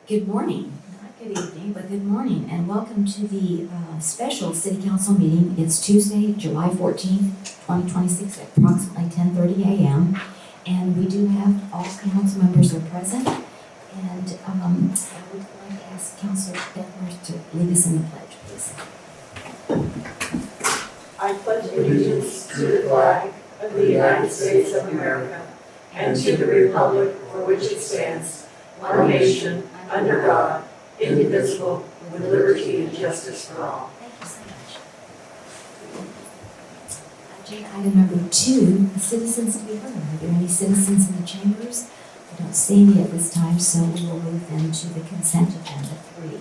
Good morning, not good evening, but good morning, and welcome to the special City Council meeting. It's Tuesday, July 14th, 2026 at approximately 10:30 a.m. And we do have all council members are present. And I would like to ask Councilor Detmers to lead us in the pledge, please. I pledge allegiance to the flag of the United States of America and to the republic for which it stands, one nation, under God, indivisible, with liberty and justice for all. Thank you so much. Agenda item number 2, citizens to be heard. Are there any citizens in the chambers? I don't see any at this time, so we will move then to the consent agenda 3.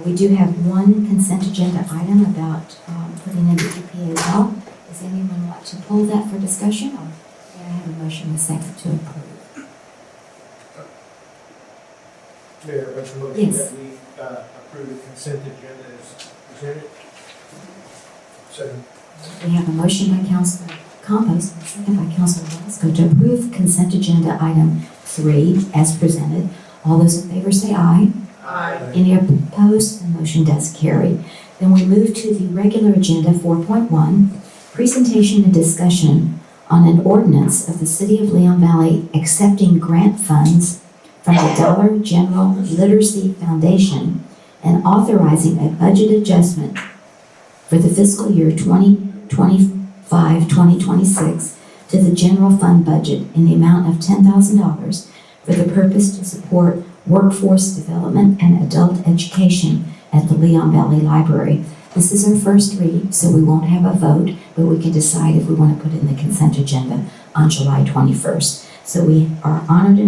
We do have one consent agenda item about putting in the EPA well. Does anyone want to pull that for discussion, or may I have a motion and a second to approve? Mayor, I make a motion Yes. that we approve the consent agenda as presented. Second. We have a motion by Councilor Campos and a second by Councilor Velasco to approve consent agenda item 3 as presented. All those in favor say aye. Aye. Any opposed? The motion does carry. Then we move to the regular agenda 4.1, presentation and discussion on an ordinance of the City of Leon Valley accepting grant funds from the Dollar General Literacy Foundation and authorizing a budget adjustment for the fiscal year 2025-2026 to the general fund budget in the amount of $10,000 for the purpose to support workforce development and adult education at the Leon Valley Library. This is our first read, so we won't have a vote, but we can decide if we want to put it in the consent agenda on July 21st. So we are honored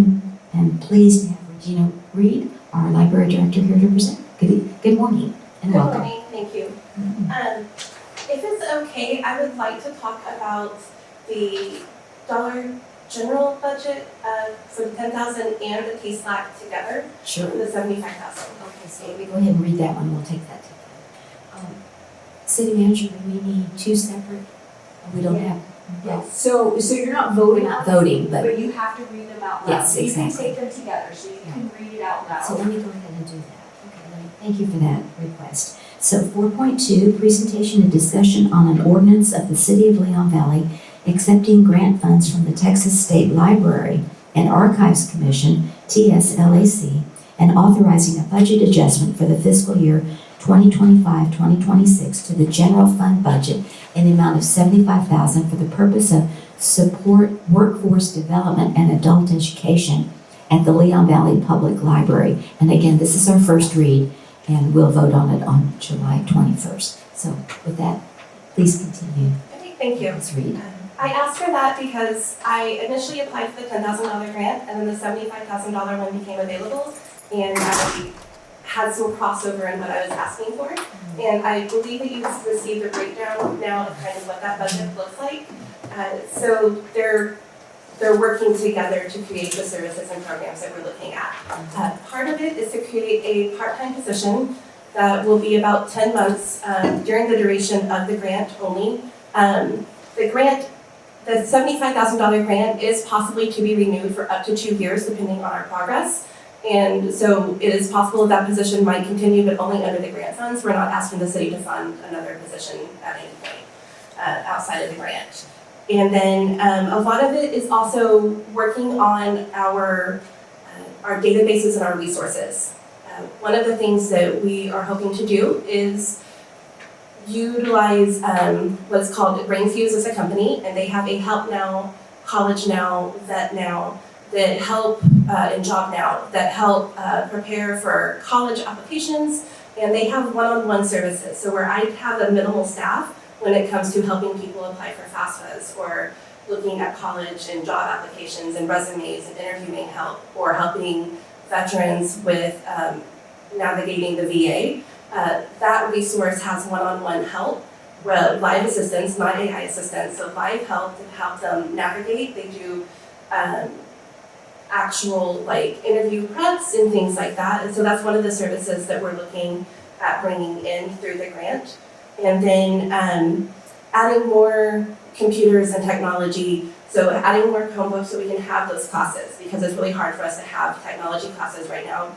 and pleased to have Regina Reed, our library director, here to present. Good morning and Good welcome. morning, thank you. If it's okay, I would like to talk about the Dollar General budget for the 10,000 and the TSLAC together Sure. for the 75,000. Okay, so let me go ahead and read that one. We'll take that together. City manager, do we need 2 separate? We don't have. Yes, so you're not voting We're not on them, voting, but but you have to read them out loud. Yes, You can exactly. take them together, so you can read it out loud. so let me go ahead and do that. Okay, thank you for that request. So 4.2, presentation and discussion on an ordinance of the City of Leon Valley accepting grant funds from the Texas State Library and Archives Commission, TSLAC, and authorizing a budget adjustment for the fiscal year 2025-2026 to the general fund budget in the amount of $75,000 for the purpose of support workforce development and adult education at the Leon Valley Public Library. And again, this is our first read, and we'll vote on it on July 21st. So with that, please continue. Okay, thank you. Let's read. I asked for that because I initially applied for the $10,000 grant and then the $75,000 one became available, and I had some crossover in what I was asking for. And I believe that you've received a breakdown now of kind of what that budget looks like. So they're working together to create the services and programs that we're looking at. Part of it is to create a part-time position that will be about 10 months during the duration of the grant only. The $75,000 grant is possibly to be renewed for up to 2 years depending on our progress. And so it is possible that position might continue, but only under the grant funds. We're not asking the city to fund another position at any point outside of the grant. And then a lot of it is also working on our databases and our resources. One of the things that we are hoping to do is utilize what's called BrainFuse as a company, and they have a Help Now, College Now, Vet Now, that help and Job Now that help prepare for college applications, and they have one-on-one services. So where I have a minimal staff when it comes to helping people apply for FAFSAs or looking at college and job applications and resumes and interviewing help, or helping veterans with navigating the VA. That resource has one-on-one help, live assistance, not AI assistance, so live help to help them navigate. They do actual interview preps and things like that. And so that's one of the services that we're looking at bringing in through the grant. And then adding more computers and technology, so adding more Chromebooks so we can have those classes, because it's really hard for us to have technology classes right now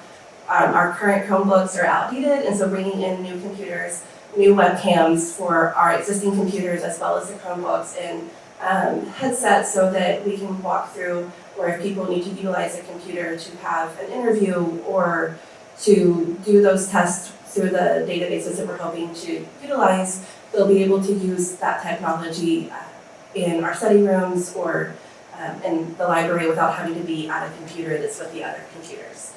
our current Chromebooks are outdated, and so bringing in new computers, new webcams for our existing computers as well as the Chromebooks and headsets so that we can walk through, or if people need to utilize a computer to have an interview or to do those tests through the databases that we're hoping to utilize, they'll be able to use that technology in our study rooms or in the library without having to be at a computer that's with the other computers.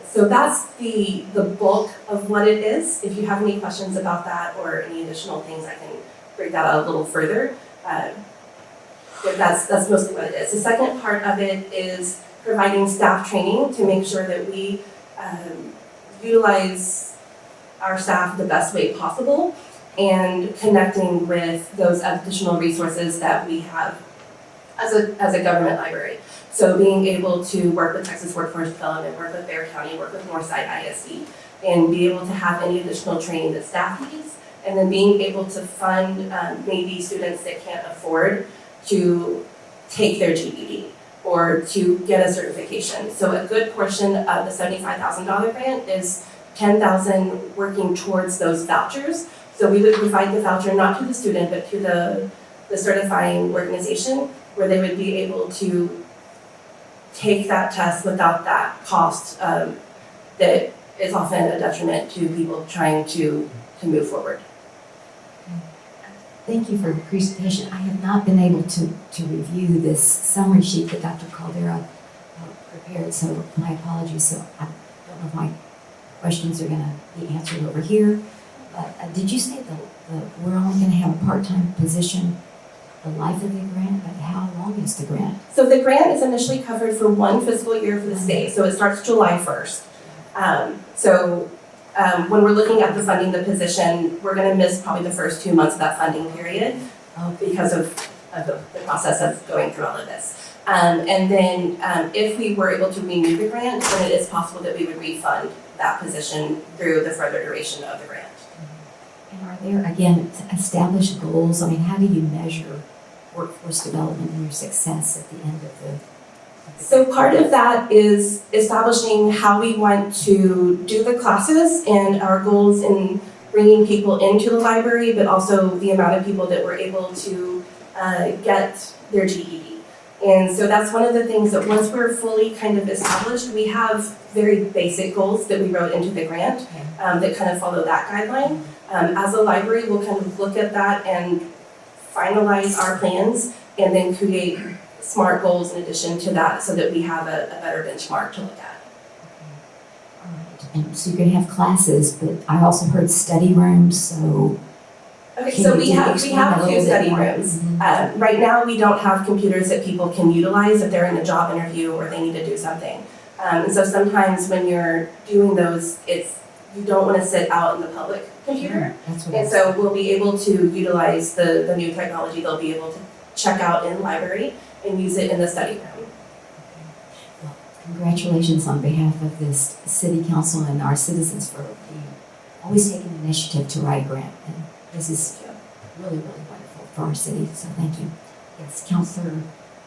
So that's the bulk of what it is. If you have any questions about that or any additional things, I can break that out a little further. But that's mostly what it is. The second part of it is providing staff training to make sure that we utilize our staff the best way possible and connecting with those additional resources that we have as a government library. So being able to work with Texas Workforce Development, work with Bexar County, work with Northside ISD, and be able to have any additional training that staff needs, and then being able to fund maybe students that can't afford to take their GED or to get a certification. So a good portion of the $75,000 grant is $10,000 working towards those vouchers. So we would provide the voucher not to the student, but to the certifying organization, where they would be able to take that test without that cost that is often a detriment to people trying to move forward. Thank you for the presentation. I have not been able to review this summary sheet that Dr. Caldera prepared, so my apologies. So I don't know if my questions are going to be answered over here. But did you say we're only going to have a part-time position the life of the grant? But how long is the grant? So the grant is initially covered for one fiscal year for the state, so it starts July 1st. When we're looking at the funding the position, we're going to miss probably the first 2 months of that funding period because of the process of going through all of this. And then if we were able to renew the grant, then it is possible that we would refund that position through the further duration of the grant. And are there, again, established goals? I mean, how do you measure workforce development and your success at the end of the So part of that is establishing how we want to do the classes and our goals in bringing people into the library, but also the amount of people that we're able to get their GED. And so that's one of the things that once we're fully kind of established, we have very basic goals that we wrote into the grant that kind of follow that guideline. As a library, we'll kind of look at that and finalize our plans and then create SMART goals in addition to that so that we have a better benchmark to look at. All right. And so you're going to have classes, but I also heard study rooms, so Okay, Can so you we have explain a little two bit study more? rooms. Mhm. Right now, we don't have computers that people can utilize if they're in a job interview or they need to do something. And so sometimes when you're doing those, you don't want to sit out in the public computer. That's what And so we'll be able to utilize the new technology. They'll be able to check out in library and use it in the study room. Well, congratulations on behalf of this city council and our citizens for always taking the initiative to write a grant. And this is really, really wonderful for our city, so thank you. Yes, Councilor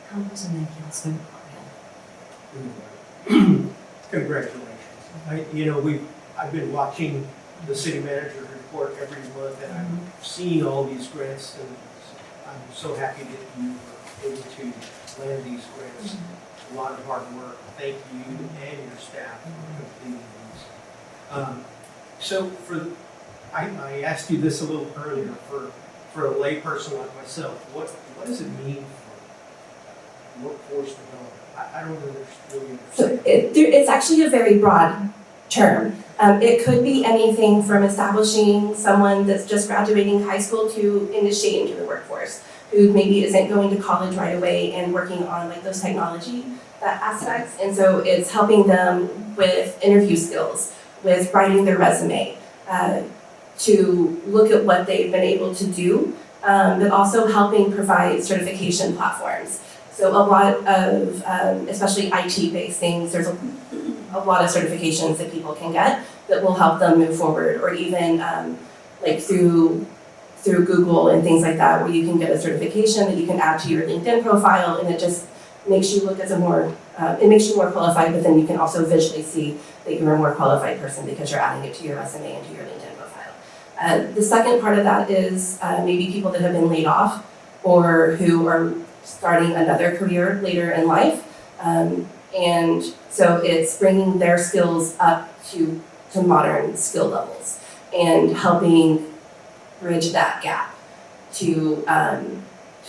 Campos and then Councilor Parham. Congratulations. I've been watching the city manager's report every month, and I've seen all these grants, and I'm so happy that you were able to land these grants. A lot of hard work. Thank you and your staff for completing these. I asked you this a little earlier, for a layperson like myself, what does it mean for workforce development? I don't really So understand. it's actually a very broad term. It could be anything from establishing someone that's just graduating high school to initiate into the workforce, who maybe isn't going to college right away and working on like those technology aspects. And so it's helping them with interview skills, with writing their resume, to look at what they've been able to do, but also helping provide certification platforms. So a lot of, especially IT-based things, there's a lot of certifications that people can get that will help them move forward, or even like through Google and things like that, where you can get a certification that you can add to your LinkedIn profile, and it just makes you look as a more, it makes you more qualified, but then you can also visually see that you're a more qualified person because you're adding it to your resume and to your LinkedIn profile. The second part of that is maybe people that have been laid off or who are starting another career later in life. And so it's bringing their skills up to modern skill levels and helping bridge that gap to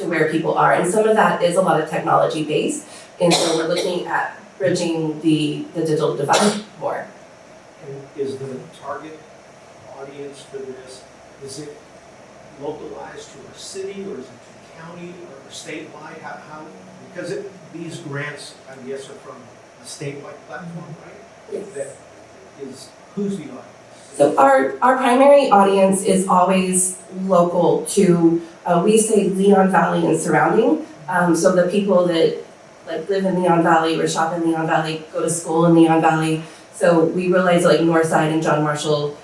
where people are. And some of that is a lot of technology based. And so we're looking at bridging the digital divide more. And is the target audience for this, is it localized to a city or is it to county or statewide? How because these grants, I guess, are from a statewide platform, right? Yes. That is, who's the audience? So our primary audience is always local to, we say Leon Valley and surrounding. So the people that like live in Leon Valley or shop in Leon Valley, go to school in Leon Valley. So we realize like Northside and John Marshall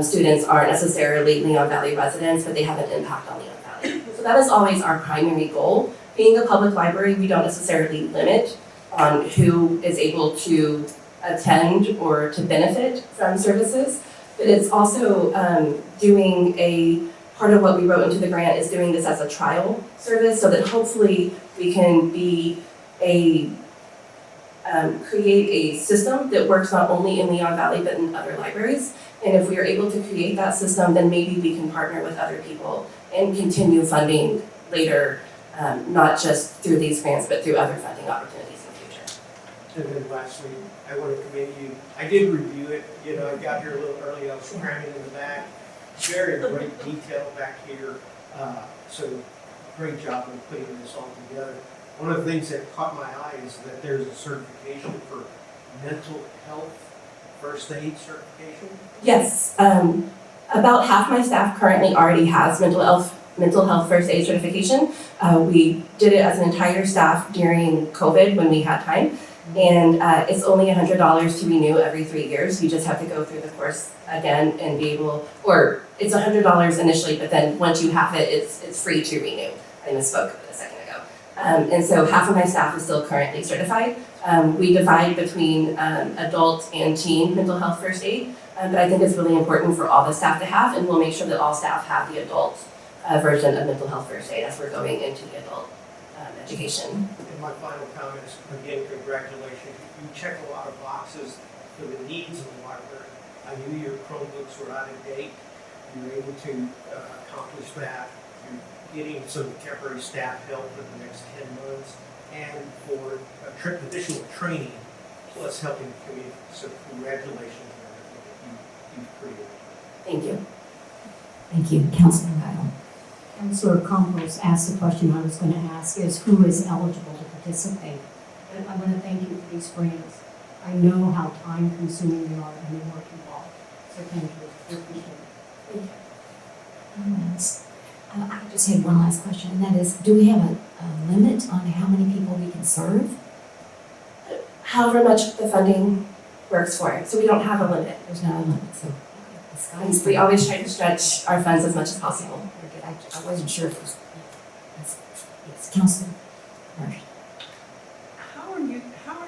students aren't necessarily Leon Valley residents, but they have an impact on Leon Valley. So that is always our primary goal. Being a public library, we don't necessarily limit on who is able to attend or to benefit from services, but it's also doing a, part of what we wrote into the grant is doing this as a trial service so that hopefully we can be create a system that works not only in Leon Valley but in other libraries. And if we are able to create that system, then maybe we can partner with other people and continue funding later, not just through these grants, but through other funding opportunities in the future. And then lastly, I want to commend you. I did review it. You know, I got here a little early. I was cramming in the back. Very great detail back here. So great job of putting this all together. One of the things that caught my eye is that there's a certification for mental health first aid certification. Yes, about half my staff currently already has mental health first aid certification. We did it as an entire staff during COVID when we had time. And it's only $100 to renew every 3 years. You just have to go through the course again and be able, or it's $100 initially, but then once you have it, it's free to renew. I misspoke a second ago. And so half of my staff is still currently certified. We divide between adult and teen mental health first aid, but I think it's really important for all the staff to have, and we'll make sure that all staff have the adult version of mental health first aid as we're going into the adult education. And my final comments, again, congratulations. You check a lot of boxes for the needs of the library. I knew your Chromebooks were out of date. You were able to accomplish that. You're getting some temporary staff help for the next 10 months and for additional training, plus helping the community. So congratulations on everything that you've created. Thank you. Thank you. Councilor Rydell. Councilor Campos asked the question I was going to ask is who is eligible to participate? And I want to thank you for these grants. I know how time consuming they are and the work involved. So thank you. I appreciate it. Yes. I just have one last question, and that is, do we have a limit on how many people we can serve? However much the funding works for it, so we don't have a limit. There's no limit, so the sky's the We limit. always try to stretch our funds as much as possible. Very good. I wasn't sure if it was, yes, Councilor Marsh. How are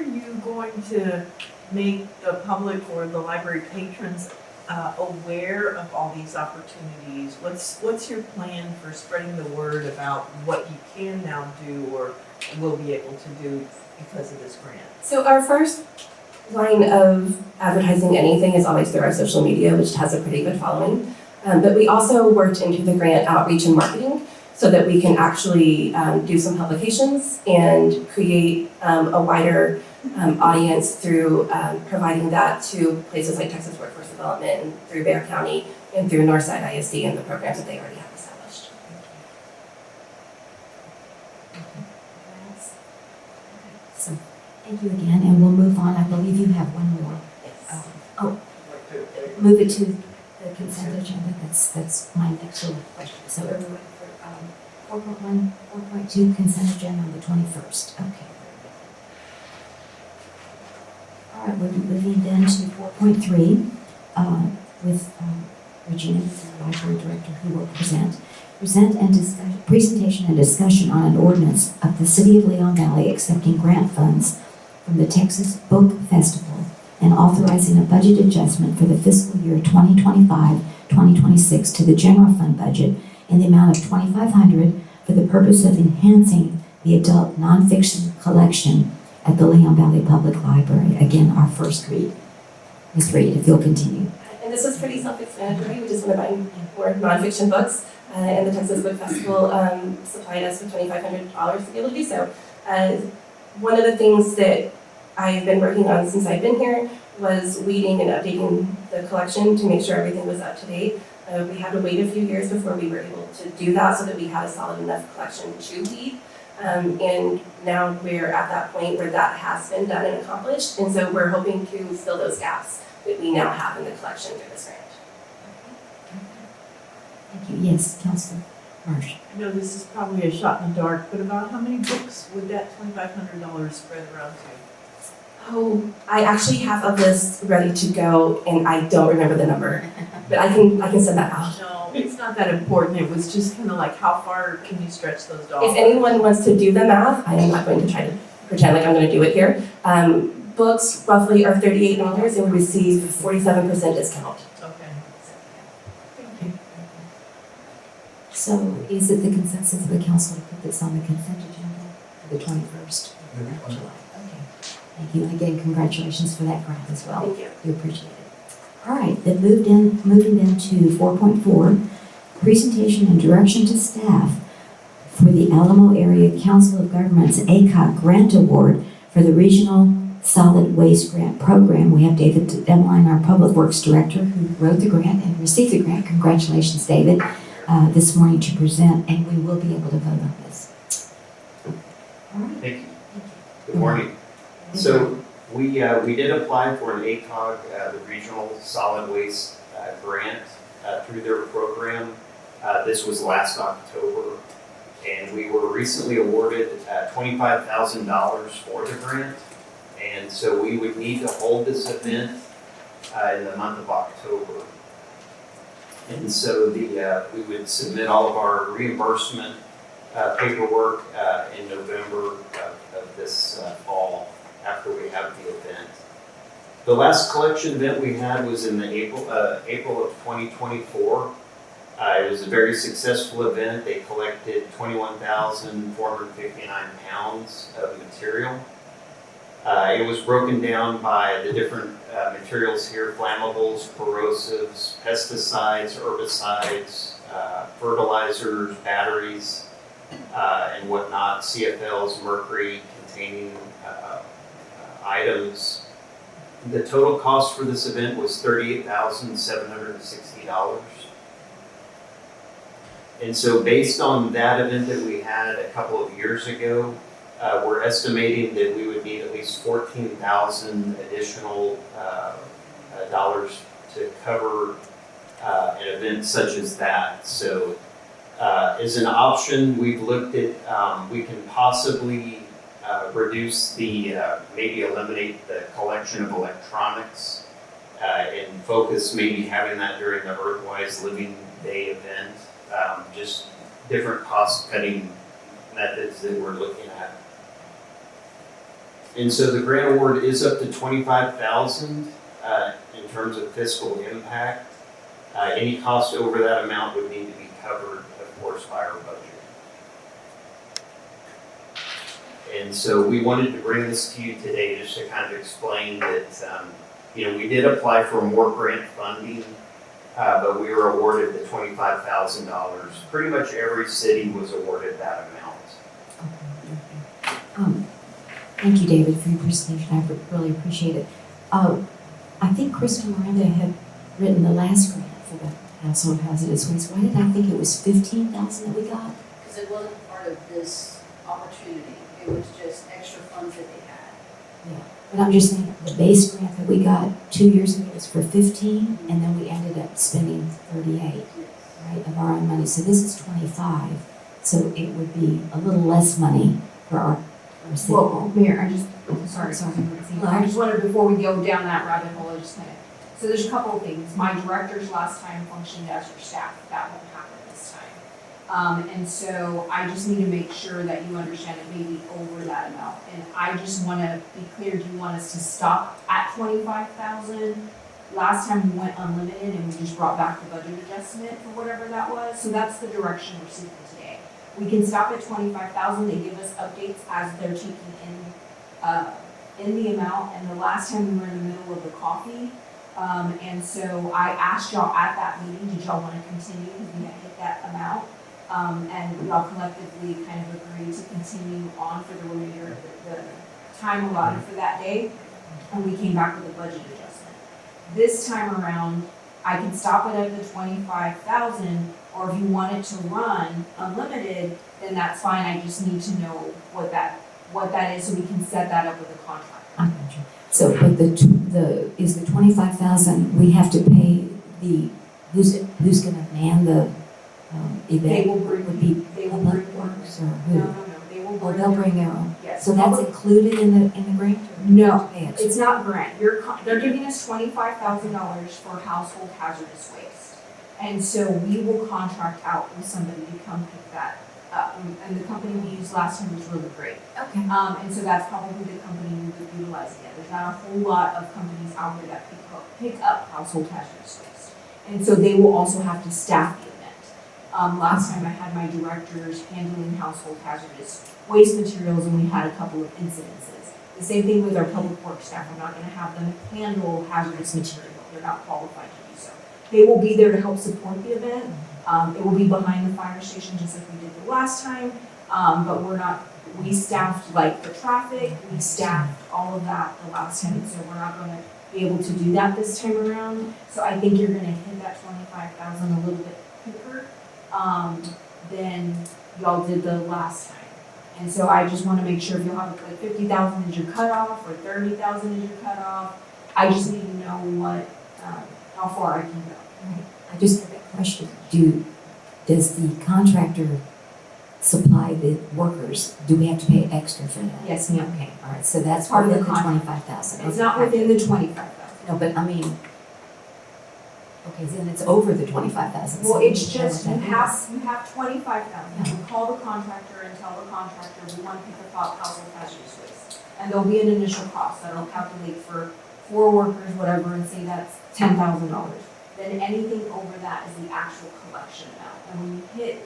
you going to make the public or the library patrons aware of all these opportunities? What's your plan for spreading the word about what you can now do or will be able to do because of this grant? So our first line of advertising anything is always through our social media, which has a pretty good following. But we also worked into the grant outreach and marketing so that we can actually do some publications and create a wider audience through providing that to places like Texas Workforce Development and through Bexar County and through Northside ISD and the programs that they already have established. So, thank you again, and we'll move on. I believe you have one more. Yes. I'd like to Move it to the consent agenda. That's my next little question. So everyone for 4.1, 4.2 consent agenda on the 21st. Okay. All right, we're moving then to 4.3 with Regina, the library director, who will present. presentation and discussion on an ordinance of the City of Leon Valley accepting grant funds from the Texas Book Festival and authorizing a budget adjustment for the fiscal year 2025-2026 to the general fund budget in the amount of $2,500 for the purpose of enhancing the adult nonfiction collection at the Leon Valley Public Library. Again, our first read. Ms. Reed, if you'll continue. And this was pretty self-explanatory. We just want to buy more nonfiction books, and the Texas Book Festival supplied us with $2,500 to be able to do so. One of the things that I've been working on since I've been here was weeding and updating the collection to make sure everything was up to date. We had to wait a few years before we were able to do that so that we had a solid enough collection to weed. And now we're at that point where that has been done and accomplished, and so we're hoping to fill those gaps that we now have in the collection through this grant. Thank you. Yes, Councilor Marsh. I know this is probably a shot in the dark, but about how many books would that $2,500 spread around to? Oh, I actually have a list ready to go, and I don't remember the number, but I can send that out. No, it's not that important. It was just kind of like, how far can you stretch those dollars? If anyone wants to do the math, I am not going to try to pretend like I'm going to do it here. Books roughly are $38 and we receive 47% discount. Okay. So is it the consensus of the council to put this on the consent agenda for the 21st of July? Okay. Thank you. And again, congratulations for that grant as well. Thank you. We appreciate it. All right, then moving into 4.4, presentation and direction to staff for the Alamo Area Council of Governments ACOG Grant Award for the Regional Solid Waste Grant Program. We have David Demline, our Public Works Director, who wrote the grant and received the grant. Congratulations, David, this morning to present, and we will be able to vote on this. All right. Thank you. Good morning. So we did apply for an ACOG, the Regional Solid Waste Grant through their program. This was last October, and we were recently awarded $25,000 for the grant. And so we would need to hold this event in the month of October. And so we would submit all of our reimbursement paperwork in November of this fall after we have the event. The last collection event we had was in the April of 2024. It was a very successful event. They collected 21,459 pounds of material. It was broken down by the different materials here: flammables, corrosives, pesticides, herbicides, fertilizers, batteries, and whatnot, CFLs, mercury containing items. The total cost for this event was $38,760. And so based on that event that we had a couple of years ago, we're estimating that we would need at least $14,000 additional dollars to cover an event such as that. So as an option, we've looked at, we can possibly reduce maybe eliminate the collection of electronics and focus maybe having that during the Earthwise Living Day event. Just different cost-cutting methods that we're looking at. And so the grant award is up to $25,000 in terms of fiscal impact. Any cost over that amount would need to be covered, of course, by our budget. And so we wanted to bring this to you today just to kind of explain that, we did apply for more grant funding, but we were awarded the $25,000. Pretty much every city was awarded that amount. Thank you, David, for your presentation. I really appreciate it. I think Crystal Miranda had written the last grant for the household hazardous waste. Why did I think it was $15,000 that we got? Because it wasn't part of this opportunity, it was just extra funds that they had. Yeah. But I'm just saying, the base grant that we got 2 years ago was for 15, and then we ended up spending 38, right, of our own money. So this is 25, so it would be a little less money for our city. Well, Mayor, I just wanted, before we go down that rabbit hole, I just kind of, so there's a couple of things. My directors last time functioned as your staff. That won't happen this time. And so I just need to make sure that you understand it may be over that amount. And I just wanna be clear, do you want us to stop at 25,000? Last time we went unlimited and we just brought back the budget adjustment for whatever that was, so that's the direction we're seeking today. We can stop at 25,000, they give us updates as they're taking in the amount, and the last time we were in the middle of the coffee. And so I asked y'all at that meeting, did y'all wanna continue, because we had hit that amount? And y'all collectively kind of agreed to continue on for the remainder of the time allotted for that day, and we came back with a budget adjustment. This time around, I can stop it at the 25,000, or if you want it to run unlimited, then that's fine, I just need to know what that is, so we can set that up with the contractor. I got you. So, but is the 25,000, we have to pay who's gonna man the They event? will bring, Would be they will Public bring, Works or no, who? no, no, they will Or bring. they'll their- bring their own? Yes. So that's public- included in the grant? No, Pay extra? it's not grant, they're giving us $25,000 for household hazardous waste. And so we will contract out with somebody to come pick that up, and the company we used last time was really great. Okay. And so that's probably the company we would utilize again. There's not a whole lot of companies out there that pick up household hazardous waste. And so they will also have to staff the event. Last time I had my directors handling household hazardous waste materials, and we had a couple of incidences. The same thing with our public works staff. I'm not gonna have them handle hazardous material. They're not qualified to do so. They will be there to help support the event. It will be behind the fire station, just like we did the last time. But we staffed like the traffic, we staffed all of that the last time, so we're not gonna be able to do that this time around. So I think you're gonna hit that 25,000 a little bit quicker, than y'all did the last time. And so I just wanna make sure if you'll have like 50,000 is your cutoff, or 30,000 is your cutoff. I just need to know what, how far I can go. Right. I just have a question. Does the contractor supply the workers? Do we have to pay extra for that? Yes, ma'am. Okay, all right, so that's Part of the within the contract. 25,000. It's not within the 25,000. No, but I mean, okay, then it's over the 25,000. Well, so it's we know just, what you that is. have 25,000. You call the contractor and tell the contractor, we want to pick up household hazardous waste. And there'll be an initial cost that'll calculate for 4 workers, whatever, and say that's $10,000. Then anything over that is the actual collection amount. And when you hit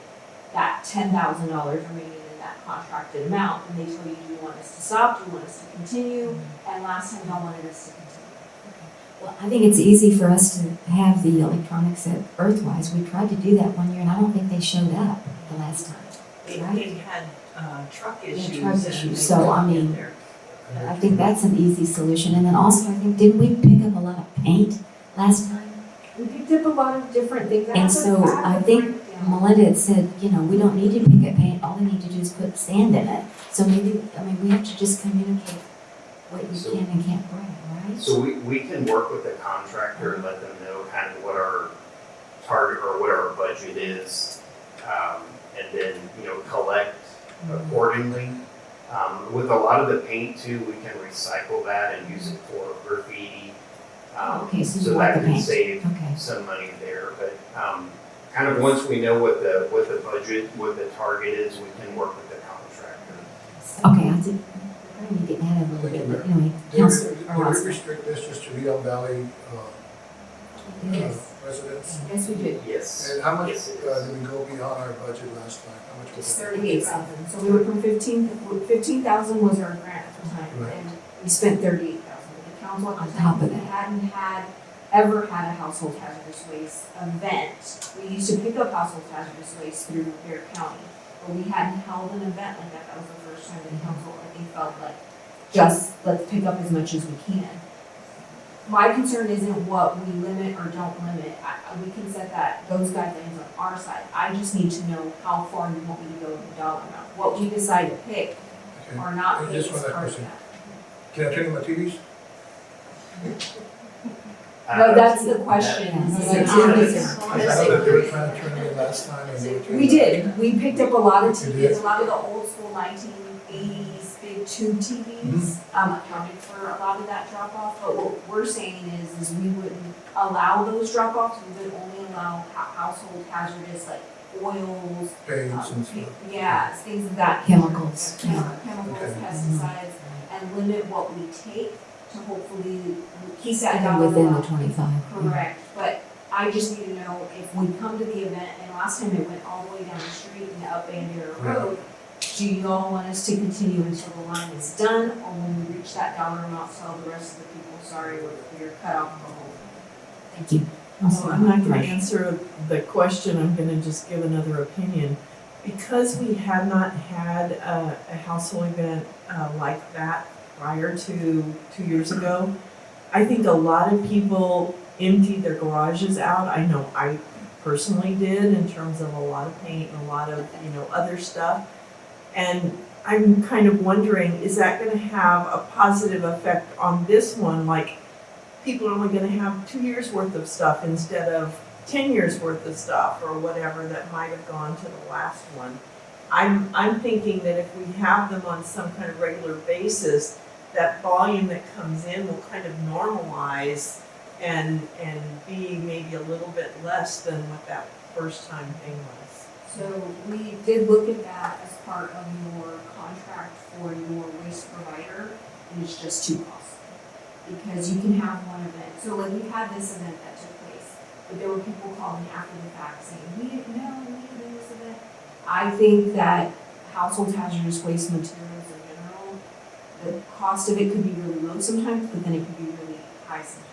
that $10,000 remaining in that contracted amount, and they tell you, do you want us to stop, do you want us to continue? And last time y'all wanted us to continue. Well, I think it's easy for us to have the electronics at Earthwise. We tried to do that one year, and I don't think they showed up the last time. They had truck Yeah, issues. truck and issues. they So, couldn't I get mean, there. I think that's an easy solution. And then also, I think, didn't we pick up a lot of paint last time? We picked up a lot of different things. And so I think Melinda had said, we don't need to pick up paint, all we need to do is put sand in it. So maybe, we have to just communicate what you So- can and can't bring, right? So we can work with the contractor and let them know kind of what our target or what our budget is. And then, collect accordingly. With a lot of the paint too, we can recycle that and use it for graffiti. Okay, so you So want that the can paint. save Okay. some money there, but, kind of once we know what the budget, what the target is, we can work with the contractor. Okay, I think we're going to get ahead a little bit, but anyway, Counselor Do we Orozco. restrict this just to Leon Valley Yes. residents? Yes, we did. Yes. And how much Yes, it did is. we go beyond our budget last time? How much was It's it? 38,000. So we went from 15,000 was our grant at the time, Right. and we spent 38,000. The council at On the top time, of we that. hadn't ever had a household hazardous waste event. We used to pick up household hazardous waste through Bear County, but we hadn't held an event like that. That was the first time the council, I think, felt like, just let's pick up as much as we can. My concern isn't what we limit or don't limit. We can set those guidelines on our side. I just need to know how far you want me to go in the dollar amount. What we decide to pick Okay. or not And pick is just one part of question. that. Can I turn on my TVs? No, that's the question. Yes. Is Yes. it- Yes. I know that they were trying to turn me in last time and they were trying We to- did. We picked up a lot of You TVs, did? a lot of the old school 1980s big tube TVs, accounted for a lot of that drop off. But what we're saying is we wouldn't allow those drop offs. We would only allow household hazardous, like oils, Paints and stuff. yeah, things of that. Chemicals, nature. yeah. Chemicals, Okay. pesticides, and limit what we take to hopefully keep that And dollar within the amount. 25. Correct, but I just need to know if we come to the event, and last time it went all the way down the street and up Bandera Road, do y'all want us to continue until the line is done, or when we reach that dollar amount, tell the rest of the people, sorry, we're cut off the whole thing? Thank you. Well, I'm not gonna answer the question, I'm gonna just give another opinion. Because we had not had a household event like that prior to 2 years ago, I think a lot of people emptied their garages out. I know I personally did in terms of a lot of paint and a lot of, other stuff. And I'm kind of wondering, is that gonna have a positive effect on this one? Like, people are only gonna have 2 years worth of stuff instead of 10 years worth of stuff or whatever that might have gone to the last one. I'm thinking that if we have them on some kind of regular basis, that volume that comes in will kind of normalize and be maybe a little bit less than what that first time thing was. So we did look at that as part of your contract for your waste provider, and it's just too costly. Because you can have one event, so like we had this event that took place, but there were people calling after the fact saying, we didn't know, we didn't do this event. I think that household hazardous waste materials in general, the cost of it could be really low sometimes, but then it could be really high sometimes.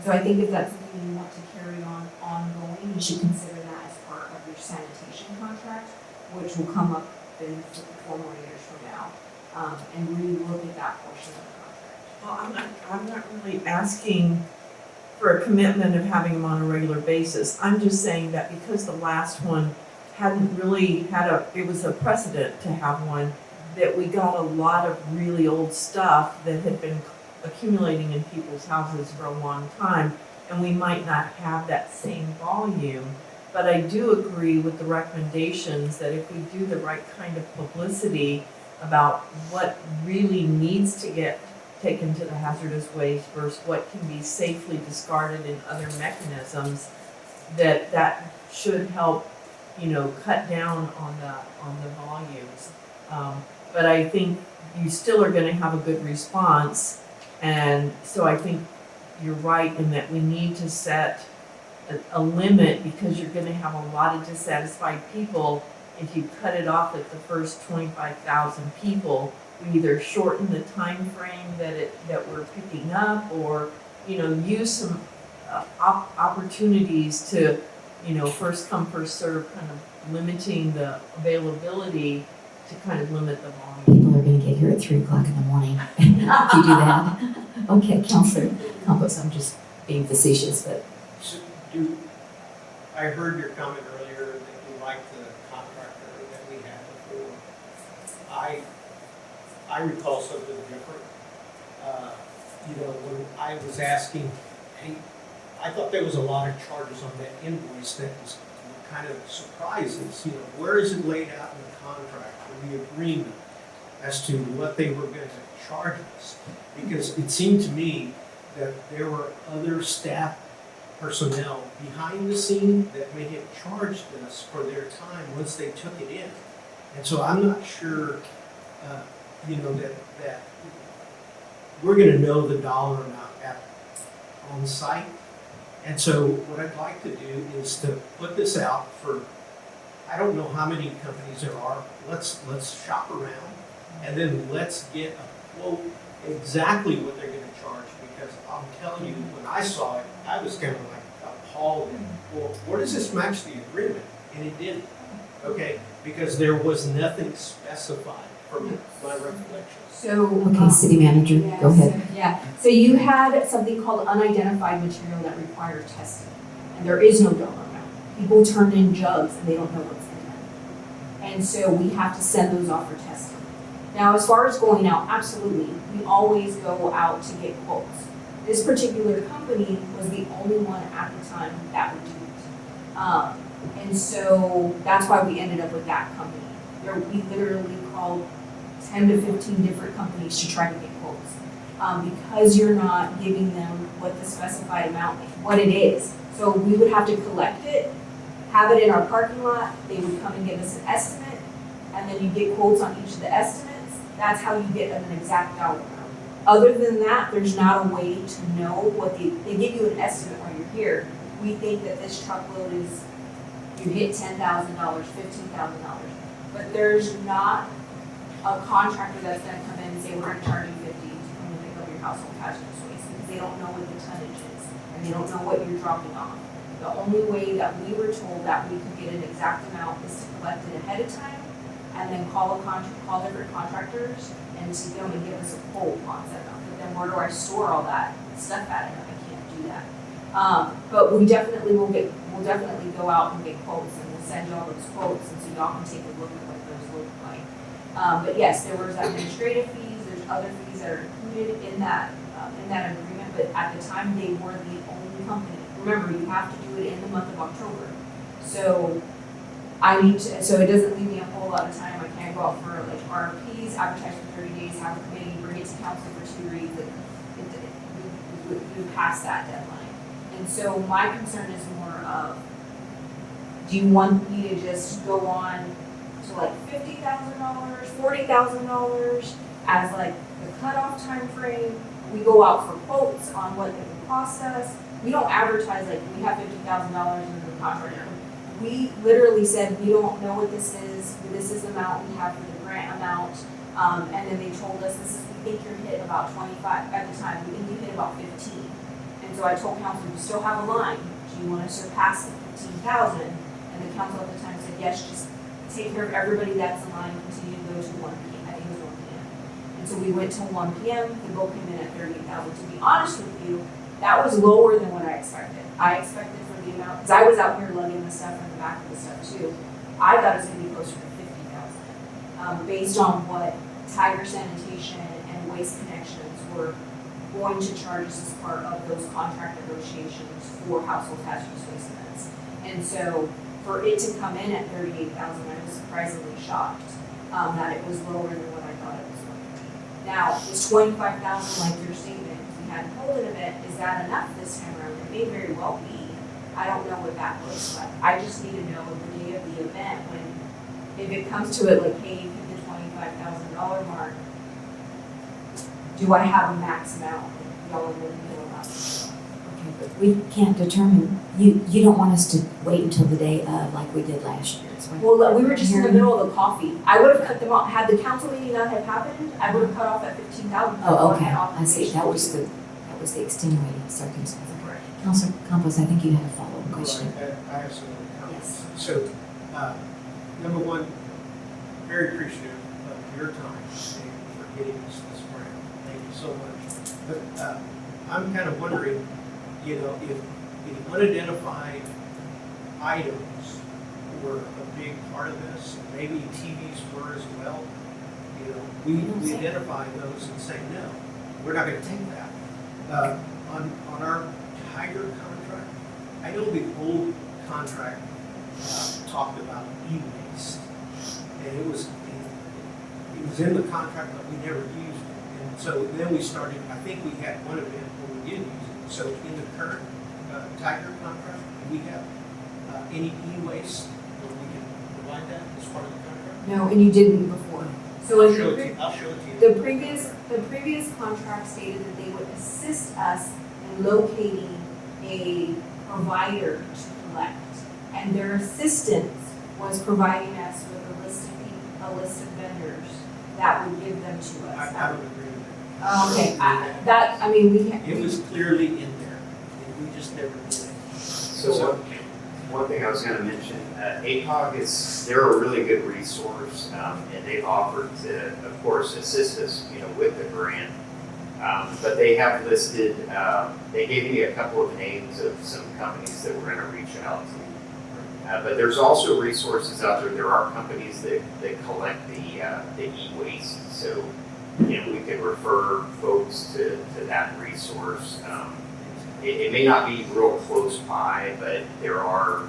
So I think if that's something you want to carry on ongoing, you should consider that as part of your sanitation contract, which will come up in 4 more years from now, and relook at that portion of the contract. Well, I'm not really asking for a commitment of having them on a regular basis. I'm just saying that because the last one hadn't really it was a precedent to have one, that we got a lot of really old stuff that had been accumulating in people's houses for a long time, and we might not have that same volume. But I do agree with the recommendations that if we do the right kind of publicity about what really needs to get taken to the hazardous waste versus what can be safely discarded in other mechanisms, that should help, cut down on the volumes. But I think you still are gonna have a good response, and so I think you're right in that we need to set a limit, because you're gonna have a lot of dissatisfied people. If you cut it off at the first 25,000 people, we either shorten the time frame that we're picking up, or use some opportunities to first come first serve, kind of limiting the availability to kind of limit the volume. People are gonna get here at 3 o'clock in the morning if you do that. Okay, Counselor Campos, I'm just being facetious, but So I heard your comment earlier that you liked the contractor that we had before. I recall something different. When I was asking, hey, I thought there was a lot of charges on that invoice that was kind of surprises. Where is it laid out in the contract or the agreement as to what they were going to charge us? Because it seemed to me that there were other staff personnel behind the scene that may have charged us for their time once they took it in. And so I'm not sure, that we're gonna know the dollar amount on site. And so what I'd like to do is to put this out for, I don't know how many companies there are, let's shop around, and then let's get a quote exactly what they're gonna charge, because I'm telling you, when I saw it, I was kind of like appalled. Well, where does this match the agreement? And it didn't, okay? Because there was nothing specified from my recollection. So. okay, City Manager, go ahead. So you had something called unidentified material that required testing, and there is no dollar amount. People turn in jugs and they don't know what's in them. And so we have to send those off for testing. Now, as far as going out, absolutely, we always go out to get quotes. This particular company was the only one at the time that would do it. And so that's why we ended up with that company. We literally called 10 to 15 different companies to try to get quotes. Because you're not giving them what the specified amount, what it is. So we would have to collect it, have it in our parking lot, they would come and give us an estimate, and then you get quotes on each of the estimates. That's how you get an exact dollar amount. Other than that, there's not a way to know what they give you an estimate when you're here. We think that this truckload is, you hit $10,000, $15,000. But there's not a contractor that's gonna come in and say, we're gonna charge you $50 to come and pick up your household hazardous waste, because they don't know what the tonnage is, and they don't know what you're dropping off. The only way that we were told that we could get an exact amount is to collect it ahead of time, and then call different contractors and to them and give us a quote on that amount. But then where do I store all that stuff at? And I can't do that. But we'll definitely go out and get quotes, and we'll send y'all those quotes, and so y'all can take a look at what those look like. But yes, there was administrative fees, there's other fees that are included in that agreement, but at the time, they were the only company. Remember, you have to do it in the month of October. So so it doesn't leave me a whole lot of time. I can't go out for like RFPs, advertise for 30 days, have a committee, bring it to council for 2 reads. We passed that deadline. And so my concern is more of, do you want me to just go on to like $50,000, $40,000 as like the cutoff time frame? We go out for quotes on what it would cost us. We don't advertise like we have $50,000 in the contract. We literally said, we don't know what this is the amount we have for the grant amount. And then they told us, we think you're hit about 25, at the time, we think you hit about 15. And so I told council, we still have a line, do you want to surpass the 15,000? And the council at the time said, yes, just take care of everybody that's in line, continue to go to 1 p.m., I think it was 1 p.m. And so we went till 1 p.m., the bill came in at 38,000. To be honest with you, that was lower than what I expected. I expected for the amount, because I was out here lugging the stuff in the back of the stuff too. I thought it was gonna be closer to 50,000, based on what Tiger Sanitation and Waste Connections were going to charge us as part of those contract negotiations for household hazardous waste events. And so for it to come in at 38,000, I was surprisingly shocked that it was lower than what I thought it was going to be. Now, is 25,000 like your statement? We had pulled an event. Is that enough this time around? It may very well be. I don't know what that looks like. I just need to know the day of the event when, if it comes to it, like, hey, you hit the $25,000 mark, do I have a max amount? Y'all are going to know about it. Okay, but we can't determine, you don't want us to wait until the day of like we did last year. is what- Well, we were just in the middle of the coffee. I would have cut them off, had the council meeting not have happened, I would have cut off at 15,000. Oh, okay, I see, that was the extenuating circumstance. Councilor Campos, I think you had a follow-up question. I have some comments. So, number one, very appreciative of your time and for getting us this grant. Thank you so much. But I'm kind of wondering, if the unidentified items were a big part of this, maybe TVs were as well. We identify those and say, no, we're not going to take that. On our Tiger contract, I know the old contract talked about e-waste, and it was in the contract, but we never used it. And so then we started, I think we had one event where we did use it. So in the current Tiger contract, do we have any e-waste where we can provide that as part of the contract? No, and you didn't before. So I'll in show the it to you. I'll show it to you. The previous contract stated that they would assist us in locating a provider to collect. And their assistance was providing us with a list of vendors that would give them to us. I would agree with that. Okay, It was clearly in there, and we just never did it. So one thing I was gonna mention, ACOG they're a really good resource, and they've offered to, of course, assist us, with the grant. But they have listed, they gave me a couple of names of some companies that we're gonna reach out to. But there's also resources out there. There are companies that collect the e-waste. So, we could refer folks to that resource. It may not be real close by, but there are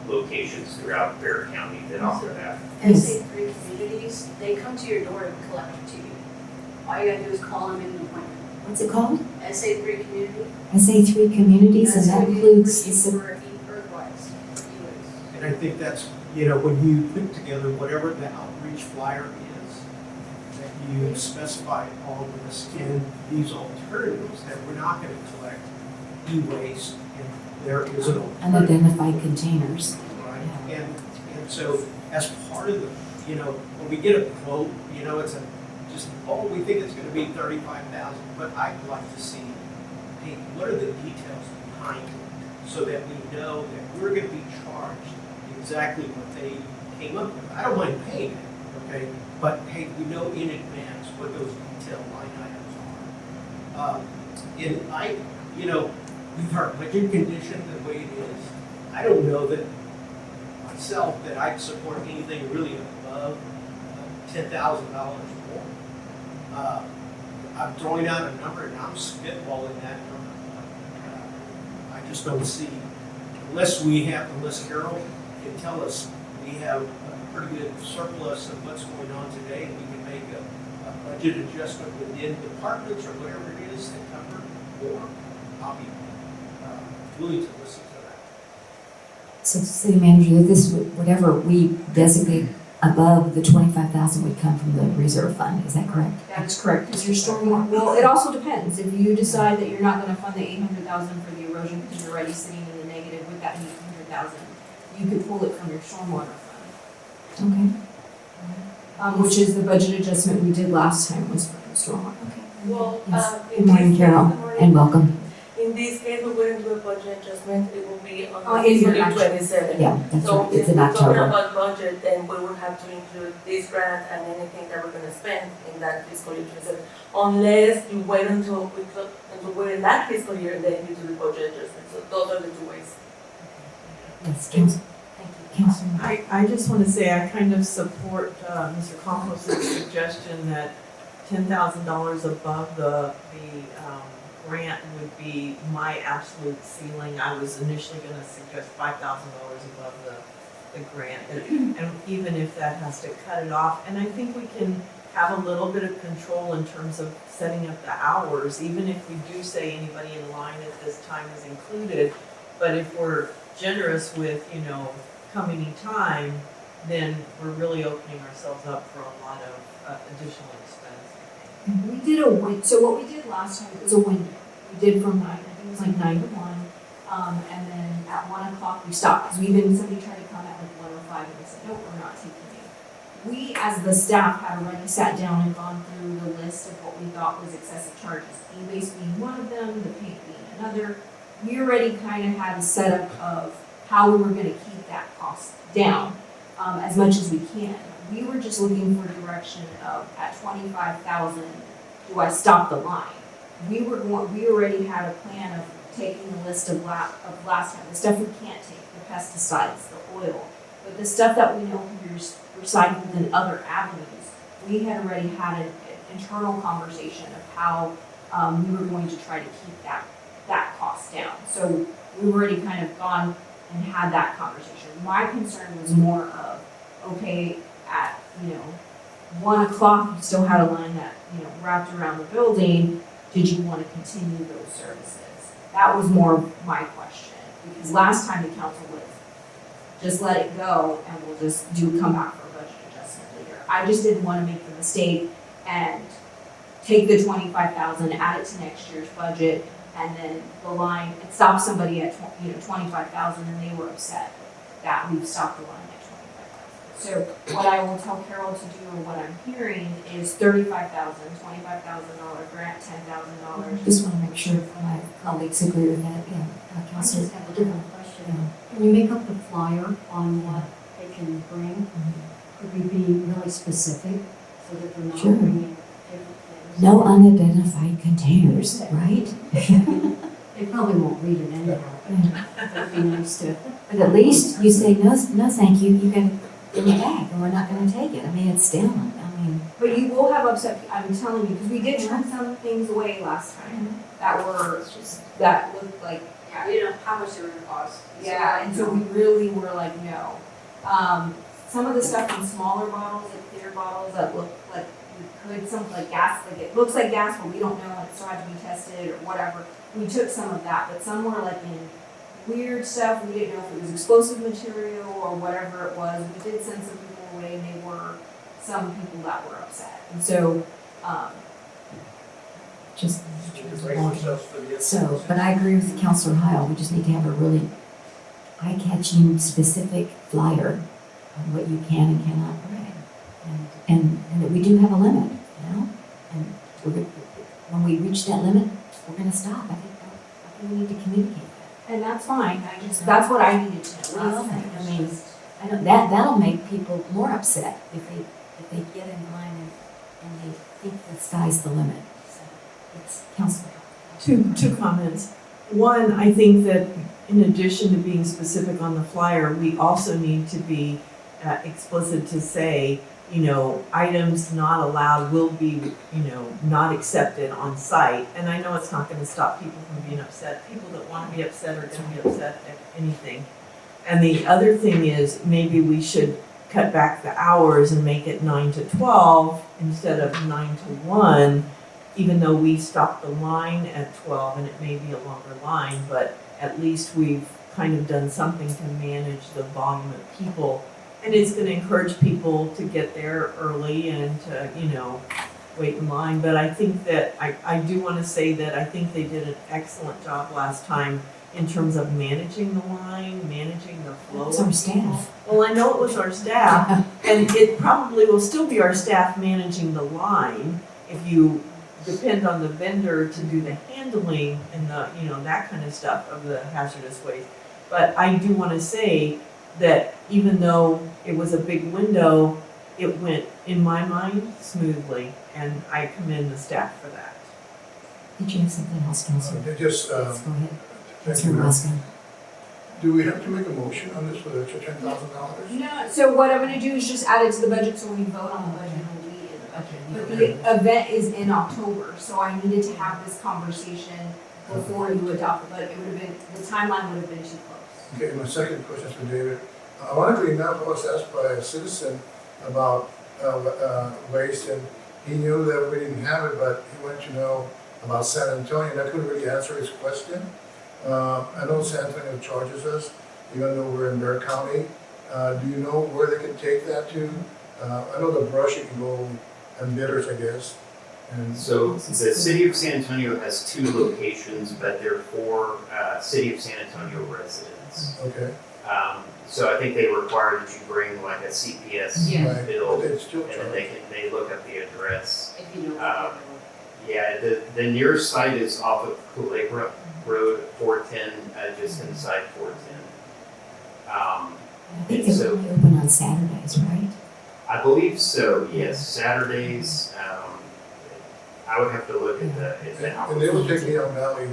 locations throughout Bear County that offer that. SA3 communities, they come to your door and collect it to you. All you gotta do is call them in an appointment. What's it called? SA3 community. SA3 Communities, and that includes for Earthwise. think that's, you know, when you put together whatever the outreach flyer is, that you specify all of this in these alternatives, that we're not gonna collect e-waste, and there is an alternative. Unidentified containers. Right, and so as part of the, you know, when we get a quote, you know, it's a, just, oh, we think it's gonna be 35,000, but I'd like to see, hey, what are the details behind it? So that we know that we're gonna be charged exactly what they came up with. I don't mind paying it, okay, but hey, we know in advance what those detailed line items are. And I, you know, with our budget condition the way it is, I don't know that myself that I'd support anything really above $10,000 more. I'm throwing out a number and I'm spitballing that number. I just don't see, unless Carol can tell us we have a pretty good surplus of what's going on today, and we can make a budget adjustment within departments or whatever it is that cover more, I'll be willing to listen to that. So city manager, this, whatever we designate above the 25,000 would come from the reserve fund, is that correct? That's correct, because your stormwater, well, it also depends. If you decide that you're not gonna fund the 800,000 for the erosion because you're already sitting in the negative with that 800,000, you could pull it from your stormwater fund. Okay. Which is the budget adjustment we did last time was from the stormwater. Okay. Well, Yes. in Good morning, this Carol, case, good morning. and welcome. In this case, we wouldn't do a budget adjustment, it will be on In your fiscal actual- 27. Yeah, that's So right, it's if in we're talking October. about budget, then we would have to include this grant and anything that we're gonna spend in that fiscal year 27. Unless you wait until we're in that fiscal year, and then you do the budget adjustment. So those are the two ways. Yes, Council. Councilman. I just want to say I kind of support Mr. Compos's suggestion that $10,000 above the grant would be my absolute ceiling. I was initially going to suggest $5,000 above the grant, and even if that has to cut it off, and I think we can have a little bit of control in terms of setting up the hours, even if we do say anybody in line at this time is included. But if we're generous with, you know, come any time, then we're really opening ourselves up for a lot of additional expense. We did so what we did last time was a window. We did from 9, I think it was like 9 to 1, and then at 1 o'clock we stopped, because somebody tried to come at like 1:05 and we said, nope, we're not taking you. We, as the staff, had already sat down and gone through the list of what we thought was excessive charges, e-waste being one of them, the paint being another. We already kind of had a setup of how we were gonna keep that cost down, as much as we can. We were just looking for direction of, at 25,000, do I stop the line? We already had a plan of taking the list of last time, the stuff we can't take, the pesticides, the oil, but the stuff that we know can be recycled in other avenues. We had already had an internal conversation of how we were going to try to keep that cost down. So we've already kind of gone and had that conversation. My concern was more of, okay, at, 1 o'clock, you still had a line that, wrapped around the building. Did you want to continue those services? That was more of my question, because last time the council was, just let it go and we'll just come back for a budget adjustment later. I just didn't want to make the mistake and take the 25,000, add it to next year's budget, and then the line, and stop somebody at 25,000, and they were upset that we've stopped the line at 25,000. So what I will tell Carol to do, or what I'm hearing, is 35,000, $25,000 grant, $10,000. Just want to make sure my colleagues agree with that, yeah. I Councilor. just have a different question. Can you make up the flyer on what they can bring? Could we be really specific so that they're not Sure. bringing different things? No unidentified containers, right? They probably won't read it anyhow, but it'd be nice to. But at least you say, no, thank you, you can bring it back, and we're not gonna take it. I mean, it's still, But you will have upset, I'm telling you, because we did turn some things away last time that looked like, Yeah, we didn't know how much they were gonna cost. yeah, and so we really were like, no. Some of the stuff in smaller bottles, like clear bottles that look like we could, something like gas, like it looks like gas, but we don't know, and it still had to be tested or whatever. We took some of that, but some were like in weird stuff. We didn't know if it was explosive material or whatever it was. We did send some people away, and they were some people that were upset. And so, Just, You can brace yourselves for the. so, but I agree with Counselor Heil, we just need to have a really eye-catching, specific flyer on what you can and cannot bring. And that we do have a limit, you know? And we're, when we reach that limit, we're gonna stop. I think we need to communicate that. and that's fine. That's what I needed to know. Well, last night. I mean, I know that'll make people more upset if they get in line and they think the sky's the limit. So it's Counselor. Two comments. One, I think that in addition to being specific on the flyer, we also need to be explicit to say, you know, items not allowed will be, you know, not accepted on site. And I know it's not gonna stop people from being upset. People that wanna be upset are gonna be upset at anything. And the other thing is, maybe we should cut back the hours and make it 9 to 12 instead of 9 to 1, even though we stopped the line at 12 and it may be a longer line, but at least we've kind of done something to manage the volume of people. And it's gonna encourage people to get there early and to, you know, wait in line. But I think that, I do wanna say that I think they did an excellent job last time in terms of managing the line, managing the flow. It's our staff. Well, I know it was our staff, and it probably will still be our staff managing the line if you depend on the vendor to do the handling and the, you know, that kind of stuff of the hazardous waste. But I do wanna say that even though it was a big window, it went, in my mind, smoothly, and I commend the staff for that. Did you have something else, Counselor? They just, Go ahead. thank Counselor you. Roscoe. Do we have to make a motion on this for the extra $10,000? No, so what I'm gonna do is just add it to the budget so when we vote on the budget, it'll be in the budget. But the event is in October, so I needed to have this conversation before you adopt the budget. It would have been, the timeline would have been too close. Okay, my second question is for David. Ironically enough, I was asked by a citizen about waste, and he knew that we didn't have it, but he wanted to know about San Antonio, and I couldn't really answer his question. I know San Antonio charges us, even though we're in Bexar County. Do you know where they can take that to? I know the brush, you can go and bidders, I guess. And So the city of San Antonio has 2 locations, but they're for city of San Antonio residents. okay, So I think they require that you bring like a CPS Yeah. right, bill, but it's still and then charged. they look up the address. If you know. Yeah, the nearest site is off of Culebra Road, 410, just inside 410. I think And they're so- only open on Saturdays, right? I believe so, yes, Saturdays, I would have to look at the hours. And they will take Leon Valley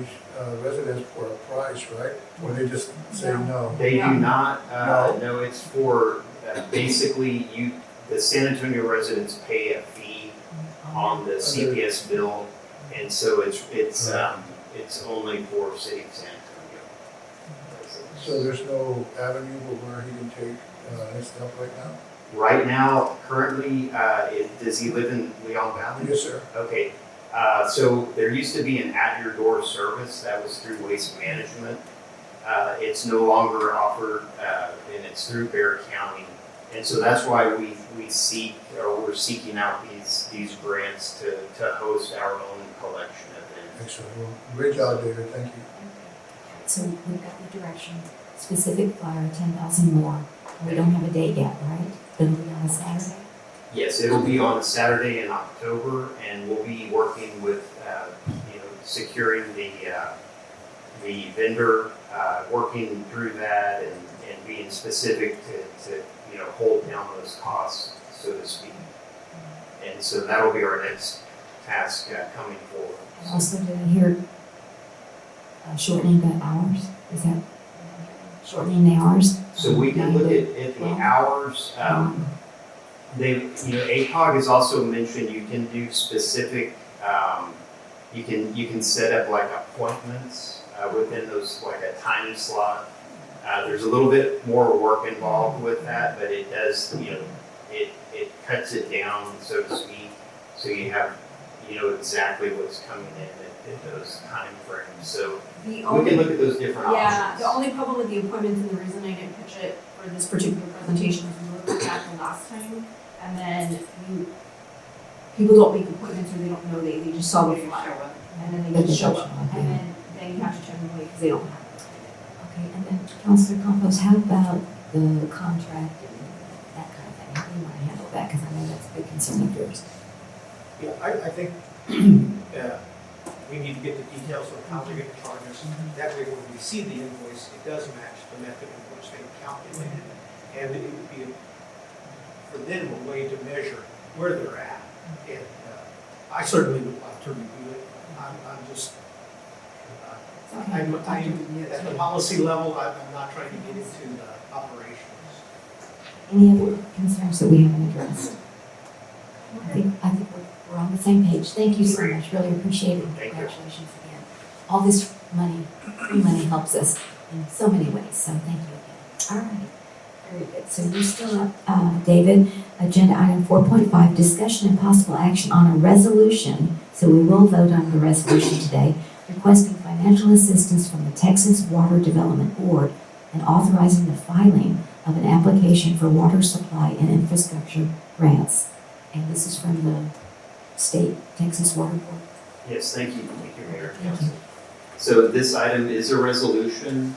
residents for a price, right? Or they just say no? They do not, No. no, it's for, basically, the San Antonio residents pay a fee on the CPS bill, and so it's only for city of San Antonio. So there's no avenue where he can take his stuff right now? Right now, currently, does he live in Leon Valley? Yes, sir. Okay, so there used to be an at-your-door service that was through Waste Management. It's no longer offered, and it's through Bexar County. And so that's why we're seeking out these grants to host our own collection event. Excellent. Well, great job, David. Thank you. So we've got the direction, specific flyer, 10,000 more. We don't have a date yet, right? It'll be on a Saturday? Yes, it'll be on a Saturday in October, and we'll be working with, securing the vendor, working through that and being specific to hold down those costs, so to speak. And so that'll be our next task coming forward. And also, did I hear shortening the hours? Is that shortening the hours? So we can look at the hours. ACOG has also mentioned you can do specific, you can set up like appointments within those, like a time slot. There's a little bit more work involved with that, but it does, it cuts it down, so to speak. So you have, exactly what's coming in at those timeframes. So The we only, can look at those different yeah, options. the only problem with the appointments and the reason I didn't pitch it for this particular presentation is we looked at the last time, and then people don't make appointments or they don't know they just saw the flyer, and then they just show up, and then you have to check them away because they don't have it. Okay, and then Councilor Campos, how about the contract and that kind of thing? How do you want to handle that? Because I know that's a big concern of yours. Yeah, I think we need to get the details of how they're going to charge us. That way, when we see the invoice, it does match the method in which they calculated it. And it would be, for them, a way to measure where they're at. And I certainly would like to review it. I'm just, I'm at the policy level, I'm not trying to get into the operations. Any other concerns that we haven't addressed? I think we're on the same page. Thank you so much, really appreciate it. Thank you. Congratulations again. All this money, free money helps us in so many ways, so thank you again. All right, very good. So you're still up, David. Agenda item 4.5, discussion and possible action on a resolution, so we will vote on the resolution today, requesting financial assistance from the Texas Water Development Board and authorizing the filing of an application for water supply and infrastructure grants. And this is from the state Texas Water Board. Yes, thank you, Mayor. Thank you. So this item is a resolution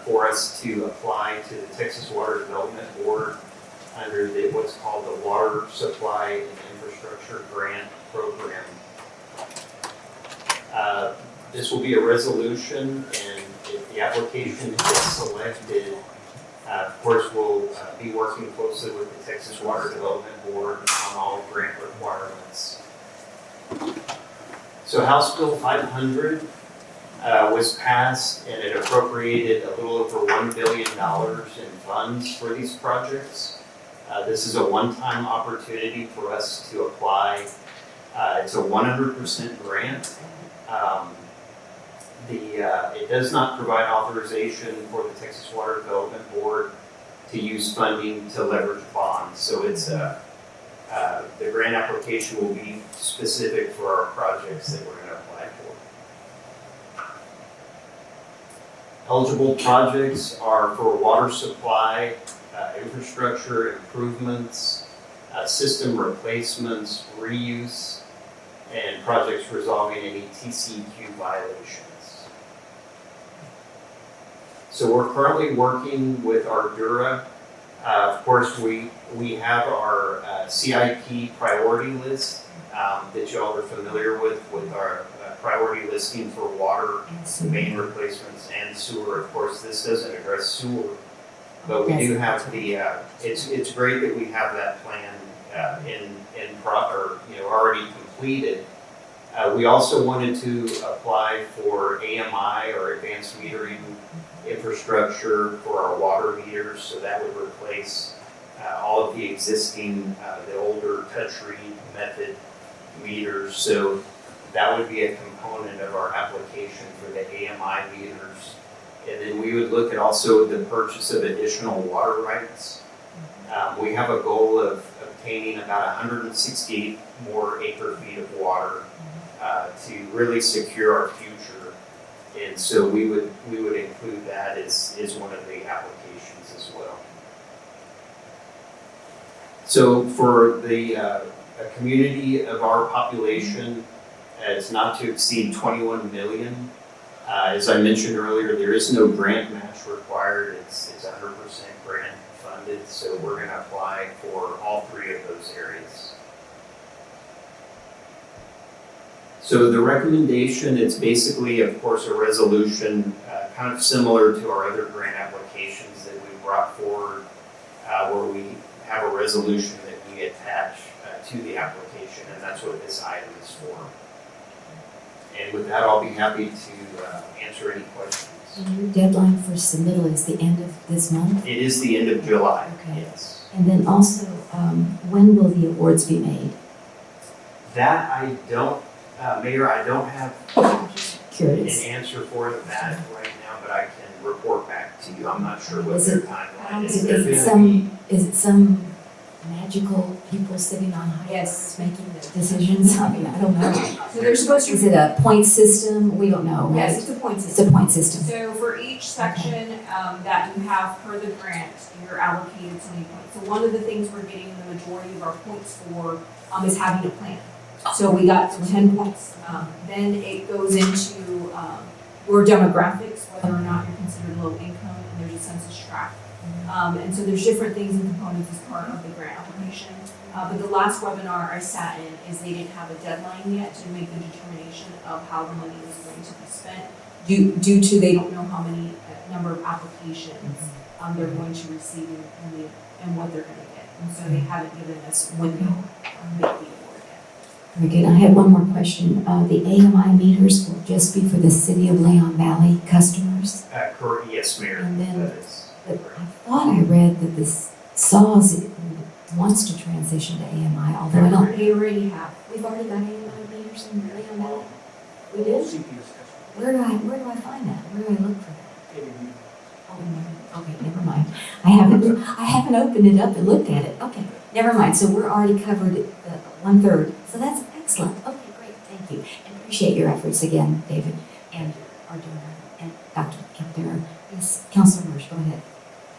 for us to apply to the Texas Water Development Board under what's called the Water Supply and Infrastructure Grant Program. This will be a resolution, and if the application is selected, of course, we'll be working closely with the Texas Water Development Board on all grant requirements. So House Bill 500 was passed, and it appropriated a little over $1 billion in funds for these projects. This is a one-time opportunity for us to apply. It's a 100% grant. It does not provide authorization for the Texas Water Development Board to use funding to leverage bonds. So it's the grant application will be specific for our projects that we're going to apply for. Eligible projects are for water supply, infrastructure improvements, system replacements, reuse, and projects resolving any TCEQ violations. So we're currently working with Ardura. Of course, we have our CIP priority list that y'all are familiar with our priority listing for water, main replacements, and sewer. Of course, this doesn't address sewer, but we do have the. It's great that we have that plan already completed. We also wanted to apply for AMI, or advanced metering infrastructure, for our water meters, so that would replace all of the existing, the older touch read method meters. So that would be a component of our application for the AMI meters. And then we would look at also the purchase of additional water rights. We have a goal of obtaining about 168 more acre feet of water to really secure our future. And so we would include that as one of the applications as well. So for the a community of our population, it's not to exceed 21 million. As I mentioned earlier, there is no grant match required. It's 100% grant funded. So we're going to apply for all three of those areas. So the recommendation is basically, of course, a resolution kind of similar to our other grant applications that we brought forward, where we have a resolution that we attach to the application, and that's what this item is for. And with that, I'll be happy to answer any questions. And your deadline for submittal is the end of this month? It is the end of July, Okay. yes. And then also, when will the awards be made? That I don't, Mayor, I don't have Curious. an answer for that right now, but I can report back to you. I'm not sure what Is their it- timeline Is is. it some magical people sitting on high Yes. horses making the decisions? I mean, I don't know. So they're supposed to. Is it a point system? We don't know, Yes, right? it's a point It's system. a point system. So for each section that you have per the grant, you're allocated so many points. So one of the things we're getting the majority of our points for is having a plan. So we got 10 points. Then it goes into your demographics, whether or not you're considered low income, and there's a census tract. And so there's different things and components as part of the grant application. But the last webinar I sat in is they didn't have a deadline yet to make the determination of how the money is going to be spent due to they don't know how many number of applications they're going to receive and what they're going to get. And so they haven't given us when they'll make the award yet. Very good. I had one more question. The AMI meters will just be for the city of Leon Valley customers? Correct, yes, Mayor, And then- that is But correct. I thought I read that this SAWS wants to transition to AMI, although I don't. They already have. We've already got AMI meters in Leon Valley? We All do? CPS customers, Where do I find that? Where do I look for that? maybe we- Oh, no. Okay, never mind. I haven't opened it up and looked at it. Okay, never mind. So we're already covered at 1/3. So that's excellent. Okay, great. Thank you. And appreciate your efforts again, David, and Arduna, and Dr. Caldera. Yes, Councilor Marsh, go ahead.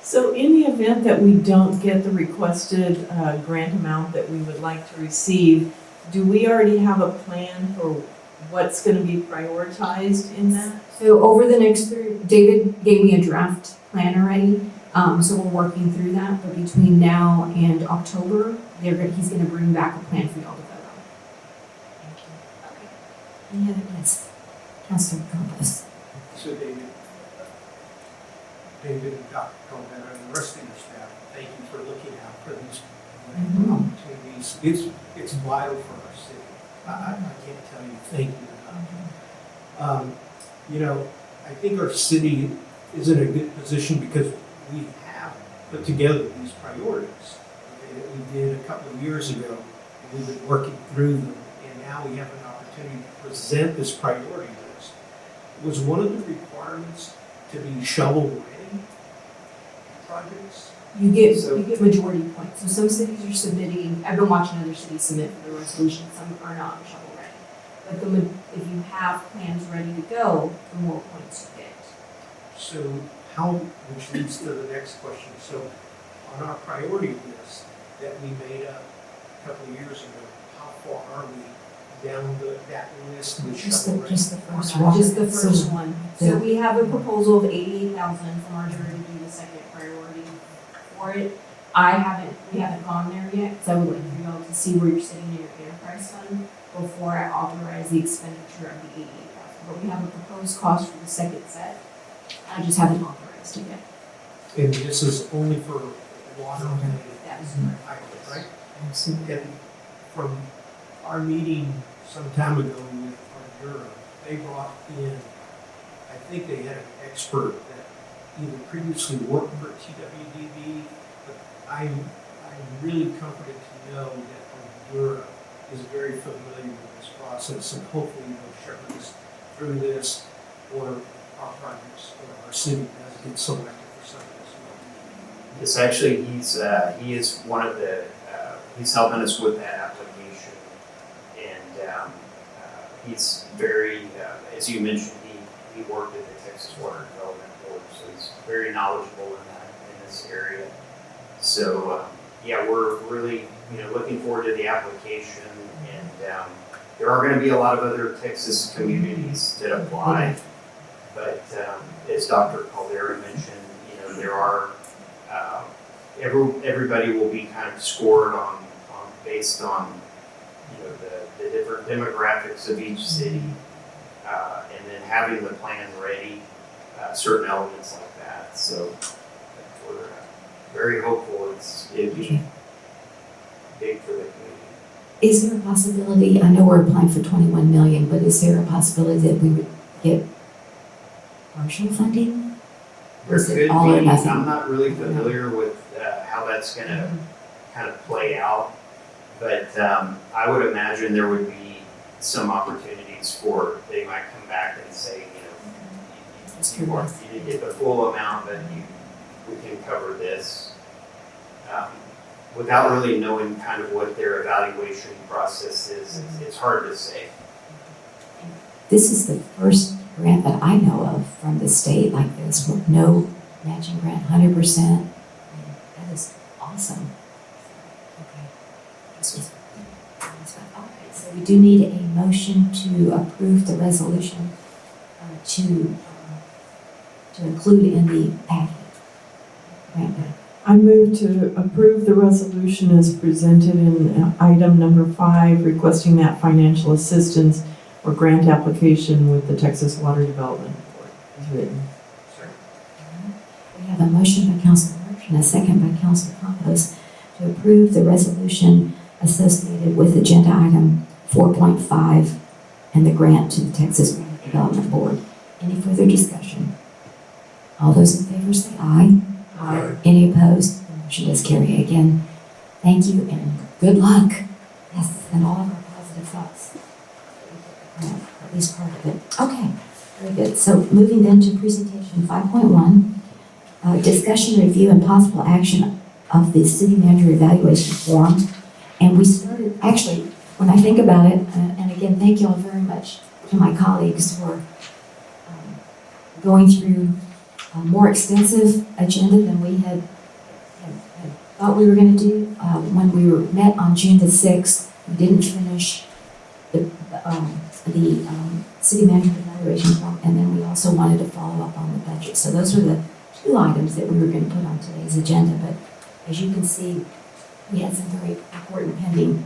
So in the event that we don't get the requested grant amount that we would like to receive, do we already have a plan for what's going to be prioritized in that? So over the next David gave me a draft plan already. So we're working through that. But between now and October, he's going to bring back a plan for y'all to vote on. Thank you. Okay. Any other, yes, Councilor Campos. So David and Dr. Caldera and the rest of your staff, thank you for looking out for these Mhm. opportunities. It's vital for our city. I can't tell you thank you enough. You know, I think our city is in a good position because we have put together these priorities, okay, that we did a couple of years ago. And we've been working through them, and now we have an opportunity to present this priority list. Was one of the requirements to be shovel-ready projects? You get majority points. So some cities are submitting, I've been watching other cities submit for the resolution, some are not shovel ready. But if you have plans ready to go, the more points you get. So which leads to the next question. So on our priority list that we made up a couple of years ago, how far are we down that list with shovel ready? Just the first one. Just the first So- one. So we have a proposal of 88,000 from our jury to do the second priority for it. We haven't gone there yet, so I would like for y'all to see where you're sitting in your enterprise fund before I authorize the expenditure of the 88,000. But we have a proposed cost for the second set. I just haven't authorized it yet. And this is only for water related That is items, right? Absolutely. And from our meeting some time ago with Ardura, they brought in, I think they had an expert that either previously worked for TWDB, but I'm really comforted to know that Ardura is very familiar with this process, and hopefully they'll shepherd us through this, or our projects, or our city does get selected for some of this. It's actually, he is one of the, he's helping us with that application. And he's very, as you mentioned, he worked at the Texas Water Development Board, so he's very knowledgeable in this area. So, yeah, we're really, looking forward to the application. And there are gonna be a lot of other Texas communities that apply. But as Dr. Caldera mentioned, there are, everybody will be kind of scored on based on, the different demographics of each city, and then having the plan ready, certain elements like that. So we're very hopeful it'd be big for the community. Is there a possibility, I know we're applying for 21 million, but is there a possibility that we would get partial funding? Or There is could it all or be, nothing? I'm not really familiar with how that's gonna kind of play out, but I would imagine there would be some opportunities for, they might come back and say, you didn't get the full amount, but we can cover this. without really knowing kind of what their evaluation process is, it's hard to say. This is the first grant that I know of from the state like this with no matching grant, 100%. That is awesome. Okay. This was, all right, so we do need a motion to approve the resolution to include in the packet. Grant packet. I move to approve the resolution as presented in item number 5, requesting that financial assistance or grant application with the Texas Water Development Board is written. We have a motion by Councilor Marsh and a second by Councilor Campos to approve the resolution associated with agenda item 4.5 and the grant to the Texas Water Development Board. Any further discussion? All those in favor say aye. Aye. Any opposed? The motion does carry. Again, thank you and good luck. Yes, and all of our positive thoughts. At least part of it. Okay, very good. So moving then to presentation 5.1, discussion, review, and possible action of the city manager evaluation form. And we started, actually, when I think about it, and again, thank you all very much to my colleagues for going through a more extensive agenda than we had thought we were going to do. When we were met on June the 6th, we didn't finish the city manager evaluation form, and then we also wanted to follow up on the budget. So those were the 2 items that we were going to put on today's agenda. But as you can see, we had some very important pending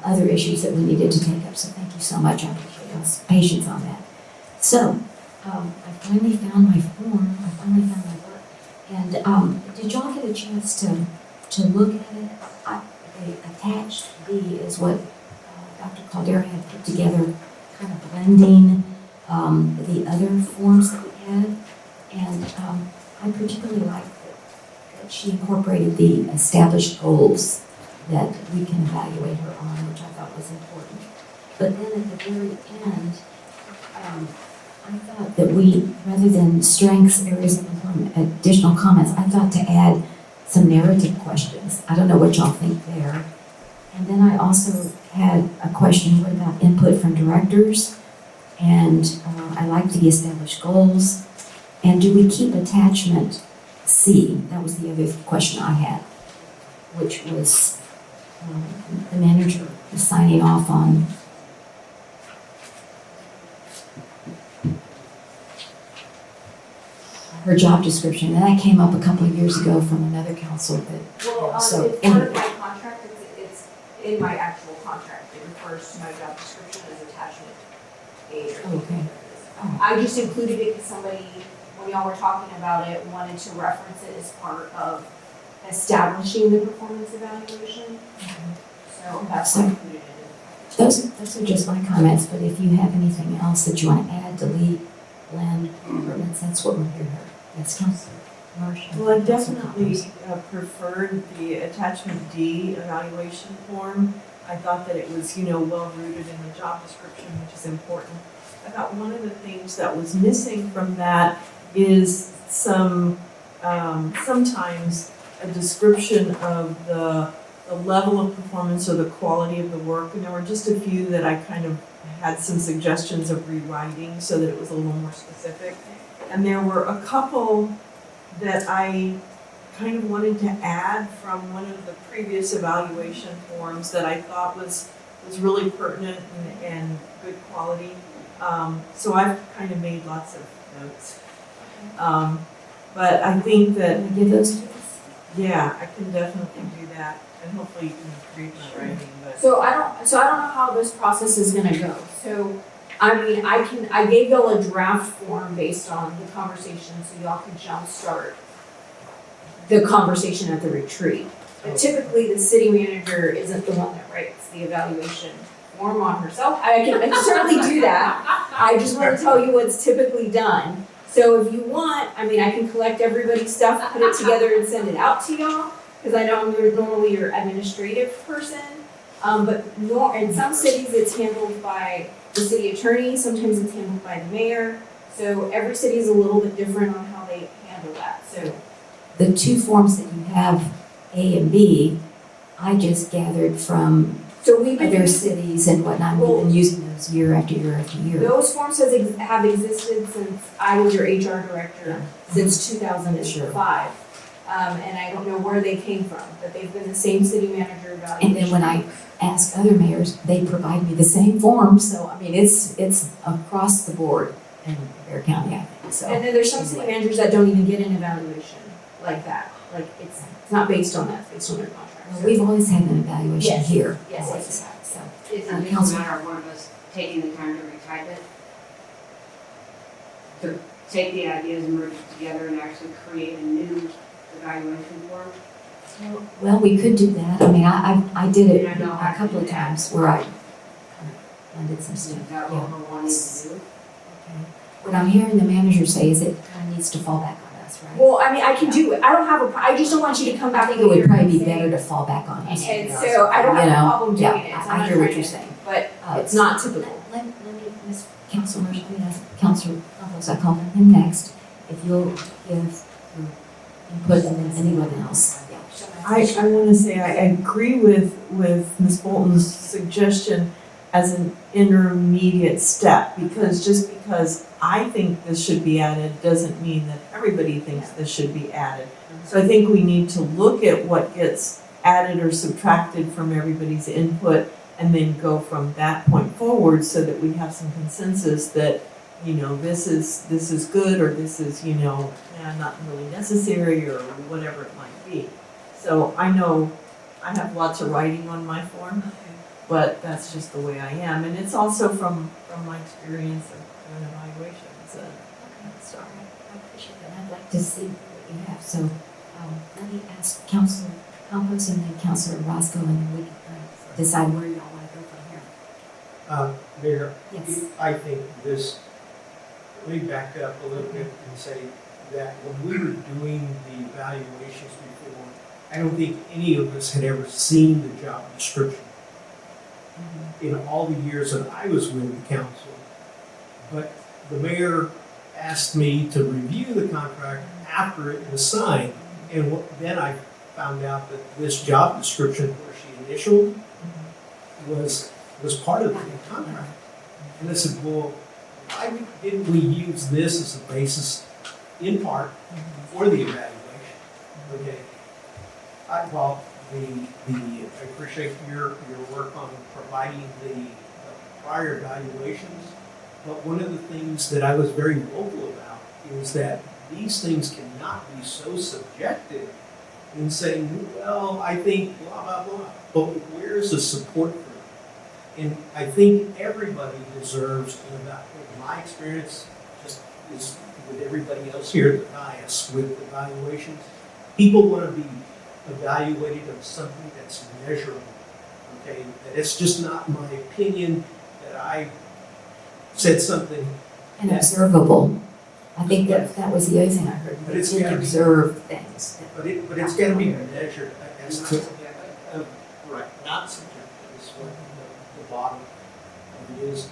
other issues that we needed to take up. So thank you so much. I appreciate y'all's patience on that. So I finally found my form. I finally found my work. And did y'all get a chance to look at it? The attached B is what Dr. Caldera had put together, kind of blending the other forms that we had. And I particularly liked that she incorporated the established goals that we can evaluate her on, which I thought was important. But then at the very end, I thought that we, rather than strengths, areas of improvement, additional comments, I thought to add some narrative questions. I don't know what y'all think there. And then I also had a question, what about input from directors? And I liked the established goals. And do we keep attachment C? That was the other question I had, which was the manager signing off on her job description. And that came up a couple of years ago from another council that, Well, so it's part of my contract, it's in my actual contract, it refers to my job description as attachment A. or okay. I just included it because somebody, when y'all were talking about it, wanted to reference it as part of establishing the performance evaluation. So that's why I included it in. Those are just my comments, but if you have anything else that you want to add, delete, blend, that's what we're here for. Yes, Councilor Marshall. Well, I definitely preferred the attachment D evaluation form. I thought that it was, well rooted in the job description, which is important. I thought one of the things that was missing from that is sometimes a description of the level of performance or the quality of the work. And there were just a few that I kind of had some suggestions of rewriting so that it was a little more specific. And there were a couple that I kind of wanted to add from one of the previous evaluation forms that I thought was really pertinent and good quality. So I've kind of made lots of notes. But I think that, Can you give those to us? yeah, I can definitely do that. And hopefully you can read my writing, but. So I don't know how this process is gonna go. So, I mean, I gave y'all a draft form based on the conversation, so y'all can jumpstart the conversation at the retreat. But typically, the city manager isn't the one that writes the evaluation form on herself. I can certainly do that. I just want to tell you what's typically done. So if you want, I mean, I can collect everybody's stuff, put it together and send it out to y'all, because I know I'm normally your administrative person. But in some cities, it's handled by the city attorney, sometimes it's handled by the mayor. So every city is a little bit different on how they handle that, so. The 2 forms that you have, A and B, I just gathered from So we've been other doing, cities and whatnot, we've been using those year after year after year. those forms have existed since I was your HR director, since 2005. And I don't know where they came from, but they've been the same city manager evaluation. And then when I ask other mayors, they provide me the same form, so I mean, it's across the board in Bear County, I think, so. And then there's some city managers that don't even get an evaluation like that. Like, it's not based on that, it's based on their contract. Well, we've always had an evaluation Yes. here. Yes, always, yes, yes. so. It's Uh, a just Council- a matter of one of us taking the time to retype it. To take the ideas and merge it together and actually create a new evaluation form. Well, we could do that, I mean, I did it I know how a to couple do of that. times where I blended some Is stuff. that Yeah. what we're wanting to do? Okay. What I'm hearing the manager say is it kind of needs to fall back on us, right? Well, I mean, I can do it. I don't have I just don't want you to come I back think it would later probably and be say- better to fall back on us. And so I don't have You a know, problem doing it. Yeah, So I'm I not hear what trying you're to- saying. But Uh, it's not typical. Let me, Ms. Councilor, Councilor Campos, I call him next, if you'll give your input and then anyone else. Yeah. I want to say I agree with Ms. Bolton's suggestion as an intermediate step, because just because I think this should be added doesn't mean that everybody thinks this should be added. So I think we need to look at what gets added or subtracted from everybody's input and then go from that point forward so that we have some consensus that, you know, this is good, or this is, you know, not really necessary, or whatever it might be. So I know I have lots of writing on my form, but that's just the way I am. And it's also from my experience of doing evaluations. Okay, sorry, I appreciate that. I'd like to see what you have. So, let me ask Councilor Campos and then Councilor Roscoe, and then we can decide where y'all want to go from here. Mayor, Yes. I think this, let me back up a little bit and say that when we were doing the evaluations before, I don't think any of us had ever seen the job description in all the years that I was with the council. But the mayor asked me to review the contract after it was signed, and then I found out that this job description where she initialed was part of the contract. And I said, well, why didn't we use this as a basis, in part, for the evaluation? Okay. I appreciate your work on providing the prior evaluations, but one of the things that I was very vocal about is that these things cannot be so subjective in saying, well, I think blah, blah, blah, but where is the support for it? And I think everybody deserves, in my experience, just is with everybody else here, the bias with evaluations. People want to be evaluated on something that's measurable, okay? That it's just not my opinion that I said something. And Yeah. observable. I think that was the other thing I heard. But it's You gotta be- observe things. But it's got to be measured as to, right, not subjective is what the bottom of it is.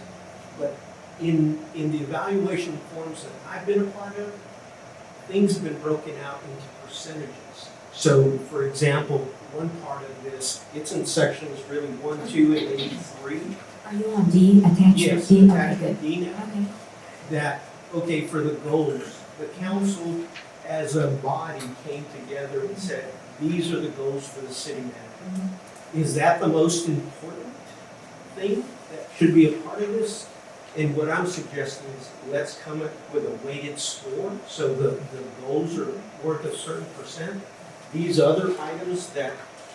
But in the evaluation forms that I've been a part of, things have been broken out into percentages. So, for example, one part of this, it's in sections really 1, 2, and maybe 3. Are you on D, attachment Yes, D? Okay, attachment good. D now. Okay. That, okay, for the goals, the council as a body came together and said, these are the goals for the city manager. Is that the most important thing that should be a part of this? And what I'm suggesting is, let's come up with a weighted score, so the goals are worth a certain percent. These other items that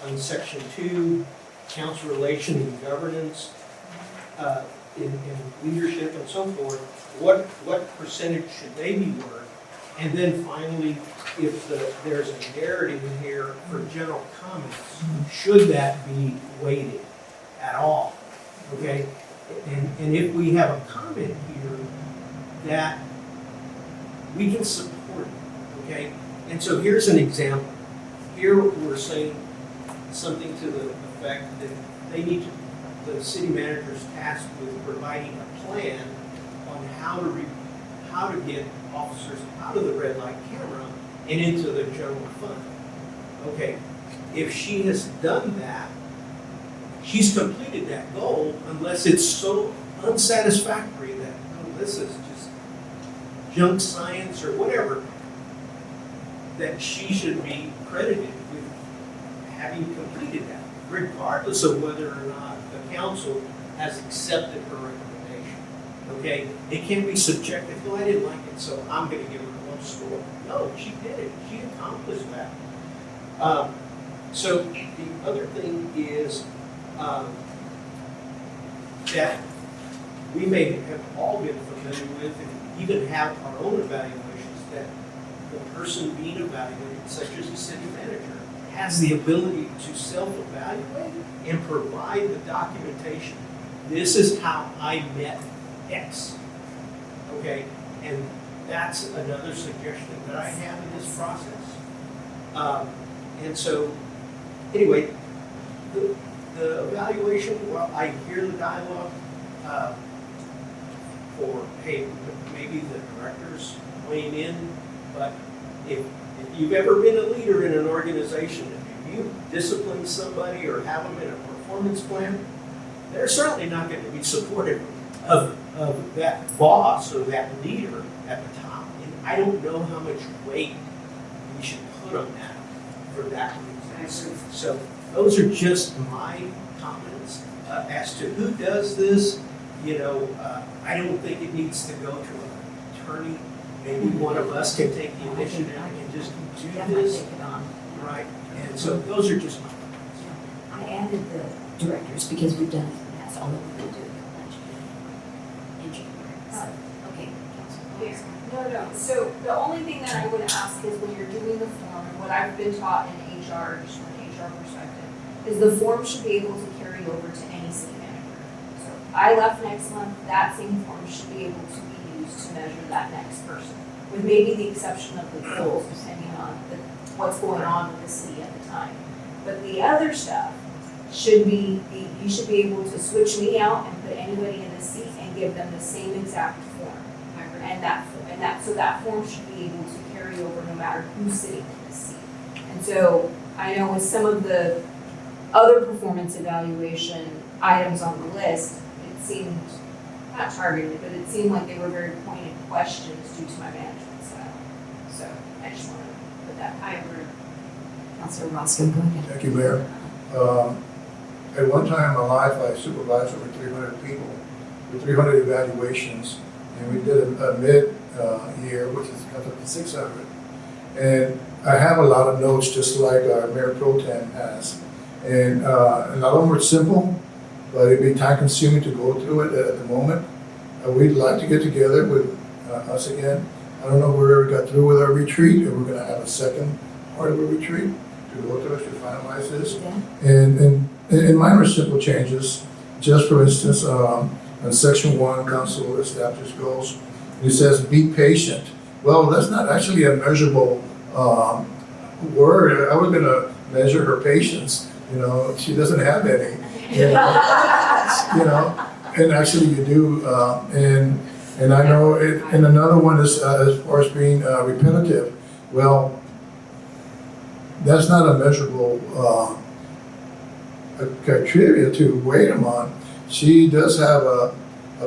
on section 2, council relation and governance, in leadership and so forth, what percentage should they be worth? And then finally, if there's a narrative in here for general comments, should that be weighted at all? Okay? And if we have a comment here that we can support, okay? And so here's an example. Here we're saying something to the effect that they need to, the city manager's tasked with providing a plan on how to get officers out of the red light camera and into the general fund. Okay, if she has done that, she's completed that goal unless it's so unsatisfactory that, oh, this is just junk science or whatever, that she should be credited with having completed that, regardless of whether or not the council has accepted her recommendation. Okay, it can be subjective. Well, I didn't like it, so I'm going to give her a low score. No, she did it. She accomplished that. So the other thing is that we may have all been familiar with, and even have our own evaluations, that the person being evaluated, such as the city manager, has the ability to self-evaluate and provide the documentation. This is how I met X. Okay, and that's another suggestion that I have in this process. And so, anyway, the evaluation, well, I hear the dialogue for, hey, maybe the directors weighing in, but if you've ever been a leader in an organization, if you discipline somebody or have them in a performance plan, they're certainly not going to be supportive of that boss or that leader at the top. And I don't know how much weight we should put on that for that reason. So those are just my comments as to who does this. You know, I don't think it needs to go to an attorney. Maybe one of us can take the initiative and just do this. Take it on. Right. And so those are just my comments. I added the directors because we've done it in the past, although we do it in January. So, okay, Councilman. No. So the only thing that I would ask is when you're doing the form, and what I've been taught in HR, just from an HR perspective, is the form should be able to carry over to any city manager. So I left next month, that same form should be able to be used to measure that next person, with maybe the exception of the goals, depending on what's going on with the city at the time. But the other stuff should be, you should be able to switch me out and put anybody in the seat and give them the same exact form. So that form should be able to carry over no matter who's sitting in the seat. And so I know with some of the other performance evaluation items on the list, it seemed, not targeted, but it seemed like they were very pointed questions due to my management style. So I just want to put that, I agree. Councilor Roscoe, go ahead. Thank you, Mayor. At one time in my life, I supervised over 300 people with 300 evaluations, and we did a mid-year, which is got up to 600. And I have a lot of notes, just like our Mayor Pro Tem has. And a lot of them were simple, but it'd be time-consuming to go through it at the moment. We'd like to get together with us again. I don't know where we got through with our retreat, and we're going to have a second part of a retreat to go through to finalize this. And mine are simple changes. Just for instance, in section 1, council establishes goals. It says be patient. Well, that's not actually a measurable word. I was going to measure her patience. You know, she doesn't have any. You know, and actually you do. And I know it. And another one is as far as being repetitive. Well, that's not a measurable criteria to weigh them on. She does have a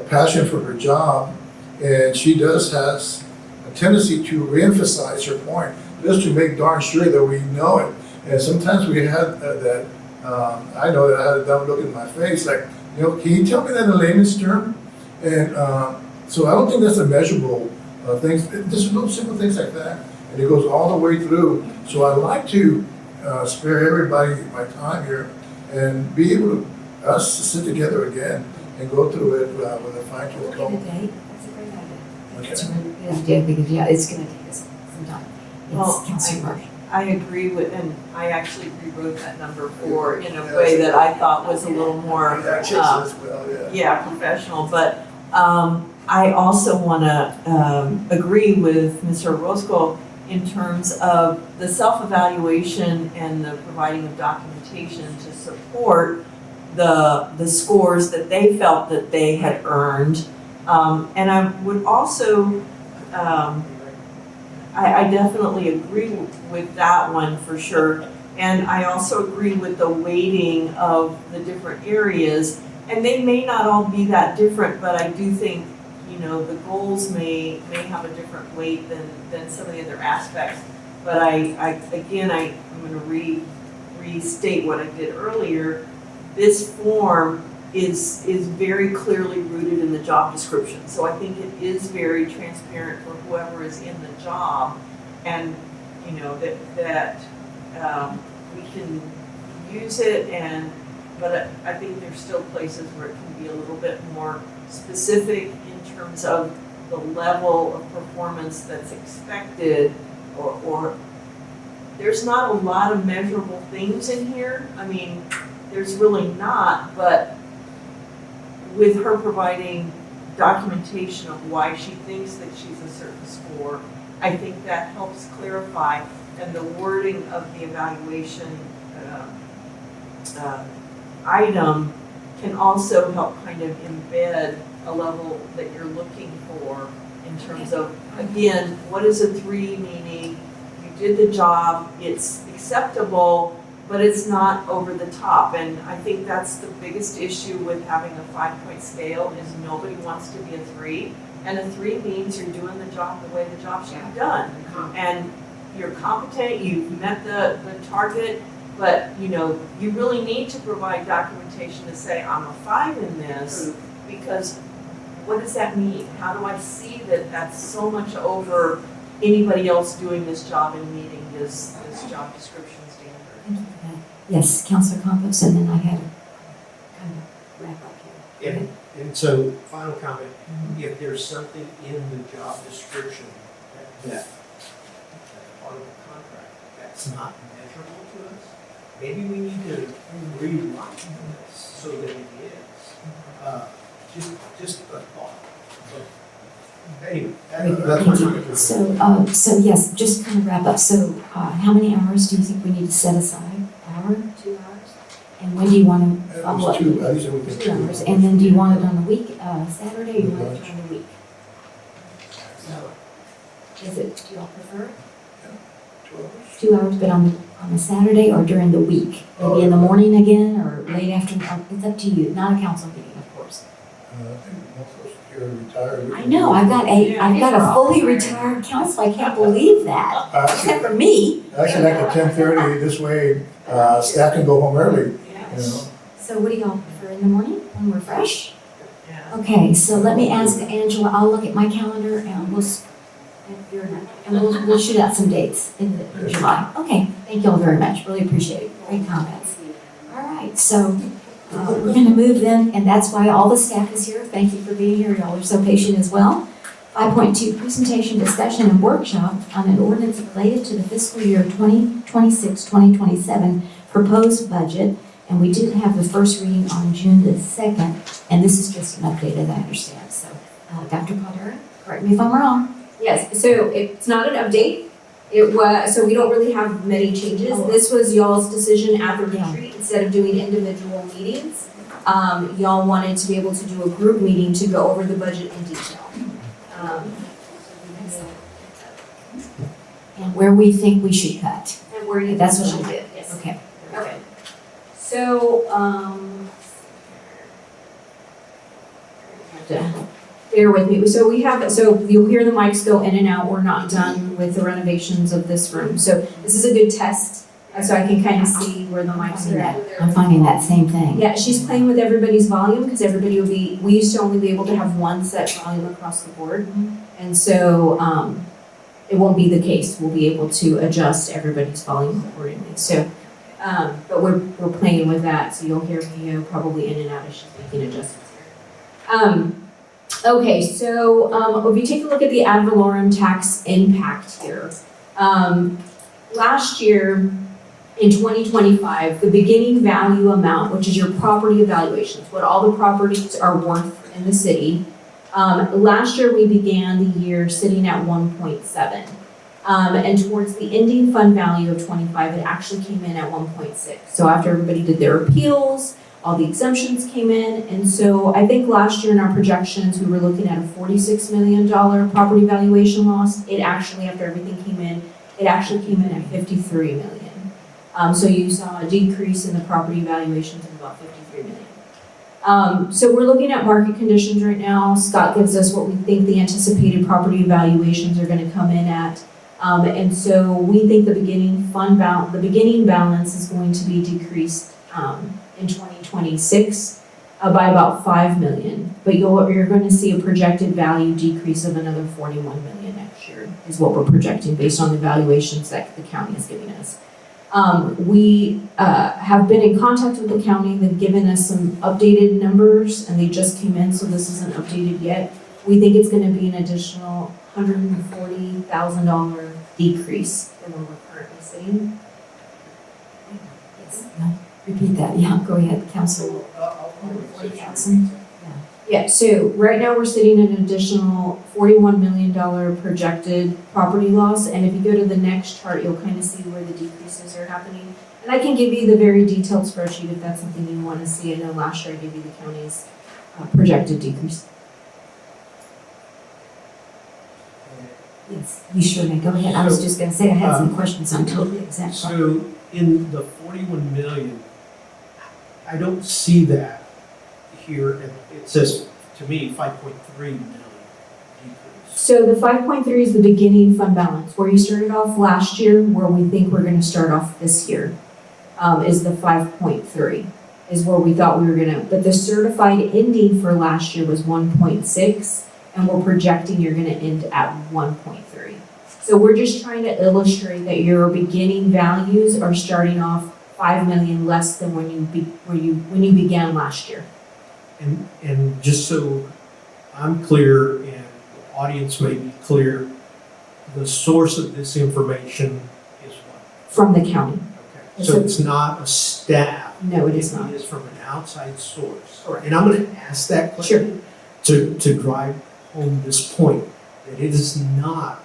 passion for her job, and she does has a tendency to reemphasize her point, just to make darn sure that we know it. And sometimes we had that, I know that I had a dumb look in my face, like, you know, can you tell me that in layman's term? And so I don't think that's a measurable thing. Just little simple things like that, and it goes all the way through. So I'd like to spare everybody my time here and be able to us to sit together again and go through it with a fine-tooth Look comb. at a date. That's a great idea. Okay. It's a really good idea because, yeah, it's going to take us some time. Well, It's Councilor Marsh. I agree with, and I actually rewrote that number 4 in a way that I thought was a little more, Yeah, chicks as well, yeah. yeah, professional, but I also want to agree with Mr. Roscoe in terms of the self-evaluation and the providing of documentation to support the scores that they felt that they had earned. And I would also, I definitely agree with that one for sure. And I also agree with the weighting of the different areas. And they may not all be that different, but I do think, you know, the goals may have a different weight than some of the other aspects. But I'm gonna restate what I did earlier. This form is very clearly rooted in the job description. So I think it is very transparent for whoever is in the job. And, you know, that we can use it but I think there's still places where it can be a little bit more specific in terms of the level of performance that's expected, or there's not a lot of measurable things in here. I mean, there's really not, but with her providing documentation of why she thinks that she's a certain score, I think that helps clarify, and the wording of the evaluation item can also help kind of embed a level that you're looking for in terms of, again, what is a 3 meaning? You did the job, it's acceptable, but it's not over the top. And I think that's the biggest issue with having a 5-point scale is nobody wants to be a 3. And a 3 means you're doing the job the way the job should be done. And you're competent, you've met the target, but you know, you really need to provide documentation to say, I'm a 5 in this, because what does that mean? How do I see that that's so much over anybody else doing this job and meeting this job description standard? Thank you for that. Yes, Councilor Campos, and then I had a kind of wrap up here. And so, final comment, if there's something in the job description that part of the contract that's not measurable to us, maybe we need to rewrite this so that it is. Just a thought. So, anyway, that's my comment. So yes, just kind of wrap up. So, how many hours do you think we need to set aside? Hour, 2 hours? And when do you want to It follow was up? 2, I usually we get 2 hours. And then do you want it on the week, Saturday, or you want it during the week? So, do you all prefer? 2 hours. 2 hours, but on a Saturday or during the week? Maybe in the morning again, or late afternoon? It's up to you, not a council meeting, of course. I think most of us here are retired. I know, I've got a fully retired council, I can't believe that, except for me. Actually, like at 10:30, this way, staff can go home early, you know. So what do y'all prefer, in the morning, when we're fresh? Yeah. Okay, so let me ask Angela, I'll look at my calendar and we'll shoot out some dates in July. Okay, thank you all very much, really appreciate it, great comments. All right, so we're gonna move then, and that's why all the staff is here. Thank you for being here, y'all are so patient as well. 5.2, presentation, discussion, and workshop on an ordinance related to the fiscal year 2026-2027 proposed budget. And we did have the first reading on June the 2nd, and this is just an update, as I understand. So, Dr. Caldera, correct me if I'm wrong. Yes, so it's not an update. It was, so we don't really have many changes. Oh. This was y'all's decision at the Yeah. retreat, instead of doing individual meetings. Y'all wanted to be able to do a group meeting to go over the budget in detail. And where we think we should cut. And where you. That's what you did, yes. Okay. Okay. So, bear with me. So you'll hear the mics go in and out. We're not done with the renovations of this room. So this is a good test, so I can kind of see where the mics are at. I'm finding that same thing. Yeah, she's playing with everybody's volume because everybody we used to only be able to have one set volume across the board. And so, it won't be the case. We'll be able to adjust everybody's volume accordingly. So, but we're playing with that, so you'll hear me probably in and out as she's making adjustments here. Okay, so if you take a look at the ad valorem tax impact here, last year in 2025, the beginning value amount, which is your property evaluations, what all the properties are worth in the city, last year we began the year sitting at 1.7. And towards the ending fund value of 25, it actually came in at 1.6. So after everybody did their appeals, all the exemptions came in. And so I think last year in our projections, we were looking at a $46 million property valuation loss. It actually, after everything came in, it actually came in at $53 million. So you saw a decrease in the property valuations of about 53 million. So we're looking at market conditions right now. Scott gives us what we think the anticipated property valuations are gonna come in at. And so we think the beginning balance is going to be decreased, in 2026 by about 5 million. But you're gonna see a projected value decrease of another 41 million next year is what we're projecting based on the valuations that the county is giving us. We have been in contact with the county. They've given us some updated numbers and they just came in, so this isn't updated yet. We think it's gonna be an additional $140,000 decrease than where we're currently sitting. Yes, no, repeat that, yeah, go ahead, Council. 40,000. Yeah, so right now we're sitting at an additional $41 million projected property loss. And if you go to the next chart, you'll kind of see where the decreases are happening. And I can give you the very detailed spreadsheet if that's something you want to see. I know last year I gave you the county's projected decrease. Yes, you sure may, go ahead, I was just gonna say, I had some questions on totally exempt. So in the 41 million, I don't see that here. It says to me 5.3 million decrease. So the 5.3 is the beginning fund balance, where you started off last year, where we think we're gonna start off this year, is the 5.3, is where we thought we were gonna, but the certified ending for last year was 1.6, and we're projecting you're gonna end at 1.3. So we're just trying to illustrate that your beginning values are starting off 5 million less than when you began last year. And just so I'm clear and the audience may be clear, the source of this information is what? From the county. Okay, so it's not a staff. No, it is not. It is from an outside source. And I'm gonna ask that Sure. question to drive home this point, that it is not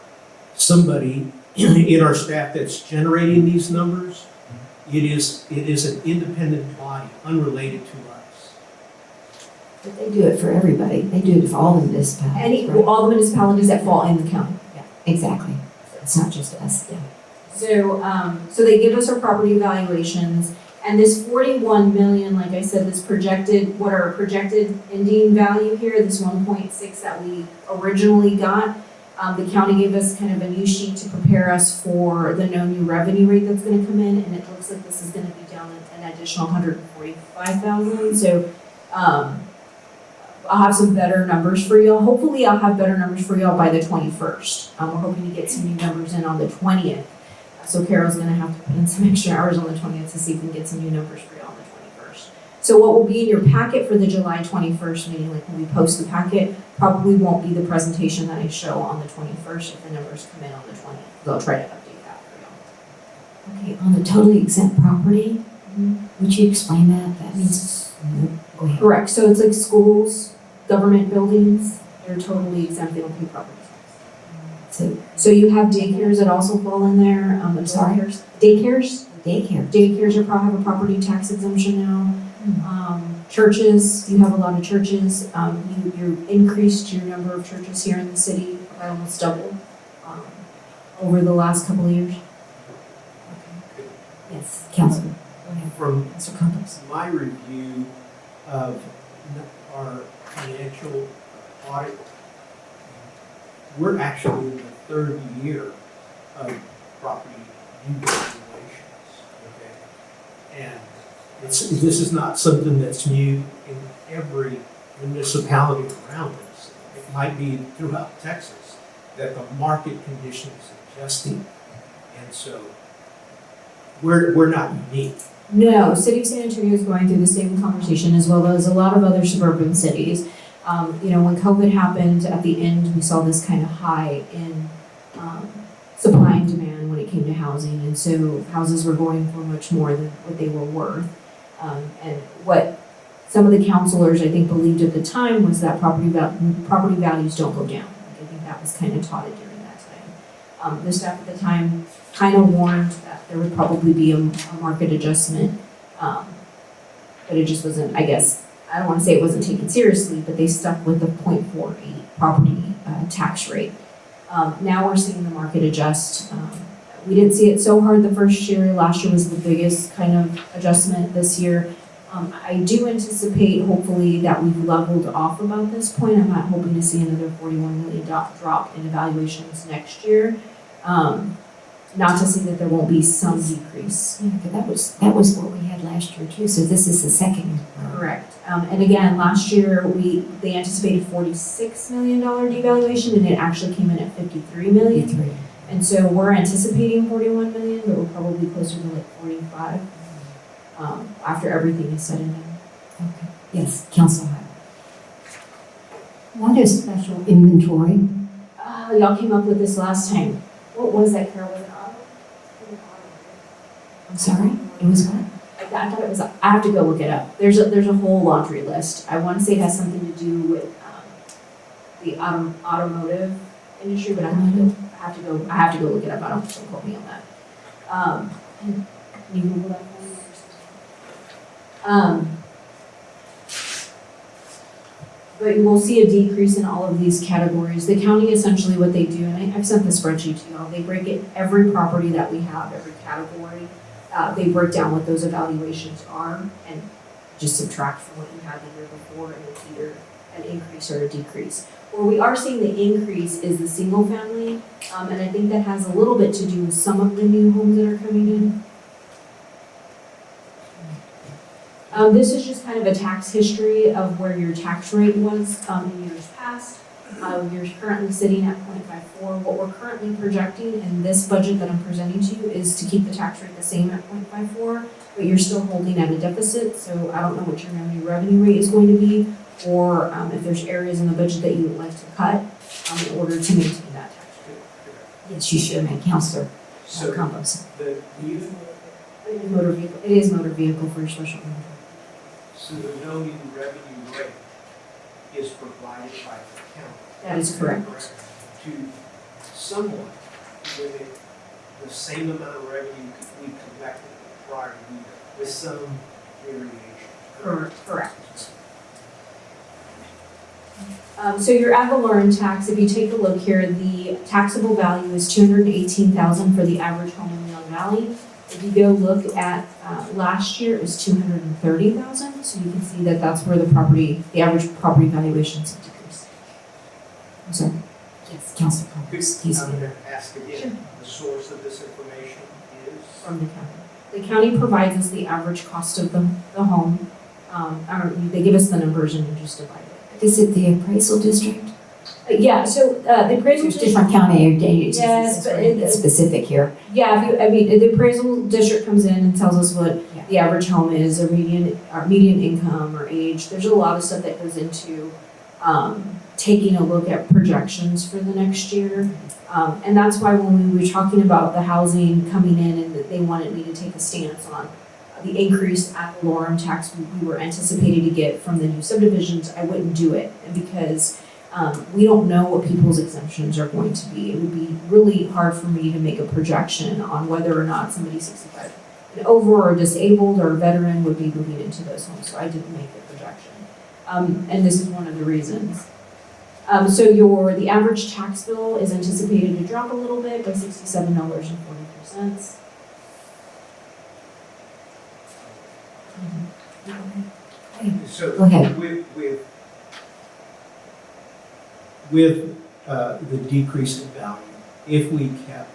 somebody in our staff that's generating these numbers. It is an independent body, unrelated to us. But they do it for everybody, they do it for all the municipalities, right? All the municipalities that fall in the county. Exactly, it's not just us, yeah. So they give us our property evaluations, and this 41 million, like I said, this projected, what our projected ending value here, this 1.6 that we originally got, the county gave us kind of a new sheet to prepare us for the no new revenue rate that's gonna come in, and it looks like this is gonna be down an additional 145,000, so, I'll have some better numbers for y'all. Hopefully I'll have better numbers for y'all by the 21st. We're hoping to get some new numbers in on the 20th. So Carol's gonna have to put in some extra hours on the 20th to see if we can get some new numbers for y'all on the 21st. So what will be in your packet for the July 21st meeting, like when we post the packet, probably won't be the presentation that I show on the 21st if the numbers come in on the 20th. They'll try to update that for y'all. Okay, on the totally exempt property, would you explain that? That means, go ahead. Correct, so it's like schools, government buildings, they're totally exempt, they don't pay property tax. So you have daycares that also fall in there, I'm sorry, daycares? Daycares are have a property tax exemption now. Churches, you have a lot of churches, you increased your number of churches here in the city by almost double, over the last couple of years. Yes, Councilman, go ahead. From Mr. Campos. my review of our financial audit, we're actually in the third year of property devaluations, okay? And this is not something that's new in every municipality around us. It might be throughout Texas that the market condition is adjusting. And so we're not unique. No, City of San Antonio is going through the same conversation as well as a lot of other suburban cities. When COVID happened at the end, we saw this kind of high in supply and demand when it came to housing. And so houses were going for much more than what they were worth. And what some of the counselors, I think, believed at the time was that property values don't go down. I think that was kind of taught during that time. The staff at the time kind of warned that there would probably be a market adjustment, but it just wasn't, I guess, I don't want to say it wasn't taken seriously, but they stuck with the 0.48 property tax rate. Now we're seeing the market adjust. We didn't see it so hard the first year. Last year was the biggest kind of adjustment this year. I do anticipate hopefully that we've leveled off about this point. I'm not hoping to see another 41 million drop in evaluations next year. Not to say that there won't be some decrease. Yeah, but that was what we had last year too, so this is the second year. Correct. And again, last year, they anticipated $46 million devaluation, and it actually came in at 53 million. 53. And so we're anticipating 41 million, but we're probably closer to like 45, after everything is said and done. Okay. Yes, Council Hyde. What is special inventory? Y'all came up with this last time. What was that, Carol? Was it auto? I'm sorry, it was what? I thought it was, I have to go look it up. There's a whole laundry list. I want to say it has something to do with, the automotive industry, but I have to go look it up. Don't quote me on that. Can you Google that for me? But you will see a decrease in all of these categories. The county essentially what they do, and I've sent the spreadsheet to y'all, they break it, every property that we have, every category, they break down what those evaluations are and just subtract from what you had the year before, and it's either an increase or a decrease. Where we are seeing the increase is the single family, and I think that has a little bit to do with some of the new homes that are coming in. This is just kind of a tax history of where your tax rate was in years past. You're currently sitting at 0.54. What we're currently projecting in this budget that I'm presenting to you is to keep the tax rate the same at 0.54, but you're still holding at a deficit, so I don't know what your new revenue rate is going to be, or if there's areas in the budget that you would like to cut in order to maintain that tax rate. Yes, you should, man, Counselor So Campos. the new, It is motor vehicle for your special inventory. so the no new revenue rate is provided by the county. That is correct. To somewhat limit the same amount of revenue we collected the prior year with some variation. Correct. So your ad valorem tax, if you take a look here, the taxable value is $218,000 for the average home in Leon Valley. If you go look at last year, it was $230,000. So you can see that that's where the average property valuations have decreased. I'm sorry. Yes, Councilor Campos. He's I'm here. going to ask again, the source of this information is? From the county. The county provides us the average cost of the home. They give us the numbers and we just divide it. Is it the appraisal district? Yeah, so the appraisal There's district. different county agencies. Yes, but It's specific here. Yeah, the appraisal district comes in and tells us what the average home is, or median income or age. There's a lot of stuff that goes into taking a look at projections for the next year. And that's why when we were talking about the housing coming in and that they wanted me to take a stance on the increase ad valorem tax we were anticipated to get from the new subdivisions, I wouldn't do it. And because we don't know what people's exemptions are going to be. It would be really hard for me to make a projection on whether or not somebody 65 and over or disabled or veteran would be moving into those homes. So I didn't make the projection. And this is one of the reasons. So the average tax bill is anticipated to drop a little bit by $67.43. So Go ahead. With the decrease in value, if we kept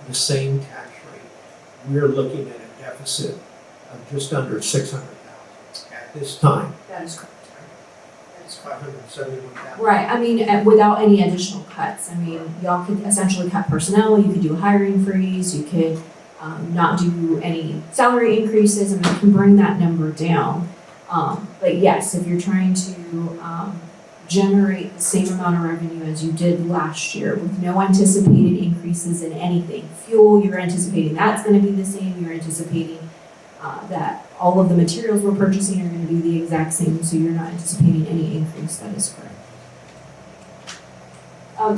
the same tax rate, we're looking at a deficit of just under 600,000 at this time. That is correct. It's 571,000. Right, I mean, without any additional cuts. I mean, y'all could essentially cut personnel, you could do a hiring freeze, you could not do any salary increases, and we can bring that number down. But yes, if you're trying to generate the same amount of revenue as you did last year with no anticipated increases in anything. Fuel, you're anticipating that's going to be the same. You're anticipating that all of the materials we're purchasing are going to be the exact same, so you're not anticipating any increase. That is correct.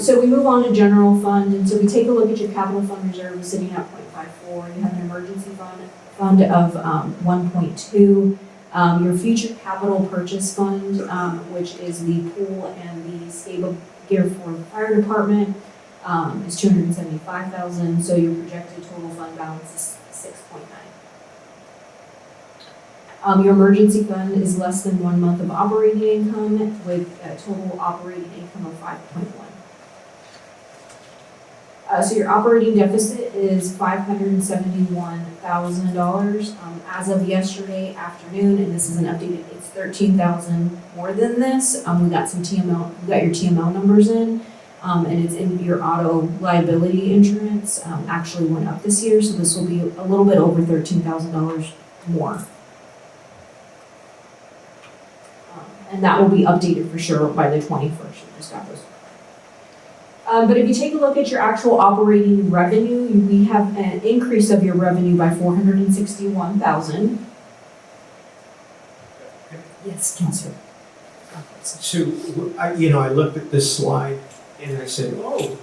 So we move on to general fund, and so we take a look at your capital fund reserve sitting at 0.54. You have an emergency fund of 1.2. Your future capital purchase fund, which is the pool and the stable gear for the fire department, is 275,000, so your projected total fund balance is 6.9. Your emergency fund is less than 1 month of operating income with a total operating income of 5.1. So your operating deficit is $571,000 as of yesterday afternoon, and this is an updated. It's 13,000 more than this. We got some TML. We got your TML numbers in, and it's in your auto liability insurance. Actually went up this year, so this will be a little bit over $13,000 more. And that will be updated for sure by the 21st. We just got those. But if you take a look at your actual operating revenue, we have an increase of your revenue by 461,000. Yes, Counselor. So, I looked at this slide and I said, oh,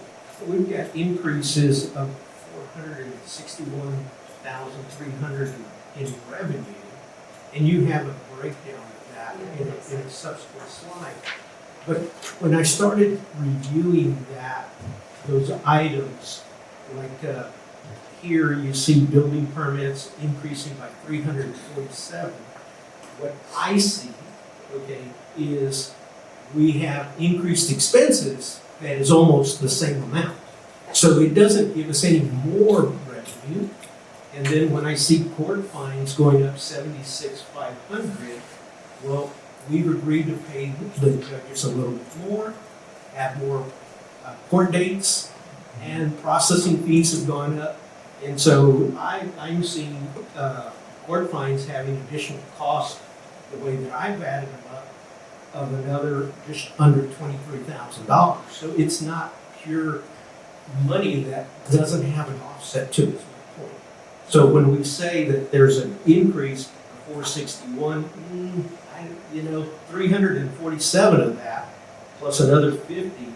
we've got increases of 461,300 in revenue. And you have a breakdown of that in a subsequent slide. But when I started reviewing those items, like here you see building permits increasing by 347. What I see, okay, is we have increased expenses that is almost the same amount. So it doesn't give us any more revenue. And then when I see court fines going up 76,500, well, we've agreed to pay the judges a little bit more, have more court dates, and processing fees have gone up. And so I'm seeing court fines having additional costs, the way that I've added them up, of another just under $23,000. So it's not pure money that doesn't have an offset to it, is my point. So when we say that there's an increase of 461, 347 of that, plus another 50,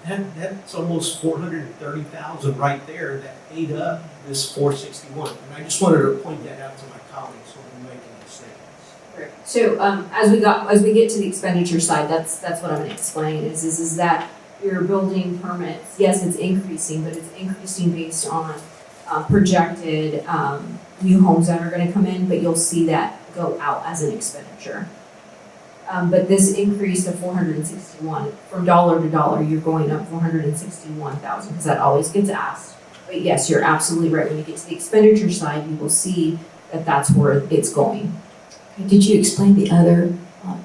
that's almost 430,000 right there that ate up this 461. And I just wanted to point that out to my colleagues when we're making these statements. So as we get to the expenditure side, that's what I'm going to explain is that your building permits, yes, it's increasing, but it's increasing based on projected new homes that are going to come in, but you'll see that go out as an expenditure. But this increase of 461, from dollar to dollar, you're going up 461,000, because that always gets asked. But yes, you're absolutely right. When you get to the expenditure side, you will see that that's where it's going. Did you explain the other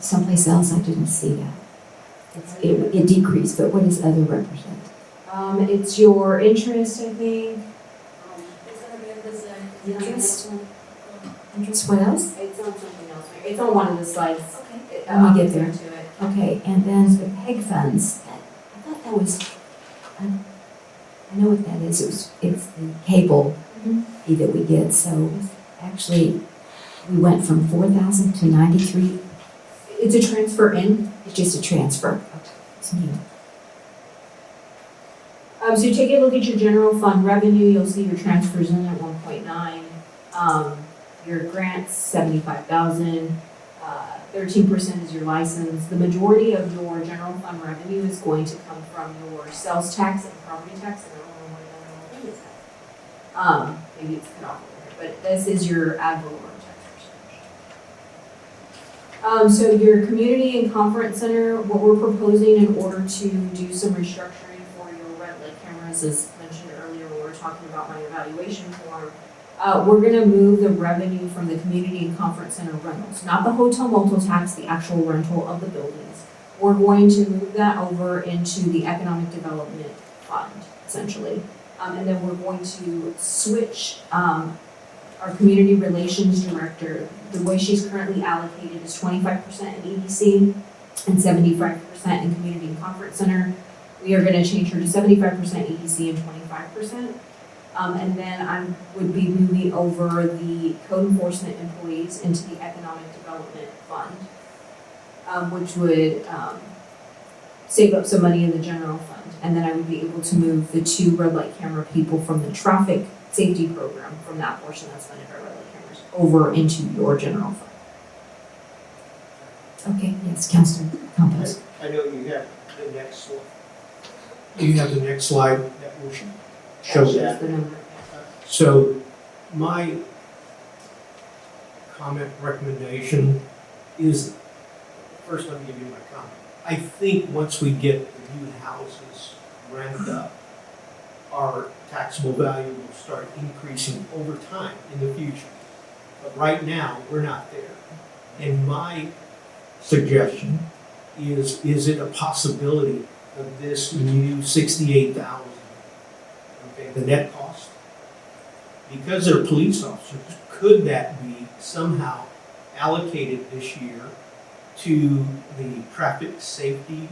someplace else? I didn't see that. It decreased, but what does other represent? It's your interest, I think. It's gonna be on this side. Interest? Interest, what else? It's on something else. It's on one of the slides. Okay. When we get there to it. Okay, and then the PEG funds, I thought that was, I know what that is. It's the cable fee that we get, so actually, we went from 4,000 to 93. It's a transfer in. It's just a transfer. It's new. So you take a look at your general fund revenue, you'll see your transfers in at 1.9. Your grants, 75,000. 13% is your license. The majority of your general fund revenue is going to come from your sales tax and property tax. I don't know what the thing is that. Maybe it's cut off over here, but this is your ad valorem tax percentage. So your community and conference center, what we're proposing in order to do some restructuring for your red light cameras, as mentioned earlier when we were talking about my evaluation form, we're gonna move the revenue from the community and conference center rentals, not the hotel motel tax, the actual rental of the buildings. We're going to move that over into the economic development fund, essentially. And then we're going to switch, our community relations director, the way she's currently allocated is 25% in EDC and 75% in community and conference center. We are gonna change her to 75% EDC and 25%. And then I would be moving over the code enforcement employees into the economic development fund, which would save up some money in the general fund. And then I would be able to move the 2 red light camera people from the traffic safety program, from that portion that's funded by red light cameras, over into your general fund. Okay, yes, Councilor Campos. I know you have the next one. You have the next slide that will show that. The number. So my comment recommendation is, first let me give you my comment. I think once we get the new houses ramped up, our taxable value will start increasing over time in the future. But right now, we're not there. And my suggestion is it a possibility of this new 68,000, okay, the net cost? Because they're police officers, could that be somehow allocated this year to the traffic safety,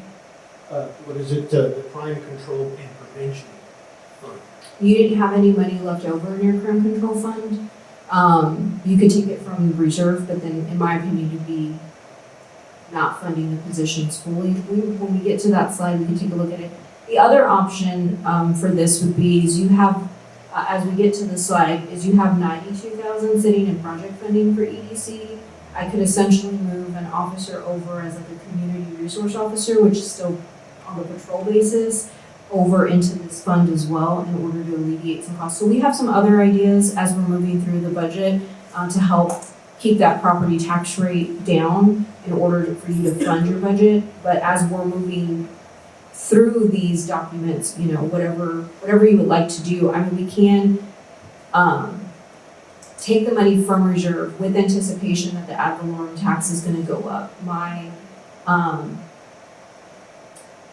the crime control and prevention fund? You didn't have any money left over in your crime control fund. You could take it from the reserve, but then in my opinion, you'd be not funding the positions fully. When we get to that slide, we can take a look at it. The other option for this would be is you have, as we get to the slide, is you have 92,000 sitting in project funding for EDC. I could essentially move an officer over as like a community resource officer, which is still on the patrol basis, over into this fund as well in order to alleviate some costs. So we have some other ideas as we're moving through the budget to help keep that property tax rate down in order for you to fund your budget. But as we're moving through these documents, you know, whatever you would like to do, I mean, we can take the money from reserve with anticipation that the ad valorem tax is gonna go up. My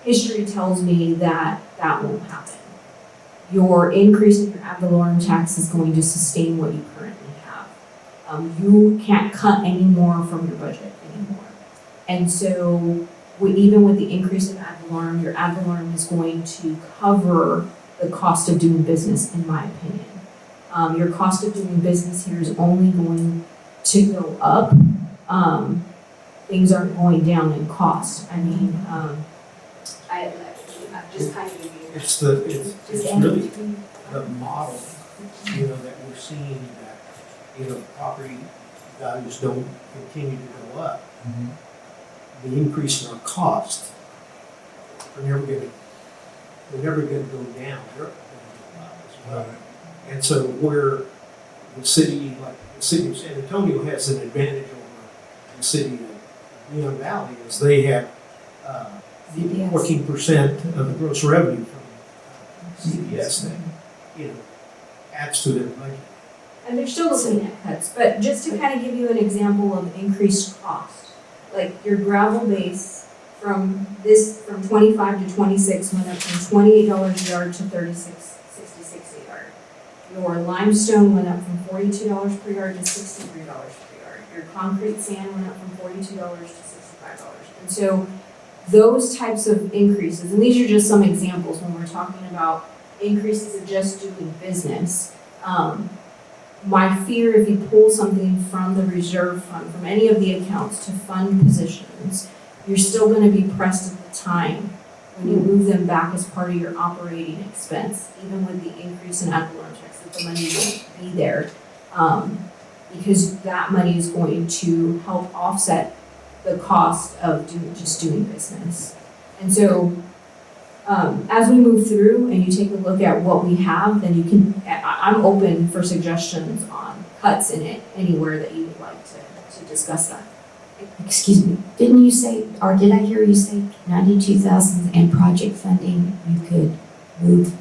history tells me that that won't happen. Your increase in your ad valorem tax is going to sustain what you currently have. You can't cut any more from your budget anymore. And so even with the increase in ad valorem, your ad valorem is going to cover the cost of doing business, in my opinion. Your cost of doing business here is only going to go up. Things aren't going down in cost. I mean, I just kind of give you. It's really the model, you know, that we're seeing that, you know, property values don't continue to go up. The increase in our cost, they're never gonna go down, they're gonna go up as well. And so where the city of San Antonio has an advantage over the city of Leon Valley is they have 14% of the gross revenue from CDS that, you know, adds to their budget. And they're still looking at cuts, but just to kind of give you an example of increased cost, like your gravel base from 25 to 26 went up from $28 a yard to $36.66 a yard. Your limestone went up from $42 per yard to $63 per yard. Your concrete sand went up from $42 to $65. And so those types of increases, and these are just some examples when we're talking about increases of just doing business. My fear, if you pull something from the reserve fund, from any of the accounts to fund positions, you're still going to be pressed at the time when you move them back as part of your operating expense, even with the increase in ad valorem tax, that the money won't be there, because that money is going to help offset the cost of doing business. And so as we move through and you take a look at what we have, then you can, I'm open for suggestions on cuts in it, anywhere that you would like to discuss that. Excuse me, didn't you say, or did I hear you say 92,000 in project funding you could move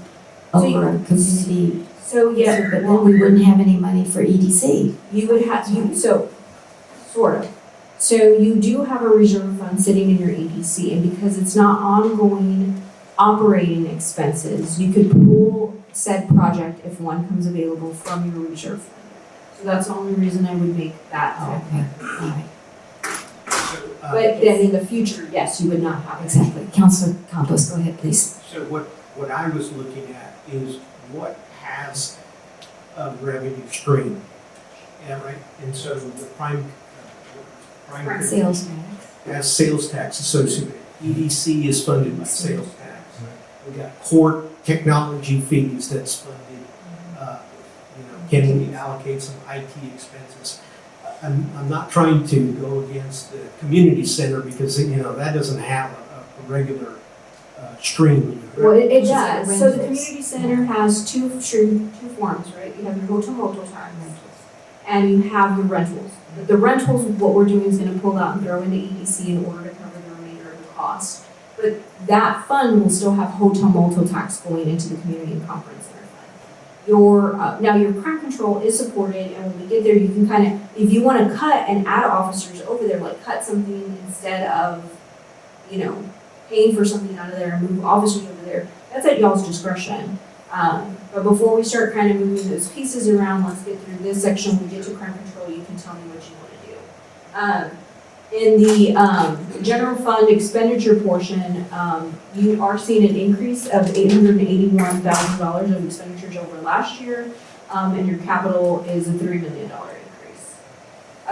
over a community? So yeah, But then we wouldn't have any money for EDC. you would have, sort of. So you do have a reserve fund sitting in your EDC, and because it's not ongoing operating expenses, you could pull said project if one comes available from your reserve fund. So that's the only reason I would make that. Okay, all right, But then in the future, yes, you would not have it. exactly. Councilor Campos, go ahead, please. So what I was looking at is what has a revenue stream, yeah, right? And so the prime Sales. has sales tax associated. EDC is funded by sales tax. We got court technology fees that's funded. Can we allocate some IT expenses? I'm not trying to go against the community center because, you know, that doesn't have a regular stream. Well, it Just does. like So the rentals. community center has two forms, right? You have your hotel motel tax and you have your rentals. But the rentals, what we're doing is gonna pull out and throw into EDC in order to cover the remainder of the cost. But that fund will still have hotel motel tax going into the community and conference center fund. Your, now your crime control is supported, and when we get there, you can kind of, if you wanna cut and add officers over there, like cut something instead of, you know, paying for something out of there and move officers over there, that's at y'all's discretion. But before we start kind of moving those pieces around, let's get through this section, we get to crime control, you can tell me what you wanna do. In the general fund expenditure portion, you are seeing an increase of $881,000 of expenditures over last year, and your capital is a $3 million increase.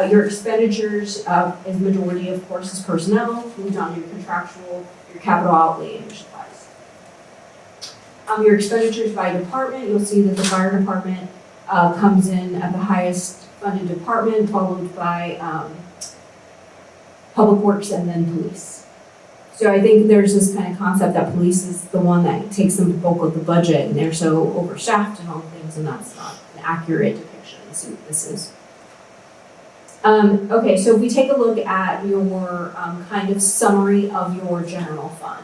Your expenditures, is majority, of course, is personnel, moved on to your contractual, your capital outlay, and your supplies. Your expenditures by department, you'll see that the fire department comes in at the highest funded department, followed by public works and then police. So I think there's this kind of concept that police is the one that takes the bulk of the budget, and they're so overstaffed and all the things, and that's not an accurate depiction of what this is. Okay, so if we take a look at your kind of summary of your general fund.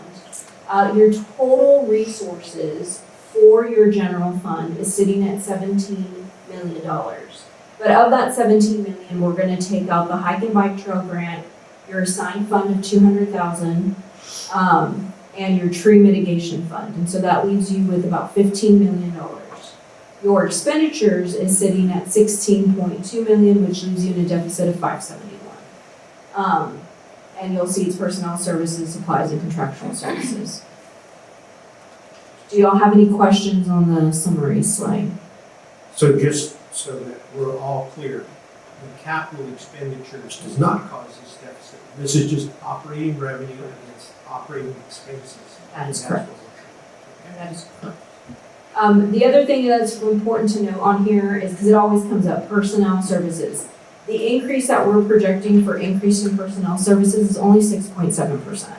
Your total resources for your general fund is sitting at $17 million. But of that $17 million, we're gonna take out the hike and bike trail grant, your assigned fund of $200,000, and your tree mitigation fund. And so that leaves you with about $15 million. Your expenditures is sitting at $16.2 million, which leaves you in a deficit of $571. And you'll see it's personnel services, supplies, and contractual services. Do y'all have any questions on the summary slide? So just so that we're all clear, the capital expenditures does not cause this deficit. This is just operating revenue and it's operating expenses. That is That's correct. what we're trying. That is correct. The other thing that's important to note on here is, because it always comes up, personnel services. The increase that we're projecting for increase in personnel services is only 6.7%.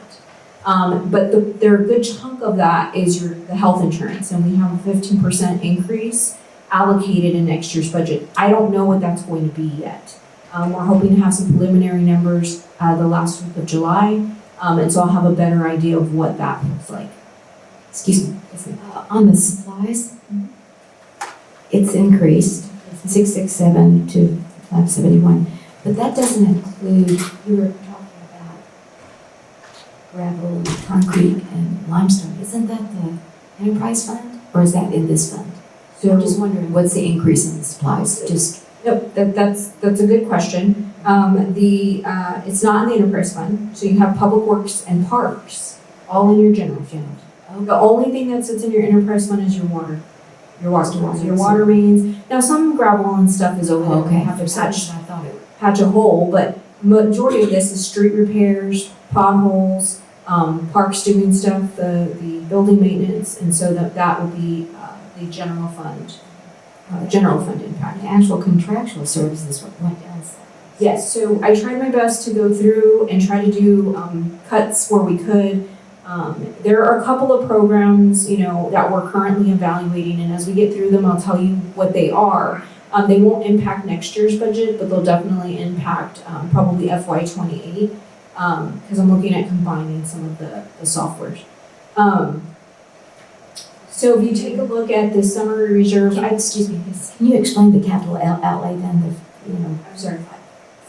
But a good chunk of that is the health insurance, and we have a 15% increase allocated in next year's budget. I don't know what that's going to be yet. We're hoping to have some preliminary numbers the last week of July, and so I'll have a better idea of what that looks like. Excuse me. On the supplies, it's increased, 667 to 571, but that doesn't include, you were talking about gravel, concrete, and limestone. Isn't that the enterprise fund, or is that in this fund? So I'm just wondering, what's the increase in the supplies? Just Nope, that's a good question. It's not in the enterprise fund, so you have public works and parks, all in your general fund. The only thing that sits in your enterprise fund is your water mains. Now, some gravel and stuff is over there, okay. have to patch I thought it. a hole, but majority of this is street repairs, potholes, parks doing stuff, the building maintenance, and so that will be the general fund impact. The actual contractual services went down. Yes, so I tried my best to go through and try to do cuts where we could. There are a couple of programs, that we're currently evaluating, and as we get through them, I'll tell you what they are. They won't impact next year's budget, but they'll definitely impact probably FY28, because I'm looking at combining some of the softwares. So if you take a look at the summary reserve, Can you explain the capital outlay then, I'm sorry,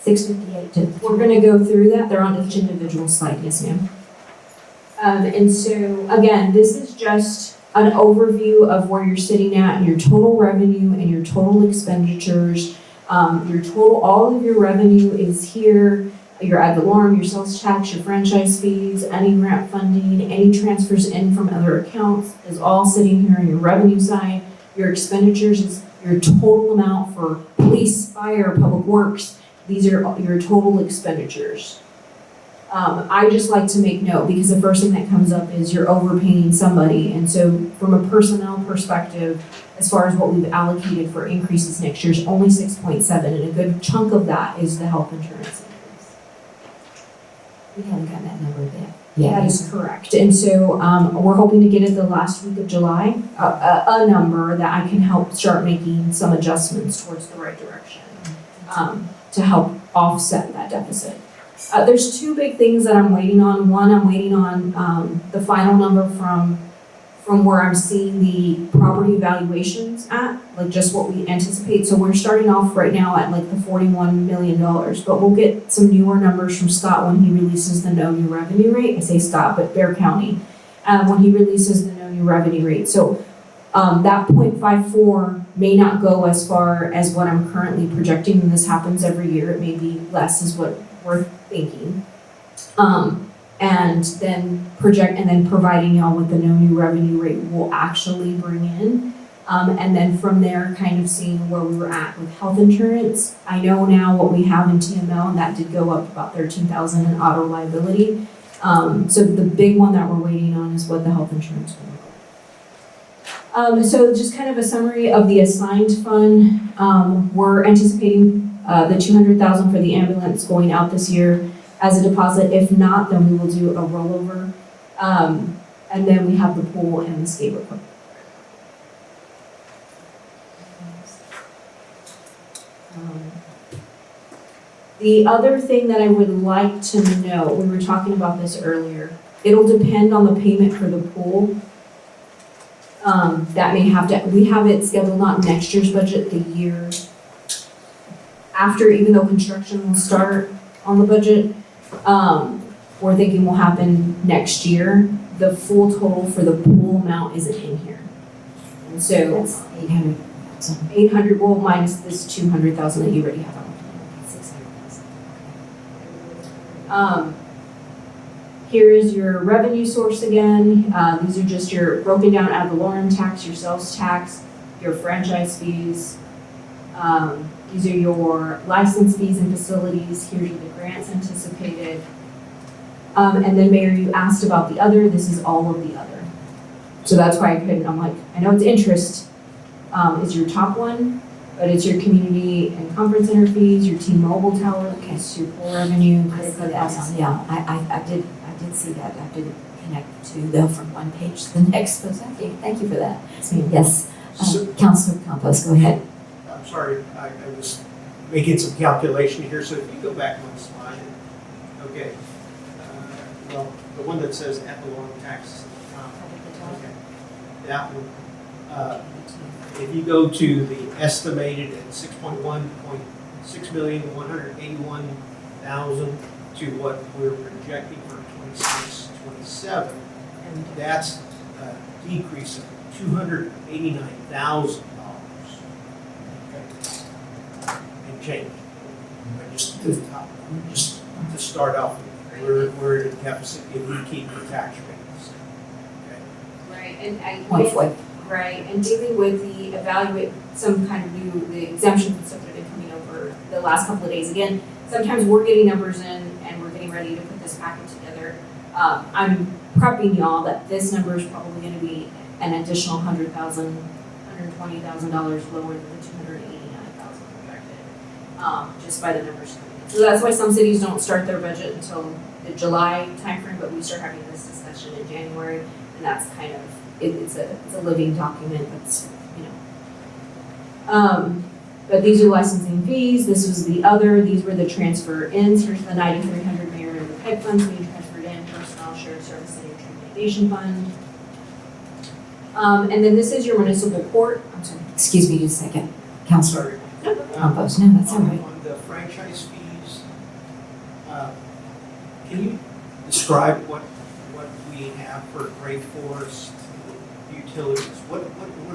658 to? we're gonna go through that, they're on each individual slide, yes ma'am. And so, again, this is just an overview of where you're sitting at and your total revenue and your total expenditures. All of your revenue is here, your ad valorem, your sales tax, your franchise fees, any grant funding, any transfers in from other accounts is all sitting here on your revenue side. Your expenditures is your total amount for police, fire, public works. These are your total expenditures. I just like to make note, because the first thing that comes up is you're overpaying somebody. And so from a personnel perspective, as far as what we've allocated for increases next year is only 6.7, and a good chunk of that is the health insurance increase. We haven't gotten that number yet. That is correct. And so we're hoping to get it the last week of July, a number that I can help start making some adjustments towards the right direction to help offset that deficit. There's two big things that I'm waiting on. One, I'm waiting on the final number from where I'm seeing the property valuations at, like just what we anticipate. So we're starting off right now at like the $41 million, but we'll get some newer numbers from Scott when he releases the no new revenue rate. I say Scott, but Bear County, when he releases the no new revenue rate. So that 0.54 may not go as far as what I'm currently projecting, and this happens every year. It may be less is what we're thinking. And then providing y'all with the no new revenue rate will actually bring in. And then from there, kind of seeing where we were at with health insurance. I know now what we have in TML, and that did go up about $13,000 in auto liability. So the big one that we're waiting on is what the health insurance will look like. So just kind of a summary of the assigned fund. We're anticipating the $200,000 for the ambulance going out this year as a deposit. If not, then we will do a rollover. And then we have the pool and the skate equipment. The other thing that I would like to know, we were talking about this earlier, it'll depend on the payment for the pool. That may have to, we have it scheduled not next year's budget, the year after, even though construction will start on the budget. We're thinking will happen next year. The full total for the pool amount isn't in here. And so That's 800. 800, well, minus this 200,000 that you already have on. 600,000. Here is your revenue source again. These are just your broken down ad valorem tax, your sales tax, your franchise fees. These are your license fees and facilities. Here's the grants anticipated. And then Mayor, you asked about the other. This is all of the other. So that's why I couldn't, I'm like, I know it's interest is your top one, but it's your community and conference center fees, your T-Mobile tower, it's your pool revenue. Yeah, I did see that. I didn't connect to though from one page to the next. So thank you for that. Yes, Councilor Campos, go ahead. I'm sorry, I was making some calculation here, so if you go back one slide, okay. Well, the one that says ad valorem tax, okay, that one. If you go to the estimated at 6.181,000 to what we're projecting for 26, 27, and that's a decrease of $289,000. And change. Just to start off, we're in a deficit if we keep the tax rates. Okay. Right, and Point four. right, and dealing with the some kind of the exemptions and stuff that have been coming over the last couple of days. Again, sometimes we're getting numbers in and we're getting ready to put this package together. I'm prepping y'all that this number is probably going to be an additional $120,000 lower than the $289,000 projected, just by the numbers coming in. So that's why some cities don't start their budget until the July timeframe, but we start having this discussion in January, and that's kind of it's a living document that's, you know. But these are licensing fees. This was the other. These were the transfer ins. Here's the 9,300 mayor and the PEG funds being transferred in, personnel shared service and tree mitigation fund. And then this is your municipal court. I'm sorry. Excuse me just a second, Councilor Sorry. Campos. No, that's all right. On the franchise fees, can you describe what we have for Great Forest utilities? What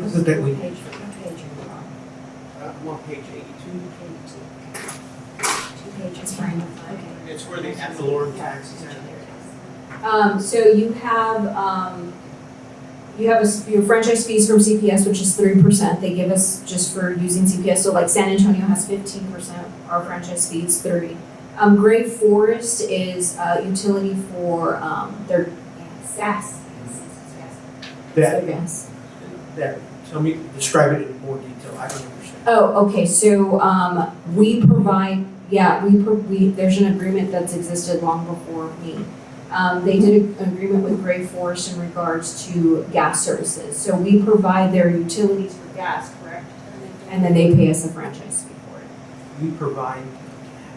is it that we? What page are you on? I'm on page 82. 2 pages, fine. Okay. It's where the ad valorem tax is at. So you have your franchise fees from CPS, which is 3%. They give us just for using CPS. So like San Antonio has 15%. Our franchise fee is 3%. Great Forest is utility for their gas. That, tell me, describe it in more detail. I don't understand. Oh, okay. So we provide Yeah, there's an agreement that's existed long before me. They did an agreement with Gray Forest in regards to gas services. So we provide their utilities for gas, correct? And then they pay us a franchise fee for it. We provide,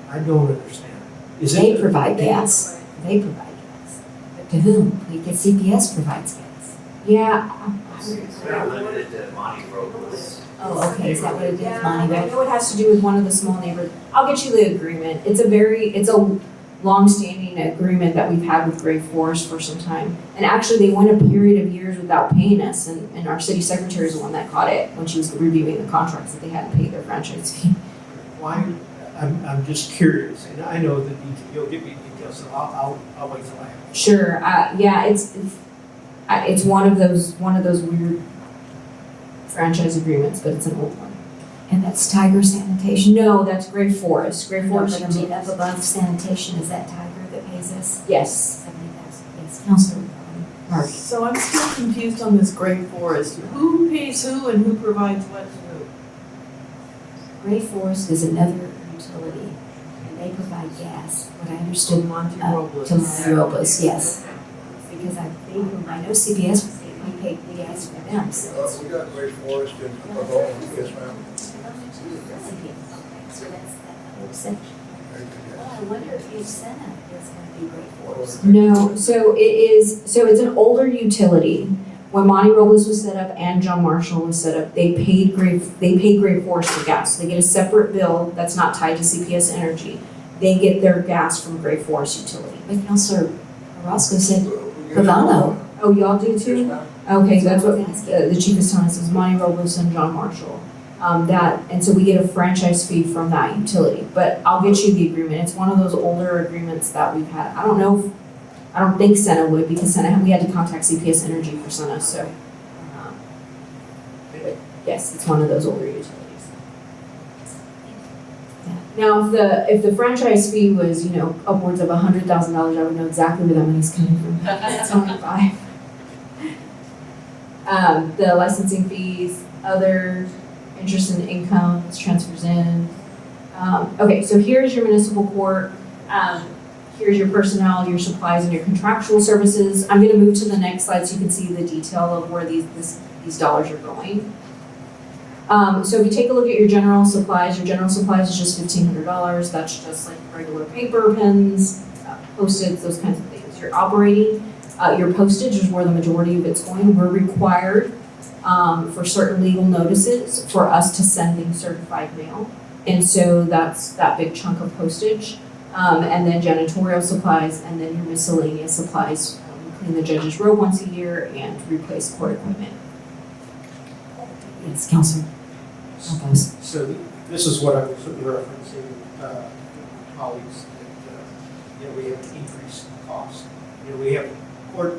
I don't understand. Is They it, provide gas. They provide gas. But to whom? Because CPS provides gas. Yeah. They're limited to Monty Robles. Oh, okay, is that what it is, Yeah, Monty? I know it has to do with one of the small neighbors. I'll get you the agreement. It's a long-standing agreement that we've had with Gray Forest for some time. And actually, they went a period of years without paying us, and our city secretary is the one that caught it when she was reviewing the contracts that they hadn't paid their franchise fee. why, I'm just curious, and I know the detail, you'll give me details, so I'll wait till I have. Sure, yeah, it's one of those weird franchise agreements, but it's an old one. And that's Tiger Sanitation? No, that's Gray Forest. Gray No, Forest. but I mean, up above sanitation, is that Tiger that pays us Yes. 70,000? Yes, Counselor Murphy. So I'm still confused on this Gray Forest. Who pays who and who provides what to who? Gray Forest is another utility, and they provide gas. What I understood, Monty to Robles. Monty Robles, yes. Because I think, I know CPS, we pay the gas for them, so it's. We got Great Forest in Pavone, yes, ma'am. So that's that whole section. Very good, Well, I wonder if Senna is gonna be Gray Forest. No, so it's an older utility. When Monty Robles was set up and John Marshall was set up, they paid Gray Forest for gas. They get a separate bill that's not tied to CPS Energy. They get their gas from Gray Forest Utility. But Counselor Orozco said yes. Pavano. Oh, y'all do Yes, too? ma'am. Okay, that's what the chief is telling us, is Monty Robles and John Marshall. And so we get a franchise fee from that utility, but I'll get you the agreement. It's one of those older agreements that we've had. I don't think Senna would, because we had to contact CPS Energy for Senna, so. But yes, it's one of those older utilities. Now, if the franchise fee was, upwards of $100,000, I would know exactly where that money's coming from. It's only five. The licensing fees, other interest and incomes, transfers in. Okay, so here's your municipal court. Here's your personnel, your supplies, and your contractual services. I'm gonna move to the next slide so you can see the detail of where these dollars are going. So if you take a look at your general supplies is just $1,500. That's just like regular paper, pens, Post-its, those kinds of things. Your operating, your postage is where the majority of it's going. We're required for certain legal notices for us to send in certified mail. And so that's that big chunk of postage. And then janitorial supplies, and then your miscellaneous supplies. We clean the judge's robe once a year and replace court equipment. Yes, Counselor. Lopez. So this is what I was referencing, colleagues, that, we have increased costs. We have court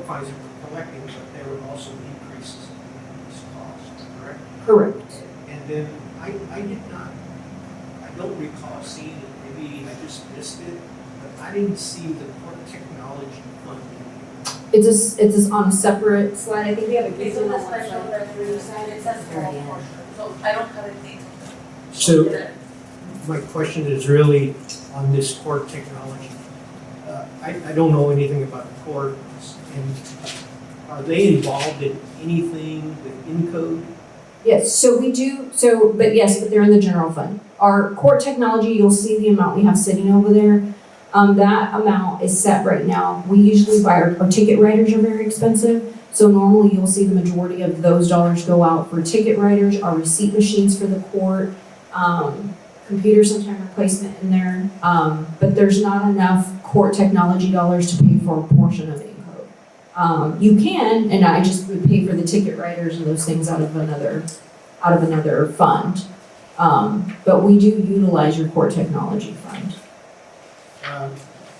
fines that we're collecting, but there were also increases in these costs, correct? Correct. And then I don't recall seeing it, maybe I just missed it, but I didn't see the court technology fund. It's on a separate slide. I think we have a It's good on the one. special resolution, it says small portion, so I don't have it detailed. So my question is really on this court technology. I don't know anything about the courts, and are they involved in anything with Encode? Yes, so we do, but they're in the general fund. Our court technology, you'll see the amount we have sitting over there. That amount is set right now. We usually buy our ticket writers are very expensive. So normally you'll see the majority of those dollars go out for ticket writers, our receipt machines for the court, computer sometime replacement in there. But there's not enough court technology dollars to pay for a portion of Encode. You can, and I just would pay for the ticket writers and those things out of another fund. But we do utilize your court technology fund.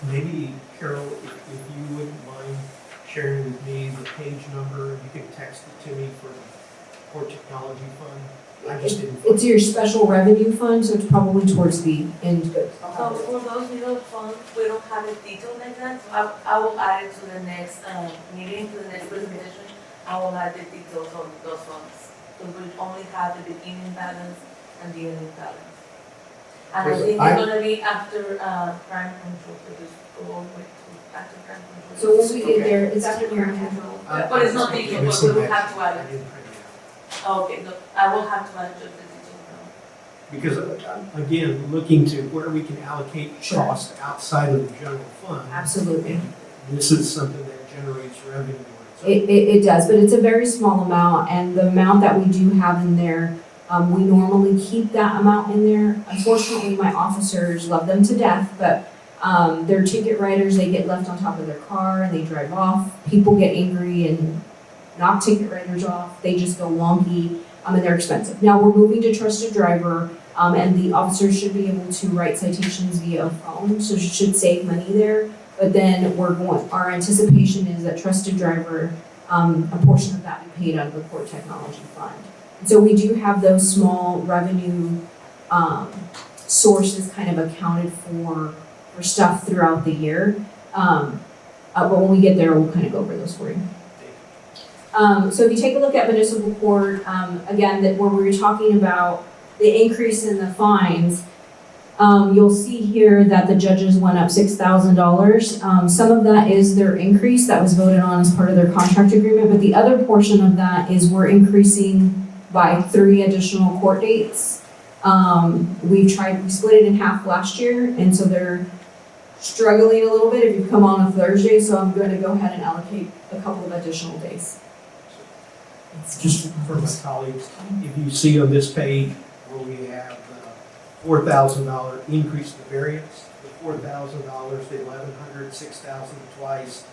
Maybe, Carol, if you wouldn't mind sharing with me the page number, you can text it to me for the court technology fund. I just didn't. It's your special revenue fund, so it's probably towards the end. So for those little funds, we don't have it detailed like that, so I will add it to the next meeting, to the next presentation. I will add the details of those funds. So we only have the beginning balance and the ending balance. And I think it's gonna be after, crime control, so just go all the way to after crime control. So when we get there, it's after crime control. But it's not taken, but we Missing will that. have to add I it. didn't print it out. Oh, okay, no, I will have to add just the detail. Because again, looking to where we can allocate Sure. costs outside of the general fund. Absolutely. This is something that generates revenue on its own. It does, but it's a very small amount, and the amount that we do have in there, we normally keep that amount in there. Unfortunately, my officers love them to death, but they're ticket writers, they get left on top of their car and they drive off. People get angry and knock ticket writers off, they just go wonky, and they're expensive. Now, we're moving to trusted driver, and the officers should be able to write citations via phone, so it should save money there. But then our anticipation is that trusted driver, a portion of that we paid out of the court technology fund. And so we do have those small revenue, sources kind of accounted for stuff throughout the year. But when we get there, we'll kind of go over those for you. So if you take a look at municipal court, again, that where we were talking about the increase in the fines, you'll see here that the judges went up $6,000. Some of that is their increase that was voted on as part of their contract agreement, but the other portion of that is we're increasing by 3 additional court dates. We split it in half last year, and so they're struggling a little bit if you come on a Thursday, so I'm going to go ahead and allocate a couple of additional days. Just for my colleagues, if you see on this page where we have the $4,000 increase in the variance, the $4,000, the $1,100, $6,000 twice,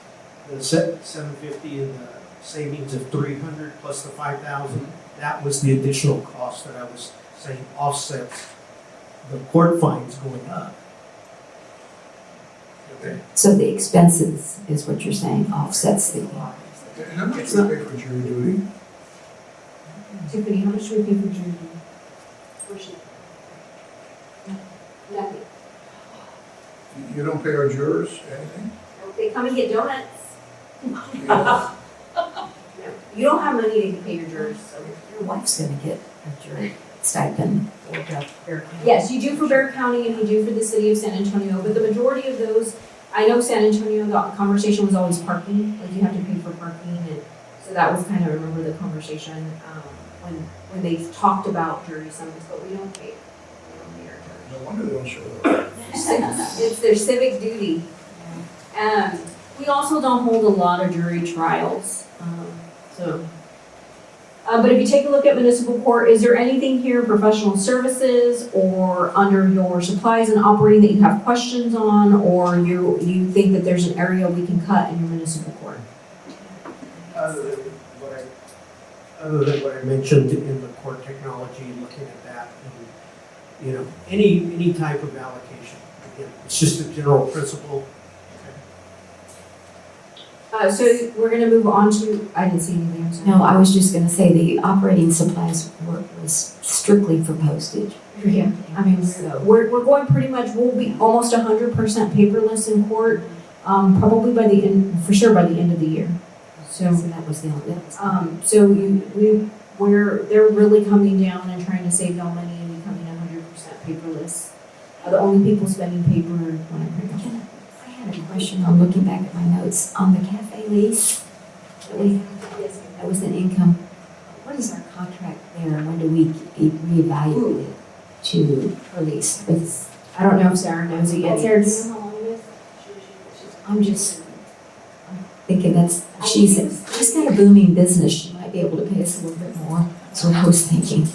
the $750 and the savings of $300 plus the $5,000, that was the additional cost that I was saying offsets the court fines going up. Okay. So the expenses is what you're saying offsets the. And how much do we pay for jury duty? Tiffany, how much do we pay for jury duty? Nothing. You don't pay our jurors anything? They come and get donuts. Yeah. No, you don't have money to pay your jurors, so. Your wife's gonna get a jury stipend for the Bear County. Yes, you do for Bear County and you do for the city of San Antonio, but the majority of those, I know San Antonio, the conversation was always parking, like you have to pay for parking, and so that was kind of, remember the conversation, when they talked about jury summons, but we don't pay. We don't pay our jurors. No wonder they don't show up. It's their civic duty. We also don't hold a lot of jury trials, but if you take a look at municipal court, is there anything here, professional services or under your supplies and operating that you have questions on, or you think that there's an area we can cut in your municipal court? Other than what I mentioned in the court technology, looking at that, and, any type of allocation. Again, it's just a general principle. So we're gonna move on to, I didn't see anything, I'm sorry. No, I was just gonna say the operating supplies was strictly for postage. Yeah, I mean, So- we're going pretty much, we'll be almost 100% paperless in court, probably for sure by the end of the year. So that was the only, They're really coming down and trying to save y'all money and becoming 100% paperless. The only people spending paper are when I bring them. I had a question on looking back at my notes on the cafe lease. That was an income. What is our contract there? When do we reevaluate it to release? I don't know if Sarah knows it yet. Sarah, do you know how long it is? I'm thinking she's got a booming business. She might be able to pay us a little bit more. That's what I was thinking,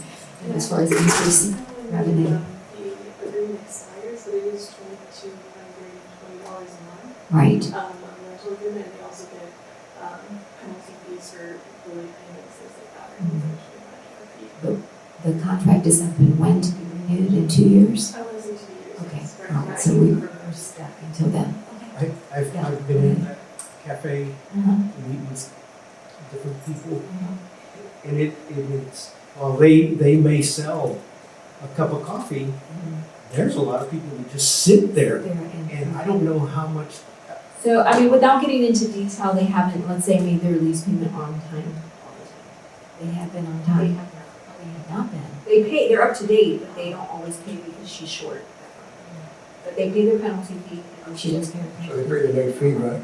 as far as increasing revenue. The agreement expires, but it is $2,220 a month. Right. On the rental agreement, and they also get, penalty fees for early payments, things like that. The contract is up in when to be renewed in 2 years? I want to say 2 years. Okay, yes, for all right, so contract. we're stuck until then. I've been in that cafe, Uh-huh. meeting with different people, and it's, while they may sell a cup of coffee, there's a lot of people who just sit there, and I don't know how much. So, I mean, without getting into detail, they haven't, let's say, made their lease payment on time. They have been on They time. have not. They have not been. They're up to date, but they don't always pay because she's short. but they pay their penalty fee. She does care. So they pay the late fee, right?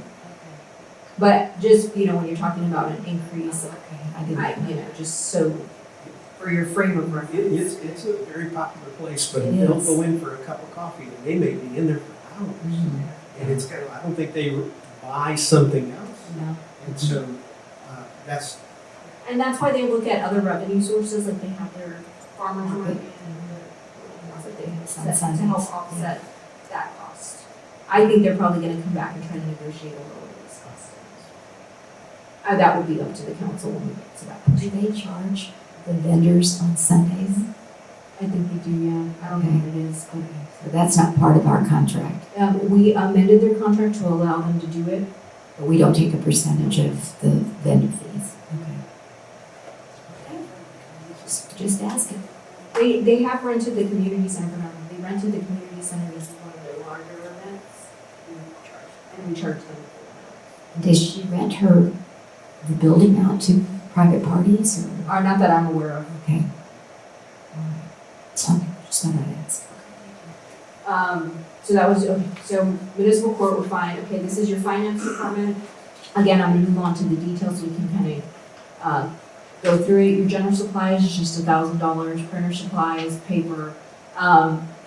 But just, when you're talking about an increase, I didn't. just so, for your frame of reference. It's a very popular place, but It they'll is. go in for a cup of coffee and they may be in there for hours. And it's kind of, I don't think they buy something else. No. And so, that's, And that's why they look at other revenue sources, like they have their farmers market and that they have set to help offset that cost. I think they're probably gonna come back and try to negotiate a lower lease cost. That would be up to the council when we get to that point. Do they charge the vendors on Sundays? I think they do, yeah. I don't know what it is, but. So that's not part of our contract, We amended their contract to allow them to do it. but we don't take a percentage of the vendor fees. Okay. Just ask it. They have rented the community center, they rented the community center as one of their larger events. And we charge them for Does she rent the building out to private parties or? that. Or not that I'm aware of. Okay. All right. Okay, just thought I'd ask. So that was, okay, so municipal court would find, okay, this is your finance department. Again, I'm gonna move on to the details so we can kind of, go through it. Your general supplies is just $1,000, printer supplies, paper,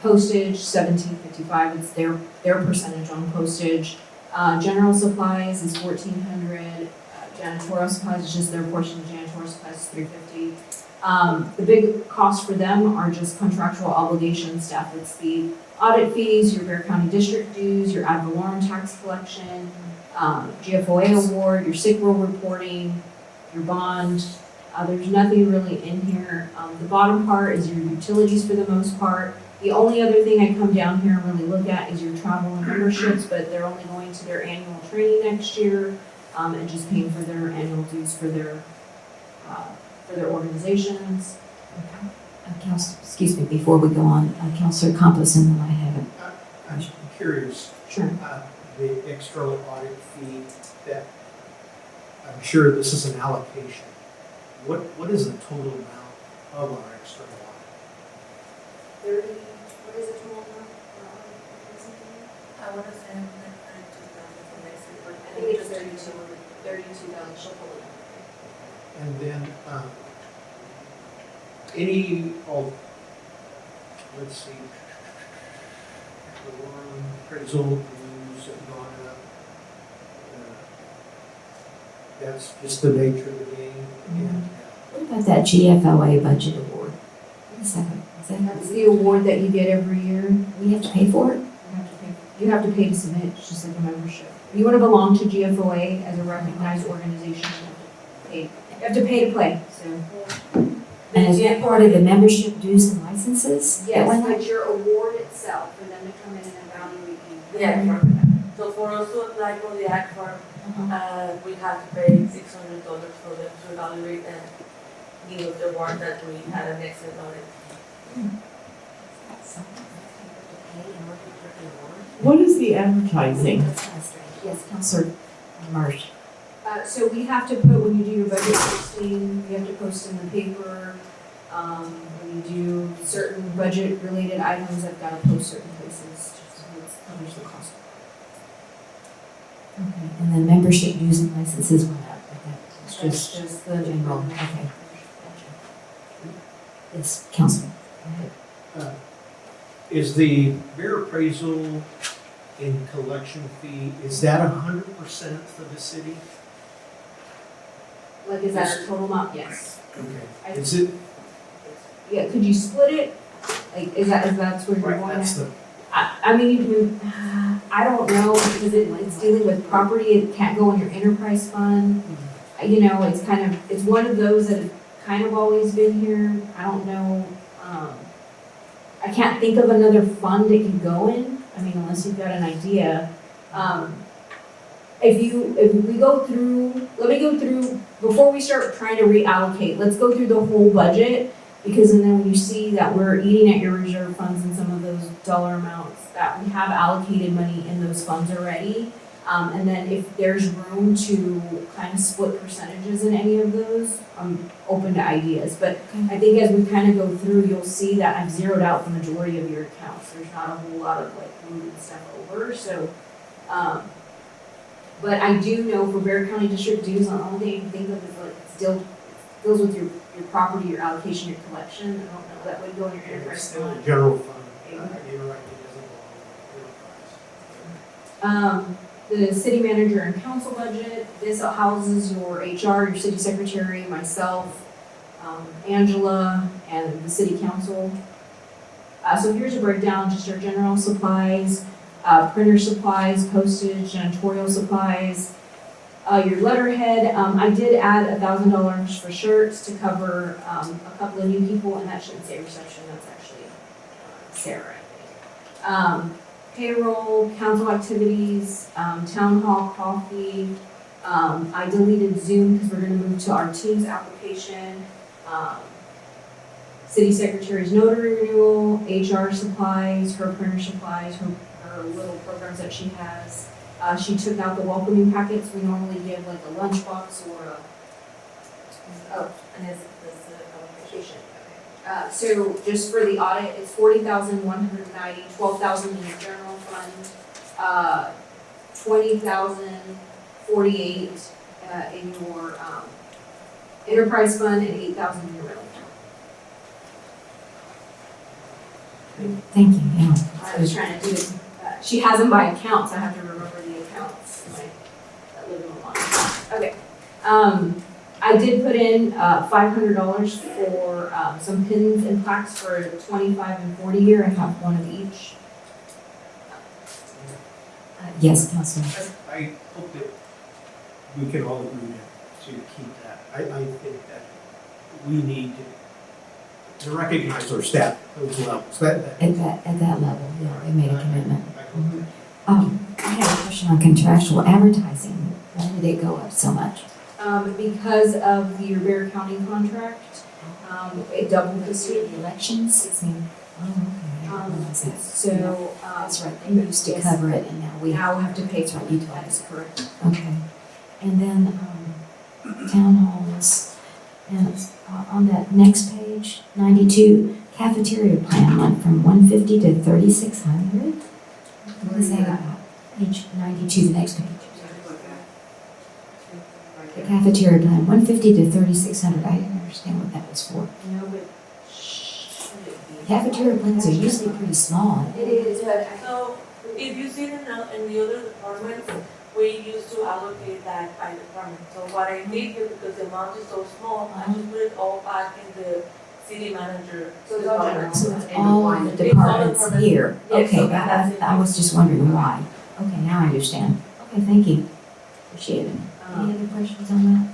postage, $17.55, it's their percentage on postage. General supplies is $1,400, janitorial supplies is just their portion of janitorial supplies is $350. The big costs for them are just contractual obligations, stuff. It's the audit fees, your Bear County district dues, your ad valorem tax collection, GFOA award, your sick roll reporting, your bond. There's nothing really in here. The bottom part is your utilities for the most part. The only other thing I come down here and really look at is your travel and memberships, but they're only going to their annual training next year, and just paying for their annual dues for their organizations. Excuse me, before we go on, Councilor Campos, and then I have it. I'm curious, Sure. the external audit fee that, I'm sure this is an allocation. What is the total amount of our external audit? What is the total amount? I want to say like 32,000 for next year, but I think it's 32,000, she'll pull it up. And then, any of, let's see, the one appraisal reviews have gone up. That's just the nature of the game. And, What about that GFOA budget award? What is that? Is that, That's the award that you get every year. we have to pay for it? You have to pay to submit, it's just like a membership. If you want to belong to GFOA as a recognized organization, you have to pay to play, so. And is that part of the membership dues and licenses? that Yes, went up? but your award itself, for them to come in and evaluate you. Yeah. So for us to apply for the act form, we have to pay $600 for them to evaluate and give us the award that we had an excellent audit. What is the advertising? Yes, Councilor Marsh. So we have to put, when you do your budget posting, you have to post in the paper. When you do certain budget-related items, I've got to post certain places, just so it covers the cost. Okay, and then membership dues and licenses went up, okay? It's That's just just the general, okay. Gotcha. Yes, Councilor. Go ahead. is the bear appraisal and collection fee, is that 100% for the city? Like, is that a total amount? Yes. Okay. Is it, Yeah, could you split it? Like, is that's where you're right, going that's at? the, I mean, I don't know, because it's dealing with property, it can't go in your enterprise fund. You know, it's kind of, it's one of those that have kind of always been here. I don't know, I can't think of another fund it could go in, I mean, unless you've got an idea. If we go through, let me go through, before we start trying to reallocate, let's go through the whole budget. Because then when you see that we're eating at your reserve funds and some of those dollar amounts, that we have allocated money in those funds already, And then if there's room to kind of split percentages in any of those, I'm open to ideas. But I think as we kind of go through, you'll see that I've zeroed out the majority of your accounts. There's not a whole lot of like moving stuff over, so. But I do know for Bear County District dues, the only thing I can think of is like, it still deals with your property, your allocation, your collection. I don't know, that would go in your enterprise It's still a fund. general fund, you're right, it doesn't belong in enterprise. The city manager and council budget, this houses your HR, your city secretary, myself, Angela, and the city council. So here's a breakdown, just our general supplies, printer supplies, postage, janitorial supplies, your letterhead. I did add $1,000 for shirts to cover a couple of new people, and that shouldn't say reception, that's actually Sarah, I think. Payroll, council activities, town hall coffee. I deleted Zoom because we're gonna move to our Teams application. City secretary's notary renewal, HR supplies, her printer supplies, her little programs that she has. She took out the welcoming packets. We normally give like a lunchbox or and it's vacation. So just for the audit, it's 40,190, 12,000 in your general fund, 20,048 in your enterprise fund, and 8,000 in your rental fund. Thank you, yeah. I was trying to do it. She has them by accounts. I have to remember the accounts that live in the line. Okay. I did put in $500 for some pins and plaques for 25 and 40 year. I have one of each. Yes, Councilman. I hope that we can all agree to keep that. I think that we need to recognize our staff at those levels. At that level, yeah, they made a commitment. I hope that- I had a question on contractual advertising. Why did it go up so much? Because of your Bear County contract, it doubled this year. The elections? It's new. Oh, okay. I didn't realize that. So, That's right, they used to yes. cover it and now we now we have to pay That's for what you it. told That us. is correct. Okay. And then, town halls, and on that next page, 92, cafeteria plan went from 150 to 3,600? What is that about? Page 92, the next page. The cafeteria plan, 150 to 3,600, I didn't understand what that was for. No, but Cafeteria plans are usually pretty small. it is, but So if you see in the other departments, we used to allocate that by department. So what I did here, because the amount is so small, I just put it all back in the city manager So it's all department. So it's all the departments here. Yes, Okay, so that- I was just wondering why. Okay, now I understand. Okay, thank you. Appreciate it. Any other questions on that?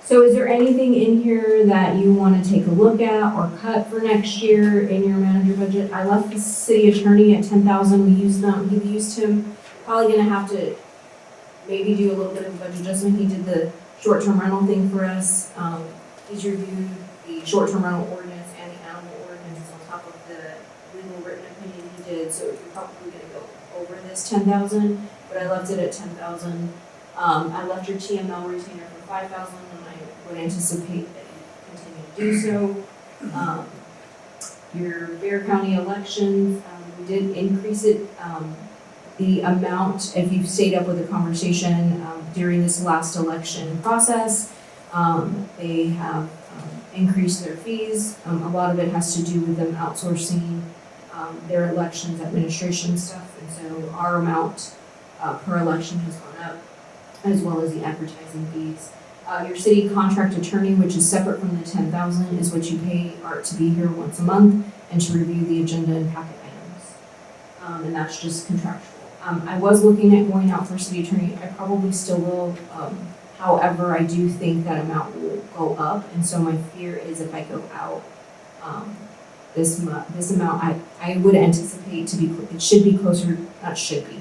So is there anything in here that you want to take a look at or cut for next year in your manager budget? I left the city attorney at 10,000. We used him. Probably gonna have to maybe do a little bit of a budget adjustment. He did the short-term rental thing for us. He's reviewed the short-term rental ordinance and the animal ordinance on top of the legal written opinion he did. So you're probably gonna go over this 10,000, but I left it at 10,000. I left your TML retainer for 5,000, and I would anticipate that you continue to do so. Your Bear County elections, we did increase it, the amount, if you've stayed up with the conversation, during this last election process, they have, increased their fees. A lot of it has to do with them outsourcing, their elections administration stuff, and so our amount, per election has gone up, as well as the advertising fees. Your city contract attorney, which is separate from the 10,000, is what you pay Art to be here once a month and to review the agenda and packet items. And that's just contractual. I was looking at going out for city attorney. I probably still will. However, I do think that amount will go up, and so my fear is if I go out, this amount, I would anticipate to be, it should be closer, not should be.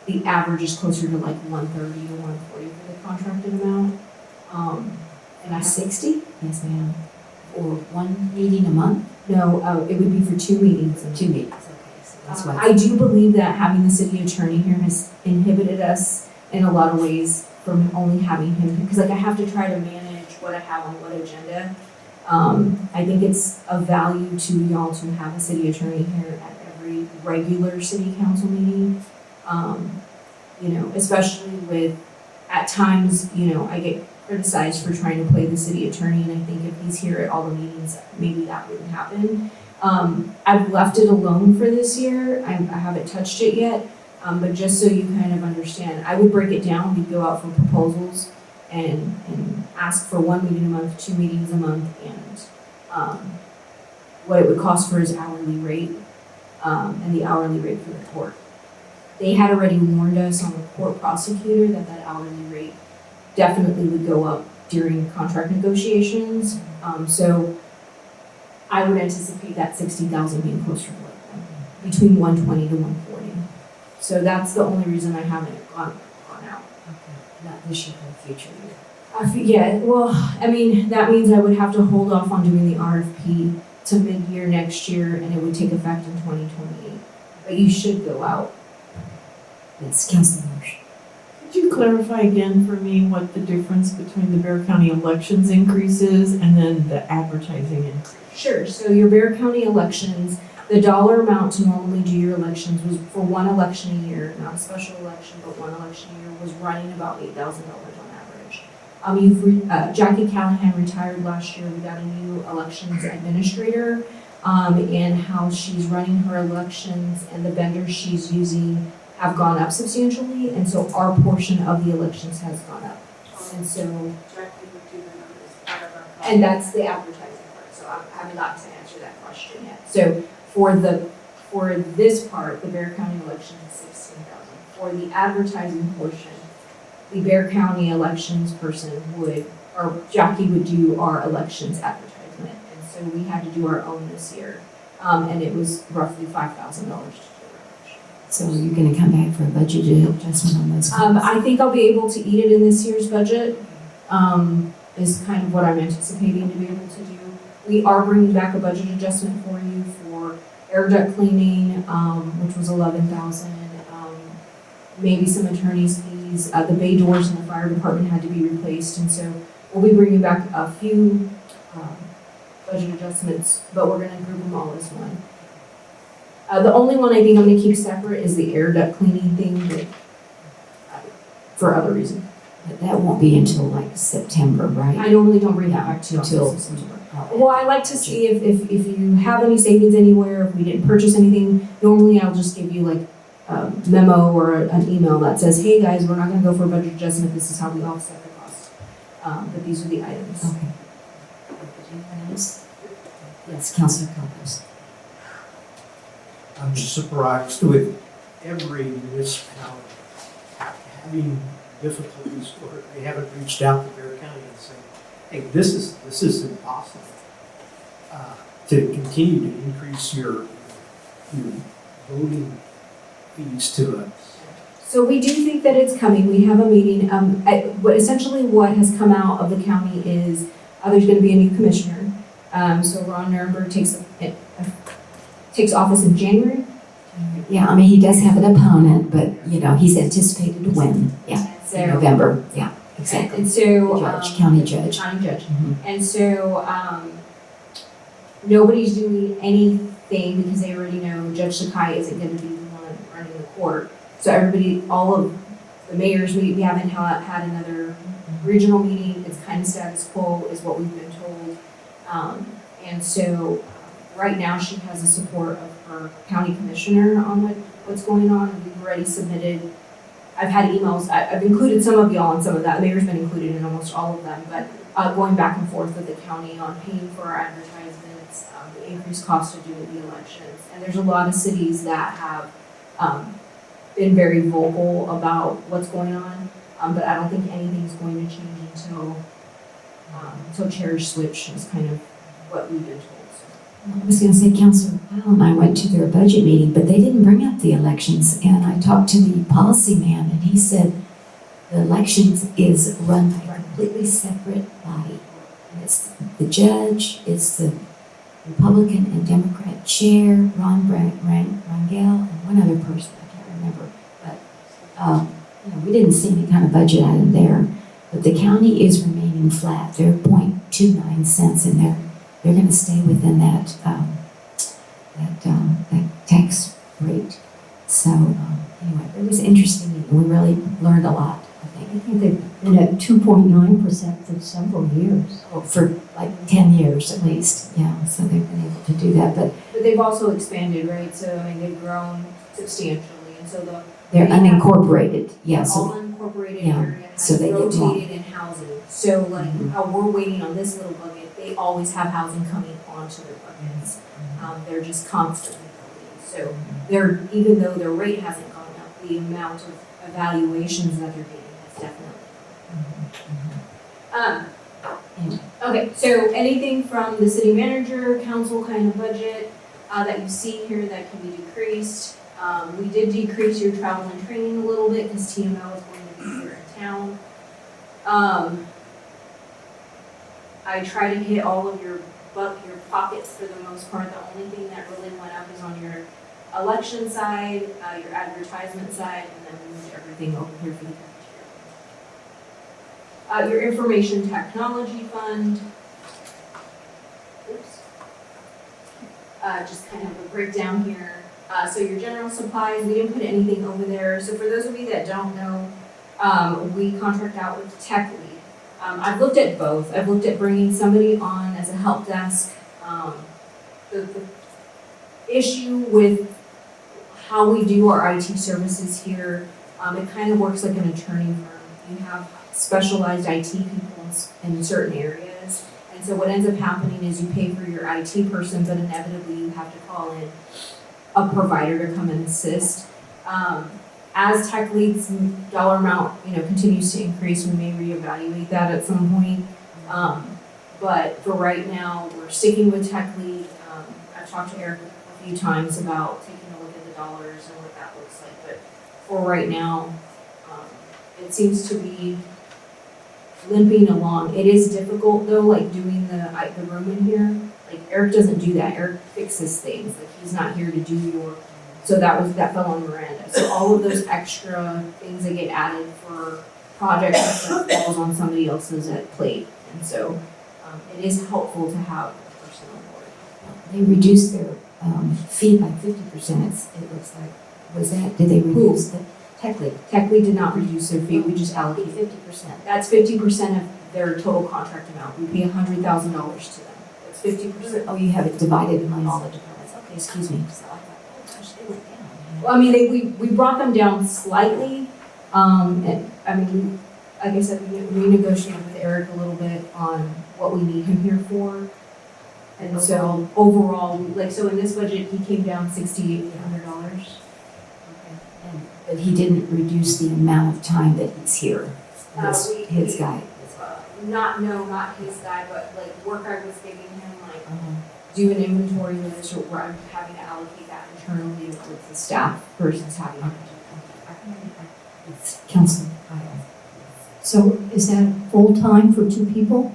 The average is closer to like 130 to 140 for the contracted amount. And I 60? Yes, ma'am. Or one meeting a month? no, it would be for 2 meetings. So 2 meetings, okay. So That's why. I do believe that having the city attorney here has inhibited us in a lot of ways from only having him, because like I have to try to manage what I have on what agenda. I think it's of value to y'all to have a city attorney here at every regular city council meeting. You know, especially with, at times, you know, I get criticized for trying to play the city attorney, and I think if he's here at all the meetings, maybe that wouldn't happen. I've left it alone for this year. I haven't touched it yet. But just so you kind of understand, I would break it down. We'd go out for proposals and ask for 1 meeting a month, 2 meetings a month, and what it would cost for his hourly rate, and the hourly rate for the court. They had already warned us on the court prosecutor that that hourly rate definitely would go up during contract negotiations. So I would anticipate that 60,000 being closer to like between 120 to 140. So that's the only reason I haven't gone out. Not this year, but future year. Yeah, well, I mean, that means I would have to hold off on doing the RFP to mid-year next year, and it would take effect in 2028. But you should go out. Yes, Councilor Marsh. Could you clarify again for me what the difference between the Bear County elections increase is and then the advertising increase? Sure, so your Bear County elections, the dollar amount to normally do your elections was for one election a year, not a special election, but one election a year, was running about $8,000 on average. Jackie Callahan retired last year. We got a new elections administrator, and how she's running her elections and the vendors she's using have gone up substantially, and so our portion of the elections has gone up. And so, Jackie would do the numbers part of our. and that's the advertising part, so I haven't got to answer that question yet. So for this part, the Bear County election is 16,000. For the advertising portion, the Bear County elections person or Jackie would do our elections advertisement. And so we had to do our own this year. And it was roughly $5,000 to do our election. So are you gonna come back for a budget adjustment on those? I think I'll be able to eat it in this year's budget, is kind of what I'm anticipating to be able to do. We are bringing back a budget adjustment for you for air duct cleaning, which was 11,000. Maybe some attorney's fees. The bay doors in the fire department had to be replaced, and so we'll be bringing back a few budget adjustments, but we're gonna group them all as one. The only one I think I'm gonna keep separate is the air duct cleaning thing, but for other reasons. But that won't be until like September, right? I normally don't bring that back to you Until- until September. Well, I like to see if you have any savings anywhere, if we didn't purchase anything. Normally, I'll just give you like a memo or an email that says, hey guys, we're not gonna go for a budget adjustment, this is how we offset the cost. But these are the items. Okay. Anyone else? Yes, Councilor Campos. I'm just surprised with every municipality having difficulties, or they haven't reached out to Bear County and said, hey, this is impossible. To continue to increase your voting fees to us. So we do think that it's coming. We have a meeting. What has come out of the county is there's going to be a new commissioner. So Ron Nuremberg takes office in January. Yeah, I mean, he does have an opponent, but, you know, he's anticipated to win. Yeah, So, in November. Yeah, exactly. and so Judge, county judge. County judge. Mhm. And so nobody's doing anything because they already know Judge Sakai isn't going to be the one running the court. So everybody, all of the mayors, we haven't had another regional meeting. It's kind of status quo is what we've been told. And so right now she has the support of her county commissioner on what's going on. We've already submitted, I've had emails, I've included some of y'all in some of that. The mayor's been included in almost all of them, but going back and forth with the county on paying for our advertisements, the increased cost of doing the elections. And there's a lot of cities that have been very vocal about what's going on, but I don't think anything's going to change until chairs switch is kind of what we've been told. I was going to say, Councilor Powell and I went to their budget meeting, but they didn't bring up the elections. And I talked to the policy man, and he said the elections is run by a completely separate body. And it's the judge, it's the Republican and Democrat chair, Rangel, and one other person, I can't remember. But, we didn't see any kind of budget item there. But the county is remaining flat. They're 0.29 cents, and they're going to stay within that tax rate. So anyway, it was interesting. We really learned a lot, I I think. think they've been at 2.9% for several years. For like 10 years at least, yeah. So they've been able to do that, but But they've also expanded, right? So, I mean, they've grown substantially, and so they're they have- unincorporated, yeah. So all unincorporated yeah, area so has they get more. rotated in housing. So like Mhm. how we're waiting on this little bucket, they always have housing coming onto their buckets. They're just constantly building. So they're, even though their rate hasn't gone up, the amount of evaluations that they're getting has definitely. Okay, so anything from the city manager, council kind of budget, that you see here that can be decreased. We did decrease your travel and training a little bit because TML is going to be here in town. I try to hit all of your pockets for the most part. The only thing that really went up is on your election side, your advertisement side, and then we moved everything over here for the cafeteria. Your information technology fund. Oops. Just kind of a breakdown here. So your general supplies, we didn't put anything over there. So for those of you that don't know, we contract out with Tech Lead. I've looked at both. I've looked at bringing somebody on as a help desk. The issue with how we do our IT services here, it kind of works like an attorney firm. You have specialized IT people in certain areas. And so what ends up happening is you pay for your IT person, but inevitably you have to call in a provider to come and assist. As Tech Lead's dollar amount, continues to increase, we may reevaluate that at some point. But for right now, we're sticking with Tech Lead. I've talked to Eric a few times about taking a look at the dollars and what that looks like. But for right now, it seems to be limping along. It is difficult though, like doing the room in here. Like Eric doesn't do that. Eric fixes things. Like he's not here to do your. So that fell on Miranda. So all of those extra things that get added for projects and stuff falls on somebody else's plate. And so it is helpful to have a person on board. they reduced their fee by 50%. It looks like. Was that? Did they reduce the Tech Lead? Tech Lead did not reduce their fee. We just allocated 50%. That's 50% of their total contract amount. We pay $100,000 to them. That's 50%. Oh, you have it divided among all the departments. Okay, excuse me. So I thought, oh gosh, they went down. Well, I mean, we brought them down slightly. And I mean, like I said, we renegotiated with Eric a little bit on what we need him here for. And so overall, so in this budget, he came down $6,800. But he didn't reduce the amount of time that he's here. His guy. Not his guy, but like work I was giving him, like do an inventory list, or where I'm having to allocate that internally with the staff versus having to do It's Councilman. So is that full-time for 2 people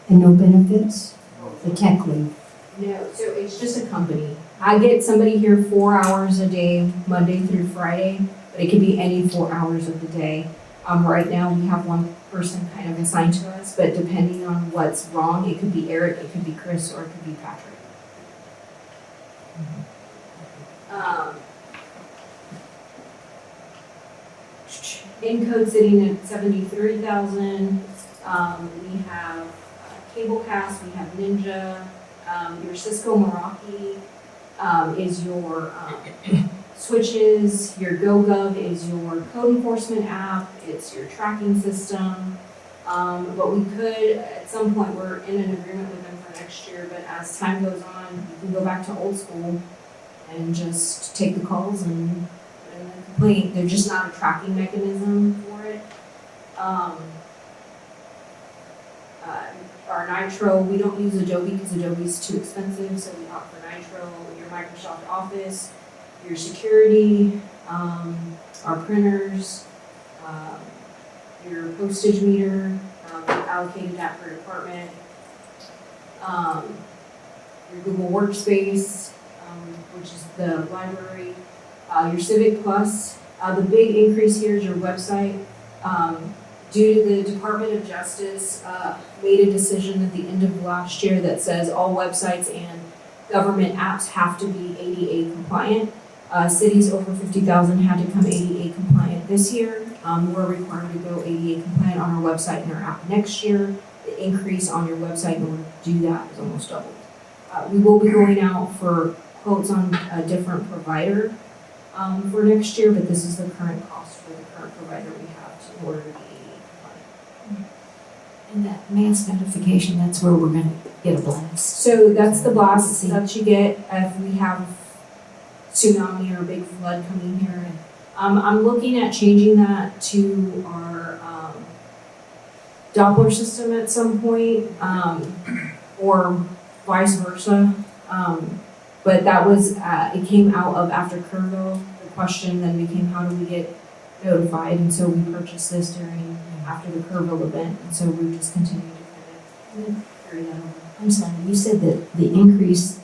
and no benefits? The Tech Lead? No, so it's just a company. I get somebody here 4 hours a day, Monday through Friday, but it could be any 4 hours of the day. Right now, we have one person kind of assigned to us, but depending on what's wrong, it could be Eric, it could be Chris, or it could be Patrick. In code sitting at 73,000. We have Cablecast, we have Ninja, your Cisco Meraki is your switches, your GoGov is your code enforcement app, it's your tracking system. But we could, at some point, we're in an agreement with them for next year, but as time goes on, we can go back to old school and just take the calls and complain. There's just not a tracking mechanism for it. Our Nitro, we don't use Adobe because Adobe is too expensive, so we opt for Nitro. Your Microsoft Office, your security, our printers, your postage meter, we allocated that per department. your Google Workspace, which is the library, your Civic Plus. The big increase here is your website. Due to the Department of Justice made a decision at the end of last year that says all websites and government apps have to be ADA compliant. Cities over 50,000 had to come ADA compliant this year. We're required to go ADA compliant on our website and our app next year. The increase on your website in order to do that is almost doubled. We will be going out for quotes on a different provider for next year, but this is the current cost for the current provider we have in order to be ADA compliant. And that mass notification, that's where we're gonna get a blast. So that's the blast that you get if we have tsunami or a big flood coming here. I'm looking at changing that to our Doppler system at some point, or vice versa. But that was, it came out of after Kerrville. The question then became, how do we get notified? And so we purchased this after the Kerrville event, and so we just continue to kind of carry that over. I'm sorry, you said that the increase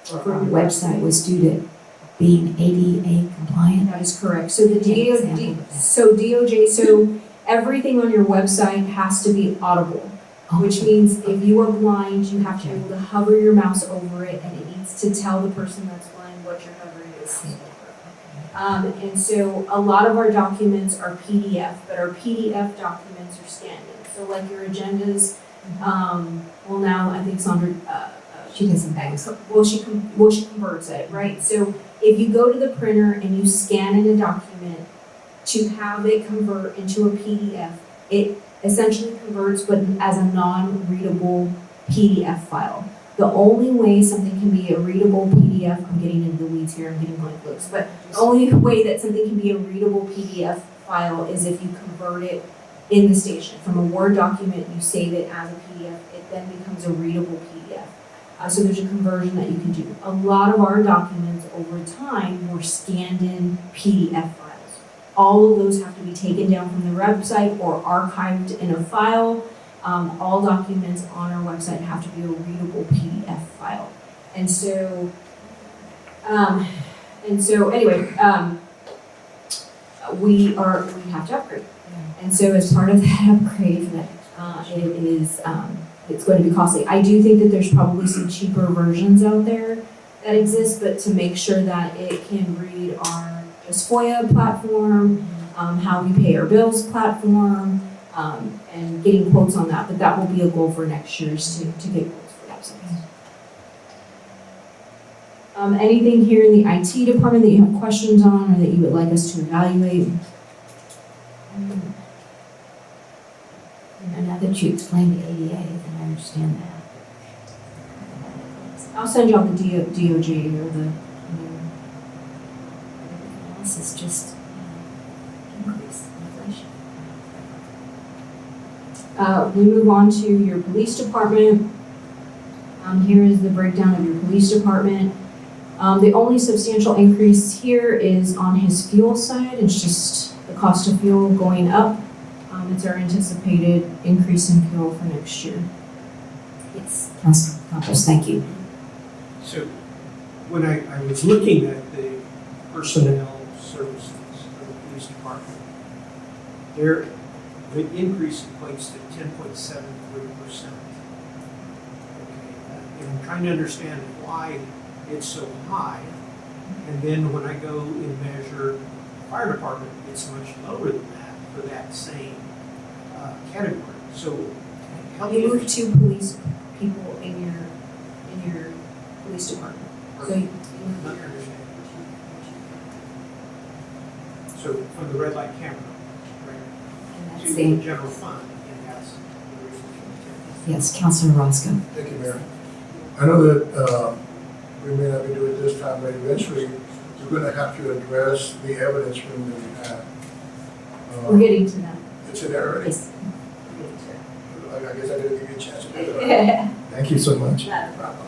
for our website was due to being ADA compliant? That is correct. So the Give an example of that. DOJ, so everything on your website has to be audible, which Okay. means if you are blind, you have to be able to hover your mouse over it, and it needs to tell the person that's blind what you're hovering your mouse over. And so a lot of our documents are PDF, but our PDF documents are scanned in. So like your agendas, well now I think Sandra, She doesn't know. well, she converts it, right? So if you go to the printer and you scan in a document to have it convert into a PDF, it essentially converts but as a non-readable PDF file. The only way something can be a readable PDF, I'm getting into the weeds here, I'm getting blank looks, but the only way that something can be a readable PDF file is if you convert it in the station. From a Word document, you save it as a PDF, it then becomes a readable PDF. So there's a conversion that you can do. A lot of our documents over time were scanned in PDF files. All of those have to be taken down from the website or archived in a file. All documents on our website have to be a readable PDF file. And so anyway, we have to upgrade. And so as part of that upgrade, it's going to be costly. I do think that there's probably some cheaper versions out there that exist, but to make sure that it can read our just FOIA platform, how we pay our bills platform, and getting quotes on that. But that will be a goal for next year is to get quotes for websites. Anything here in the IT department that you have questions on or that you would like us to evaluate? Now that you explained the ADA, then I understand that. I'll send you all the DOJ or the. This is just increase inflation. We move on to your police department. Here is the breakdown of your police department. The only substantial increase here is on his fuel side. It's just the cost of fuel going up. It's our anticipated increase in fuel for next year. Yes, Councilor Campos, thank you. So when I was looking at the personnel services for the police department, the increase equates to 10.73%. And I'm trying to understand why it's so high. And then when I go and measure the fire department, it's much lower than that for that same category. So help me. You move two police people in your police department. So you Not understanding. So from the red light camera, right, And to that's the the, general fund, and that's the reason for yes, Councilor Roscoe. Thank you, Mayor. I know that we may not be doing it this time, but eventually we're going to have to address the evidence room that we have. We're getting to that. It's in there already? Yes. We're getting to that. I guess I didn't give you a chance to do that. Thank you so much. Not a problem.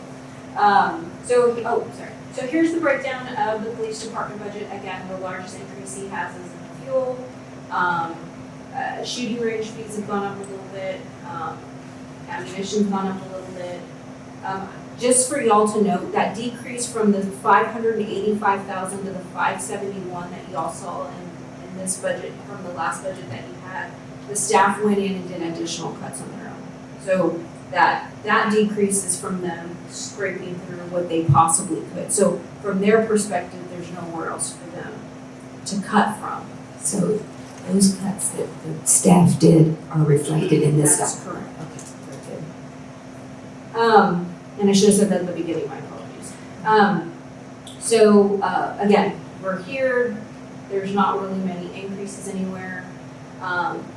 So here's the breakdown of the police department budget. Again, the largest increase he has is in fuel. Shooting range fees have gone up a little bit. Ammunition's gone up a little bit. just for y'all to note, that decrease from the 585,000 to the 571 that y'all saw in this budget, from the last budget that you had, the staff went in and did additional cuts on their own. So that decrease is from them scraping through what they possibly could. So from their perspective, there's nowhere else for them to cut from. So those cuts that the staff did are reflected in this That's document. correct. Okay, very good. And I should have said that at the beginning, my apologies. So, again, we're here, there's not really many increases anywhere.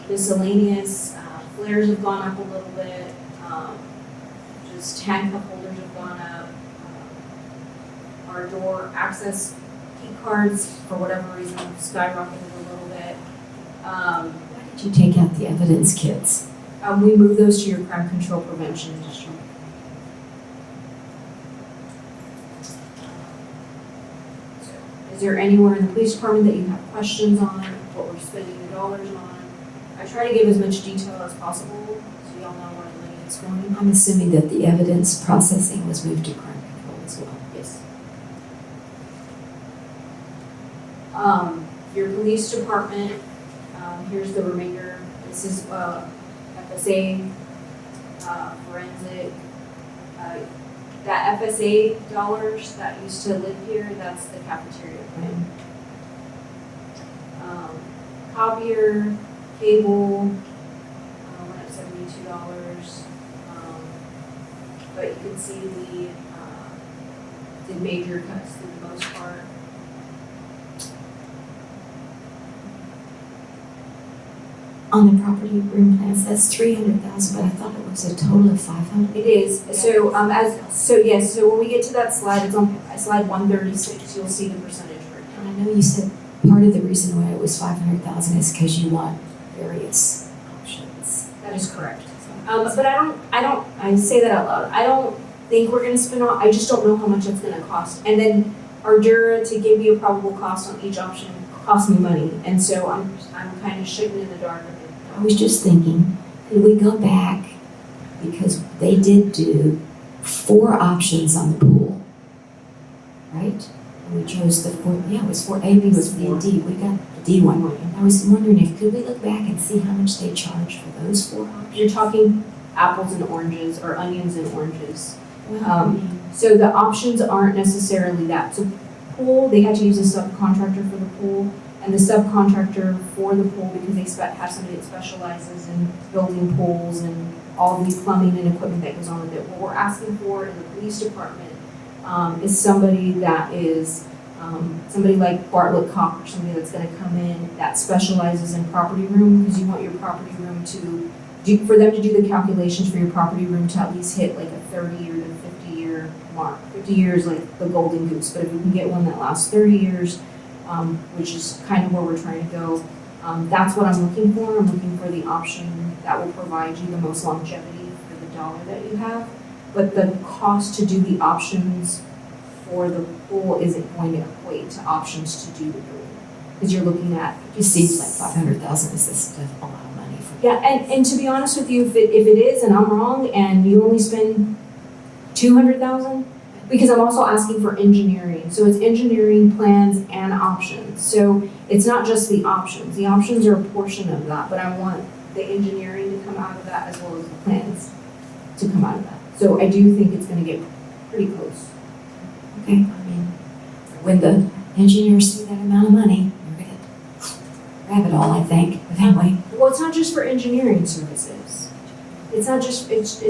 Miscellaneous, flares have gone up a little bit, just handcuff holders have gone up. Our door access key cards, for whatever reason, skyrocketed a little bit. Why did you take out the evidence kits? We moved those to your crime control prevention district. Is there anywhere in the police department that you have questions on, what we're spending the dollars on? I try to give as much detail as possible, so y'all know where the money is going. I'm assuming that the evidence processing was moved to crime control as well. Yes. Your police department, here's the remainder. This is, FSA, forensic. That FSA dollars that used to live here, that's the cafeteria plan. Copier, cable, went up $72. But you can see we, did major cuts through the most part. On the property room plans, that's 300,000, but I thought it was a total of 500. It is, so, so when we get to that slide, it's on slide 136, you'll see the percentage breakdown. And I know you said part of the reason why it was 500,000 is because you want various options. That is correct. But I say that out loud, I don't think we're gonna spend all, I just don't know how much it's gonna cost. And then Ardura, to give you a probable cost on each option, cost me money, and so I'm kind of shooting in the dark with it. I was just thinking, could we go back, because they did do 4 options on the pool, right? And we chose the 4, yeah, it was 4, A, B was B, and D, we got the D one. And I was wondering if, could we look back and see how much they charge for those 4 options? You're talking apples and oranges, or onions and oranges. Well, So the options aren't necessarily that. So pool, they had to use a subcontractor for the pool, and the subcontractor for the pool, because they have somebody that specializes in building pools and all the plumbing and equipment that goes on with it. What we're asking for in the police department is somebody that is, somebody like Bartlett Koch, or somebody that's gonna come in that specializes in property room, because you want your property room to for them to do the calculations for your property room to at least hit like a 30 or to 50-year mark. 50 years like the golden goose, but if we can get one that lasts 30 years, which is kind of where we're trying to go, that's what I'm looking for. I'm looking for the option that will provide you the most longevity for the dollar that you have. But the cost to do the options for the pool isn't going to equate to options to do the building. Because you're looking at, it seems like 500,000 is this a lot of money for. yeah, and to be honest with you, if it is, and I'm wrong, and you only spend 200,000, because I'm also asking for engineering. So it's engineering, plans, and options. So it's not just the options. The options are a portion of that, but I want the engineering to come out of that as well as the plans to come out of that. So I do think it's gonna get pretty close. Okay, I mean, when the engineers see that amount of money, they're gonna grab it all, I think, but anyway. Well, it's not just for engineering services. It's not just, it's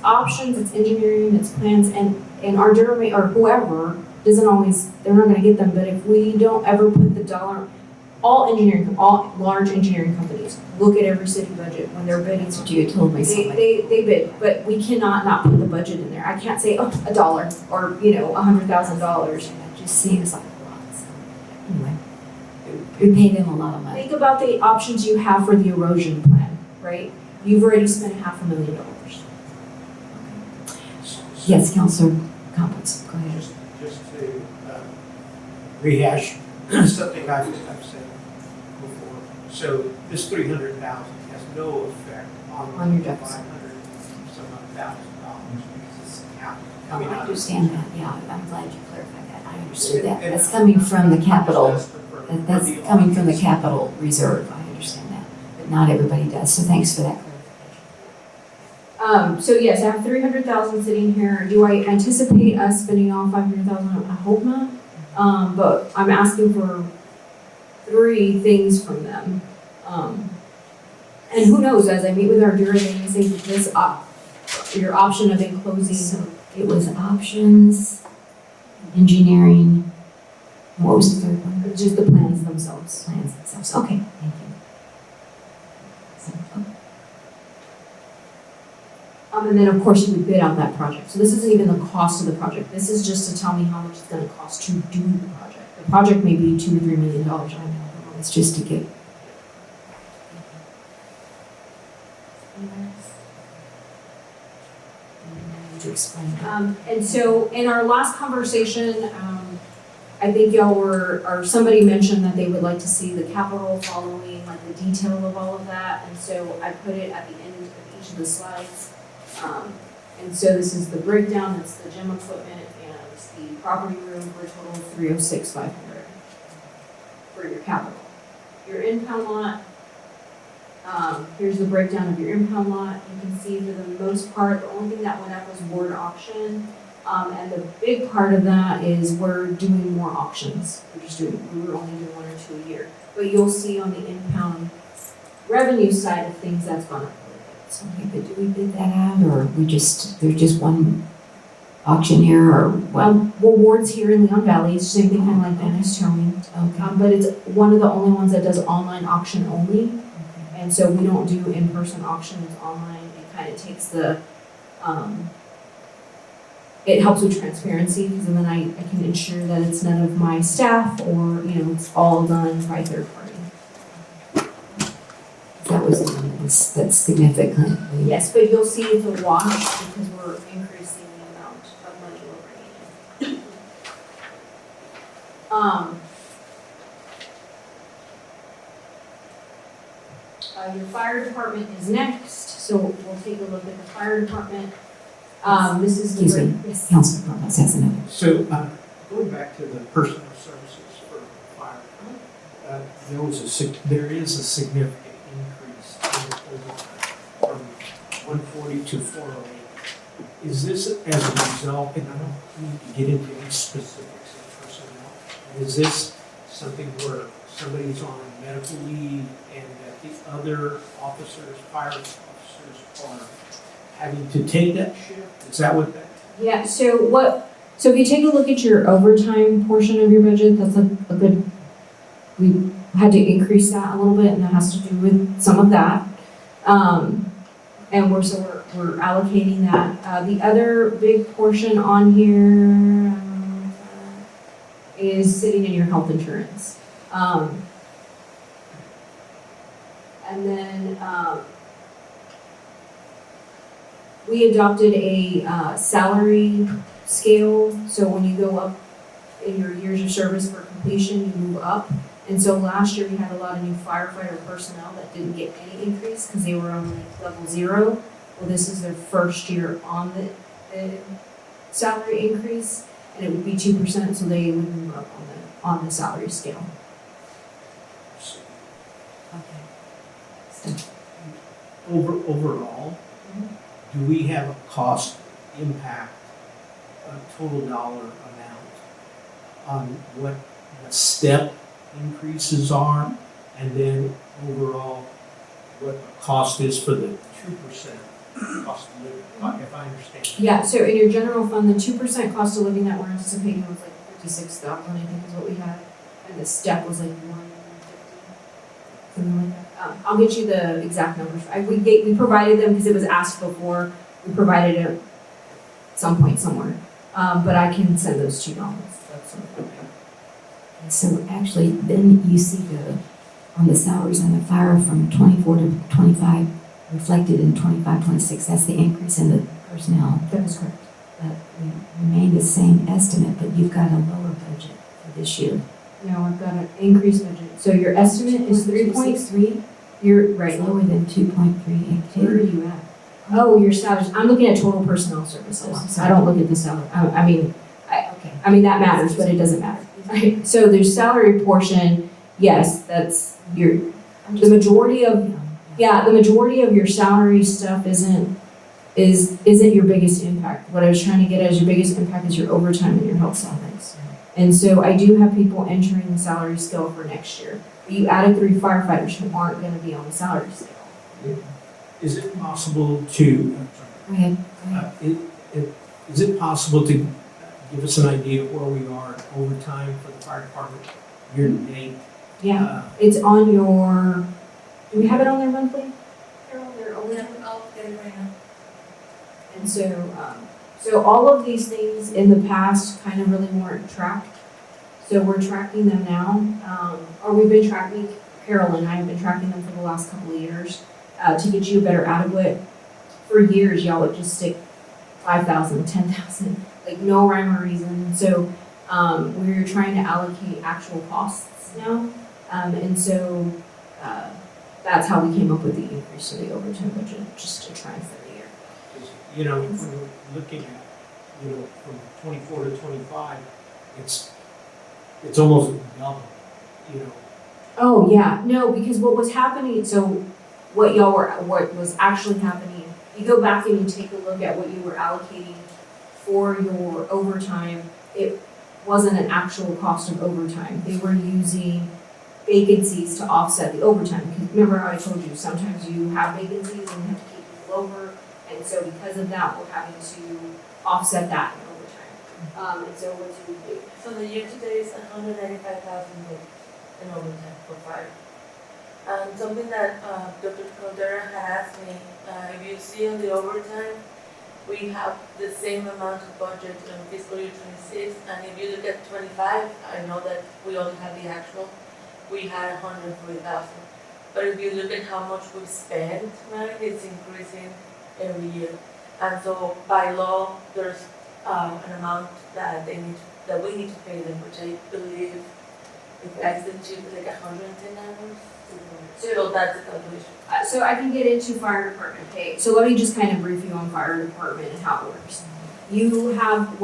options, it's engineering, it's plans, and our Ardura or whoever doesn't always, they're not gonna get them, but if we don't ever put the dollar, all large engineering companies look at every city budget when they're bidding. That's what you had told me something. They bid, but we cannot not put the budget in there. I can't say, oh, $1 or, $100,000. It just seems like a lot, so, anyway. We pay them a lot of money. Think about the options you have for the erosion plan, right? You've already spent $500,000. Yes, Councilor Competz, go ahead. Just to rehash something I've said before. So this 300,000 has no effect on On your the deficit. $500,000 because coming I out. understand that, yeah, I'm glad you clarified that, I understood that. That's coming from the capital, that's coming from the capital reserve, I understand that. But not everybody does, so thanks for that clarification. So yes, I have 300,000 sitting here. Do I anticipate us spending all 500,000? I hope not. But I'm asking for 3 things from them. And who knows, as I meet with our jury, they may say that this, your option of enclosing, So it was options, engineering, and what was the third one? just the plans themselves. Plans themselves, okay, thank you. So, okay. And then of course you would bid out that project. So this isn't even the cost of the project. This is just to tell me how much it's gonna cost to do the project. The project may be $2 to $3 million, I don't know. It's just to get. To explain that. And so in our last conversation, I think y'all were, or somebody mentioned that they would like to see the capital following, like the detail of all of that. And so I put it at the end of each of the slides. And so this is the breakdown, it's the gym equipment and the property room for a total of $306,500 for your capital. Your impound lot, here's the breakdown of your impound lot. You can see for the most part, the only thing that went up was ward auction. And the big part of that is we're doing more auctions. We were only doing 1 or 2 a year. But you'll see on the impound revenue side of things, that's gone up a little bit. So, okay, but do we bid that out, or there's just one auctioneer, or what? Well, Ward's here in Leon Valley, it's the same thing kind of like Dennis Towing. Okay. But it's one of the only ones that does online auction only. And so we don't do in-person auctions online. It kind of takes the, it helps with transparency because then I can ensure that it's none of my staff or, it's all done by third party. That was the one that's significantly. Yes, but you'll see it's a wash because we're increasing the amount of money we're bringing in. Your fire department is next, so we'll take a look at the fire department. This is the. Excuse me, Yes. Councilman Carlos has another. So, going back to the personal services for fire, there is a significant increase in the overtime from 140 to 408. Is this as a result, and I don't need to get into any specifics of personnel, is this something where somebody's on medical leave and that the other officers, fire officers are having to take that shift? Is that what that? Yeah, so if you take a look at your overtime portion of your budget, that's a good, we had to increase that a little bit, and that has to do with some of that. And we're allocating that. The other big portion on here is sitting in your health insurance. And then we adopted a salary scale. So when you go up in your years of service for completion, you move up. And so last year we had a lot of new firefighter personnel that didn't get any increase because they were on like level 0. Well, this is their first year on the salary increase, and it would be 2%, so they would move up on the salary scale. Okay. Overall, do we have a cost impact, a total dollar amount on what the step increases are, and then overall what the cost is for the 2% cost of living, if I understand? Yeah, so in your general fund, the 2% cost of living that we're anticipating was like 56,000, I think is what we had, and the step was like 150, something like that. I'll get you the exact numbers. We provided them because it was asked before. We provided it at some point somewhere, but I can send those to you all. That's okay. So actually, then you see on the salaries on the fire from 24 to 25 reflected in 25, 26. That's the increase in the personnel. That is correct. But we remain the same estimate, but you've got a lower budget for this year. No, I've got an increased budget. So your estimate is 3.3. You're right. It's lower than 2.382. Where are you at? Oh, your salaries, I'm looking at total personnel services. Oh, I'm I sorry. don't look at the salary, I mean, that matters, but it doesn't matter. Right? So there's salary portion, yes, that's the majority of, the majority of your salary stuff isn't your biggest impact. What I was trying to get at is your biggest impact is your overtime and your health salaries. And so I do have people entering the salary scale for next year. But you added 3 firefighters who aren't gonna be on the salary scale. Is it possible to, Go ahead. is it possible to give us an idea of where we are in overtime for the fire department year to date? Yeah, it's on your, do we have it on there monthly? Carol, their overtime? I'll get it right now. And so all of these things in the past kind of really weren't tracked. So we're tracking them now, or we've been tracking, Carol and I have been tracking them for the last couple of years, to get you a better adequate. For years, y'all would just stick 5,000, 10,000, like no rhyme or reason. So, we're trying to allocate actual costs now. And so, that's how we came up with the increase to the overtime budget, just to try for the year. You know, when we're looking at, you know, from 24 to 25, it's almost double, you know. Oh, yeah, no, because what was happening, so what was actually happening, you go back and you take a look at what you were allocating for your overtime, it wasn't an actual cost of overtime. They were using vacancies to offset the overtime. Because remember how I told you, sometimes you have vacancies and you have to keep people over, and so because of that, we're having to offset that in overtime. And so what do we do? So the year-to-date is 195,000 in overtime for fire. And something that Dr. Caldera had asked me, if you see on the overtime, we have the same amount of budget in fiscal year 26, and if you look at 25, I know that we only have the actual, we had 140,000. But if you look at how much we've spent, right, it's increasing every year. And so by law, there's an amount that we need to pay them, which I believe, if I said to like 110 hours. So that's the calculation. So I can get into fire department pay. So let me just kind of brief you on fire department and how it works. You have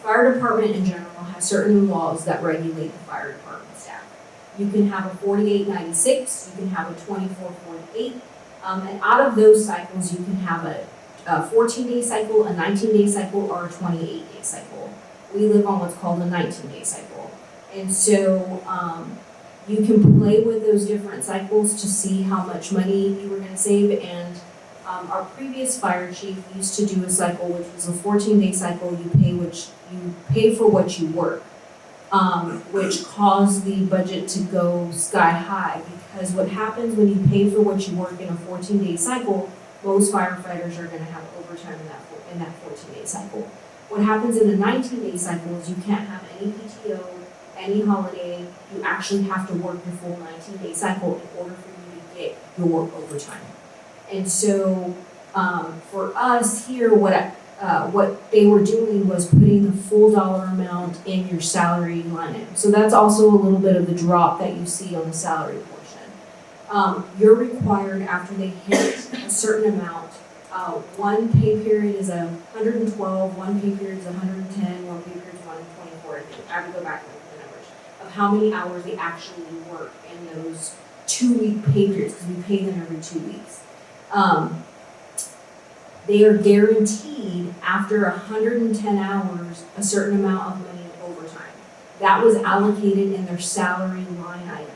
fire department in general has certain laws that regulate the fire department staff. You can have a 4896, you can have a 2448, and out of those cycles, you can have a 14-day cycle, a 19-day cycle, or a 28-day cycle. We live on what's called a 19-day cycle. And so, you can play with those different cycles to see how much money you were gonna save, and our previous fire chief used to do a cycle which was a 14-day cycle. You pay for what you work, which caused the budget to go sky high, because what happens when you pay for what you work in a 14-day cycle, most firefighters are gonna have overtime in that 14-day cycle. What happens in a 19-day cycle is you can't have any PTO, any holiday. You actually have to work your full 19-day cycle in order for you to get your overtime. And so, for us here, what they were doing was putting the full dollar amount in your salary line item. So that's also a little bit of the drop that you see on the salary portion. You're required, after they hit a certain amount, one pay period is 112, one pay period is 110, one pay period is 124. I have to go back and look at the numbers of how many hours they actually work in those 2-week pay periods, because we pay them every 2 weeks. They are guaranteed after 110 hours a certain amount of money in overtime. That was allocated in their salary line item.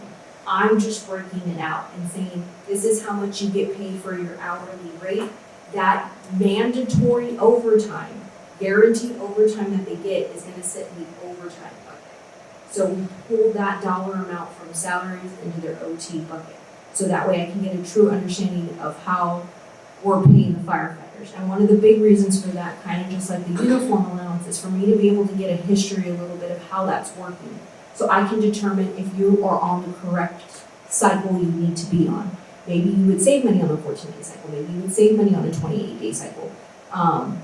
I'm just breaking it out and saying, this is how much you get paid for your hourly rate. That mandatory overtime, guaranteed overtime that they get is gonna sit in the overtime bucket. So we pull that dollar amount from salaries into their OT bucket. So that way I can get a true understanding of how we're paying the firefighters. And one of the big reasons for that, kind of just like the uniform allowance, is for me to be able to get a history a little bit of how that's working. So I can determine if you are on the correct cycle you need to be on. Maybe you would save money on the 14-day cycle, maybe you would save money on the 28-day cycle. And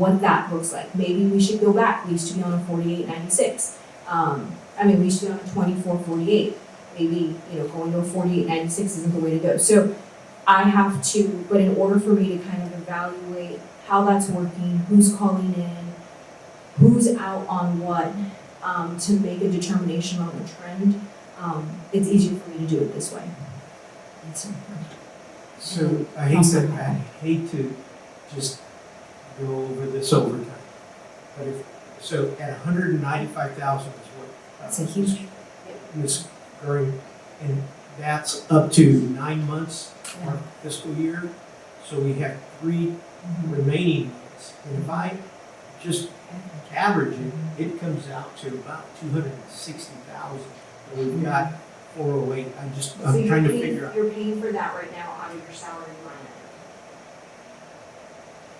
what that looks like. Maybe we should go back. We used to be on a 4896. We used to be on a 2448. Maybe, going to a 4896 isn't the way to go. So I have to, but in order for me to kind of evaluate how that's working, who's calling in, who's out on what, to make a determination on the trend, it's easier for me to do it this way. And so, So I hate to just go over this overtime. But so at 195,000 is what. It's a huge, Ms. Curry, and that's up to 9 months of our fiscal year. So we have 3 remaining months. And if I just average it comes out to about 260,000. And we've got 408. I'm trying to figure out. You're paying for that right now out of your salary line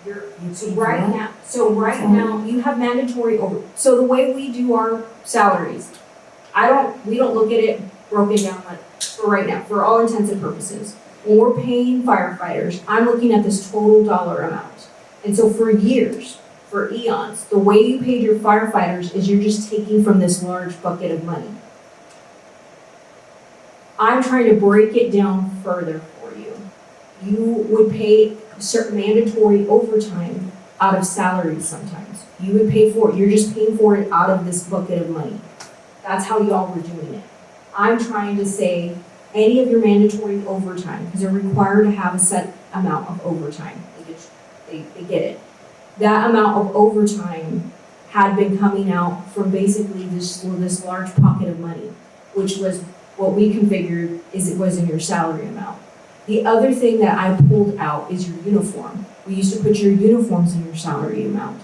item. So right now, you have mandatory so the way we do our salaries, we don't look at it broken down like, for right now, for all intents and purposes. When we're paying firefighters, I'm looking at this total dollar amount. And so for years, for eons, the way you paid your firefighters is you're just taking from this large bucket of money. I'm trying to break it down further for you. You would pay certain mandatory overtime out of salaries sometimes. You would pay for it. You're just paying for it out of this bucket of money. That's how y'all were doing it. I'm trying to say any of your mandatory overtime, because they're required to have a set amount of overtime. They get it. That amount of overtime had been coming out from basically this large pocket of money, which was what we configured it was in your salary amount. The other thing that I pulled out is your uniform. We used to put your uniforms in your salary amount.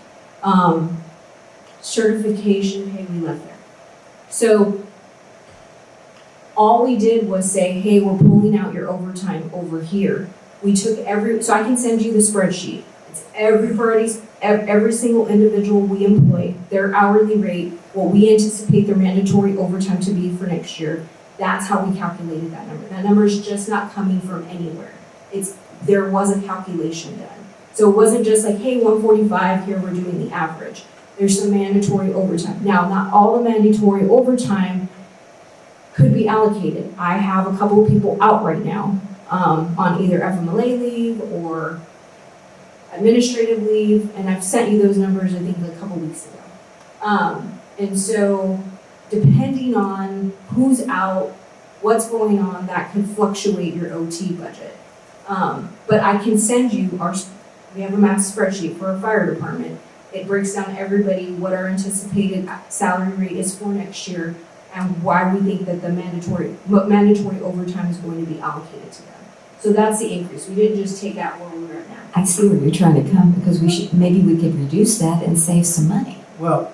Certification pay, we left there. So all we did was say, hey, we're pulling out your overtime over here. We took so I can send you the spreadsheet. It's every single individual we employ, their hourly rate, what we anticipate their mandatory overtime to be for next year. That's how we calculated that number. That number is just not coming from anywhere. There was a calculation done. So it wasn't just like, hey, 145, here we're doing the average. There's some mandatory overtime. Now, not all the mandatory overtime could be allocated. I have a couple of people out right now on either FMLA leave or administrative leave, and I've sent you those numbers, I think, a couple weeks ago. And so depending on who's out, what's going on, that could fluctuate your OT budget. But I can send you we have a mass spreadsheet for our fire department. It breaks down everybody, what our anticipated salary rate is for next year, and why we think that the mandatory overtime is going to be allocated to them. So that's the increase. We didn't just take out where we were at now. I see where you're trying to come, because maybe we could reduce that and save some money. Well,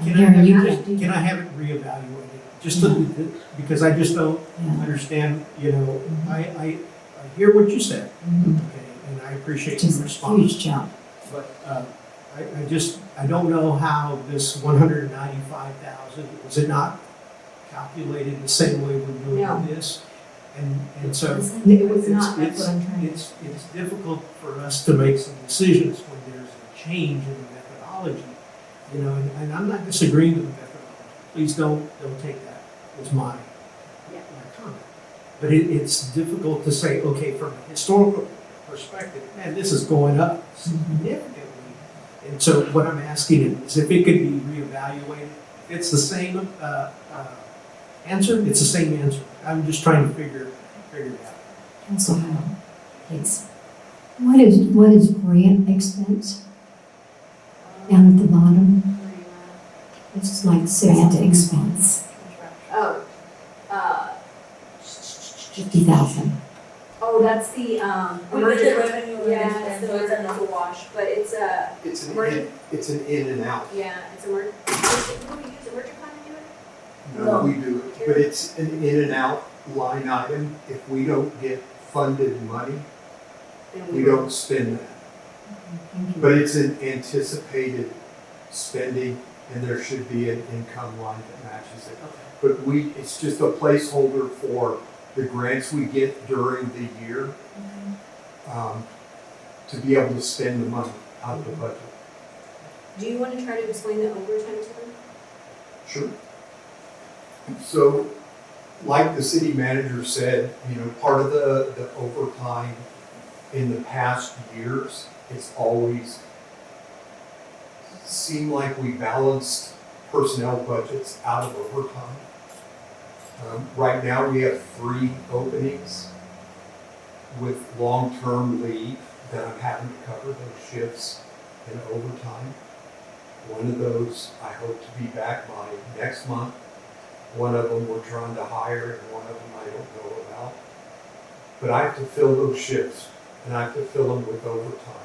can I have it reevaluated? Just because I just don't understand, I hear what you said, okay, and I appreciate your response. Huge jump. But I don't know how this 195,000, was it not calculated the same way we're doing this? And so It was not, that's what I'm trying to it's difficult for us to make some decisions when there's a change in the methodology, and I'm not disagreeing with the methodology. Please don't take that as my comment. But it's difficult to say, okay, from a historical perspective, man, this is going up significantly. And so what I'm asking is if it could be reevaluated. If it's the same answer, it's the same answer. I'm just trying to figure it out. Council Howell, please. What is grant expense? Down at the bottom, it's like Grant 6 expense, Oh, 50,000. that's the, Emergency revenue. yeah, so it's a wash, but it's a, It's an in and out. it's emergency, who do we use, emergency plan to do it? No, we do it, but it's an in and out line item. If we don't get funded money, Then we don't spend that. But it's an anticipated spending, and there should be an income line that matches it. But it's just a placeholder for the grants we get during the year, to be able to spend the money out of the budget. Do you want to try to explain the overtime to them? Sure. So like the city manager said, part of the overtime in the past years, it's always seemed like we balanced personnel budgets out of overtime. Right now, we have 3 openings with long-term leave that I'm having to cover those shifts in overtime. One of those, I hope to be back by next month. One of them we're trying to hire, and one of them I don't know about. But I have to fill those shifts, and I have to fill them with overtime.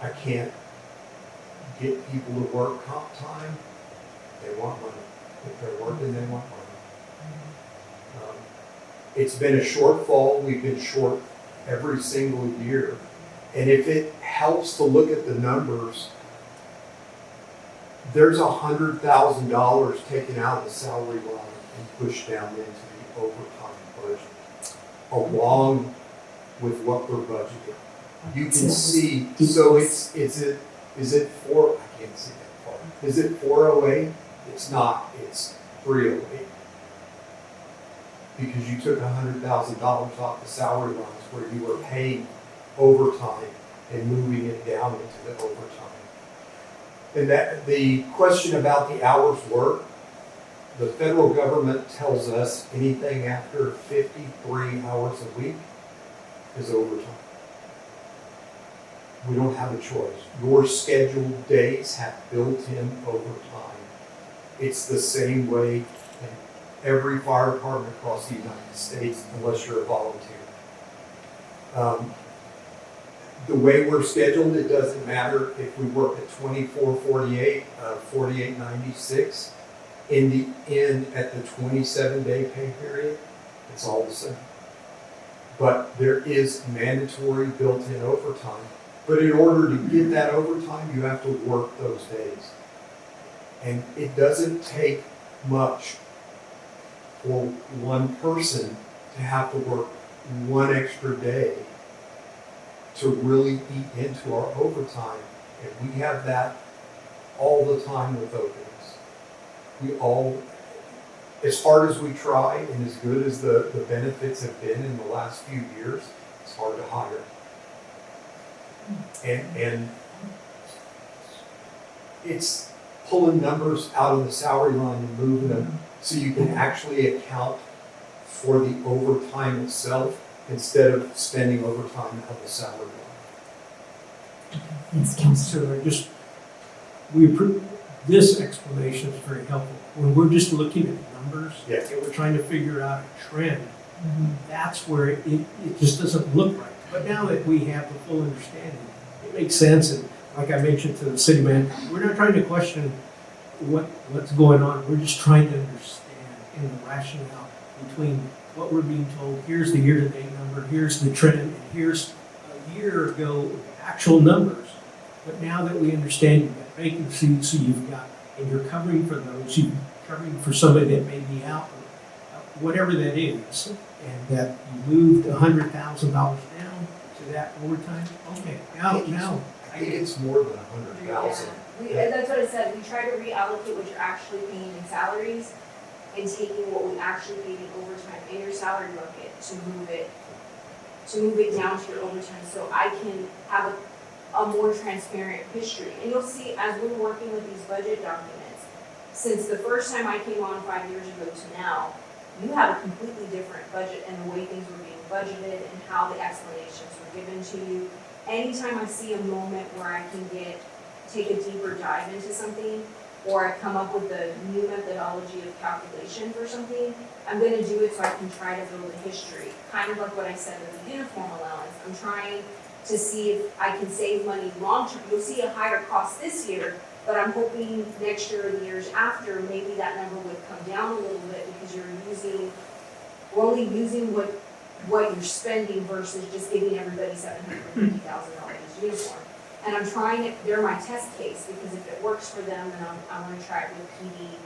I can't get people to work comp time. They want money. If they're working, they want money. It's been a shortfall. We've been short every single year. And if it helps to look at the numbers, there's $100,000 taken out of the salary line and pushed down into the overtime budget, along with what we're budgeting. You can see, so is it four? I can't see that far. Is it 408? It's not. It's 308. Because you took $100,000 off the salary lines where you were paying overtime and moving it down into the overtime. And that the question about the hours worked, the federal government tells us anything after 53 hours a week is overtime. We don't have a choice. Your scheduled days have built-in overtime. It's the same way in every fire department across the United States, unless you're a volunteer. The way we're scheduled, it doesn't matter if we work at 24/48, 48/96. In the end, at the 27-day pay period, it's all the same. But there is mandatory built-in overtime. But in order to get that overtime, you have to work those days. And it doesn't take much for one person to have to work one extra day to really eat into our overtime. And we have that all the time with openings. As hard as we try and as good as the benefits have been in the last few years, it's hard to hire. And it's pulling numbers out of the salary line and moving them so you can actually account for the overtime itself instead of spending overtime out of the salary line. Yes, Councilor. So this explanation is very helpful. When we're just looking at numbers, Yeah. and we're trying to figure out a trend, that's where it just doesn't look right. But now that we have the full understanding, it makes sense. And like I mentioned to the city manager, we're not trying to question what's going on. We're just trying to understand in the rationale between what we're being told. Here's the year-to-date number. Here's the trend. And here's a year ago actual numbers. But now that we understand you've got vacancies, so you've got, and you're covering for those, you're covering for somebody that may be out, whatever that is, and that you moved $100,000 down to that overtime. Okay, now. I think it's more than 100,000. That's what I said, we try to reallocate what you're actually paying in salaries and taking what we actually paid in overtime in your salary bucket to move it down to your overtime so I can have a more transparent history. And you'll see as we're working with these budget documents, since the first time I came on 5 years ago to now, you have a completely different budget and the way things were being budgeted and how the explanations were given to you. Anytime I see a moment where I can take a deeper dive into something, or I come up with a new methodology of calculation for something, I'm gonna do it so I can try to build a history. Kind of like what I said with the uniform allowance. I'm trying to see if I can save money long-term. You'll see a higher cost this year, but I'm hoping next year or the years after, maybe that number would come down a little bit because we're only using what you're spending versus just giving everybody $750,000 uniform. And I'm trying it, they're my test case, because if it works for them, then I'm gonna try it with PD,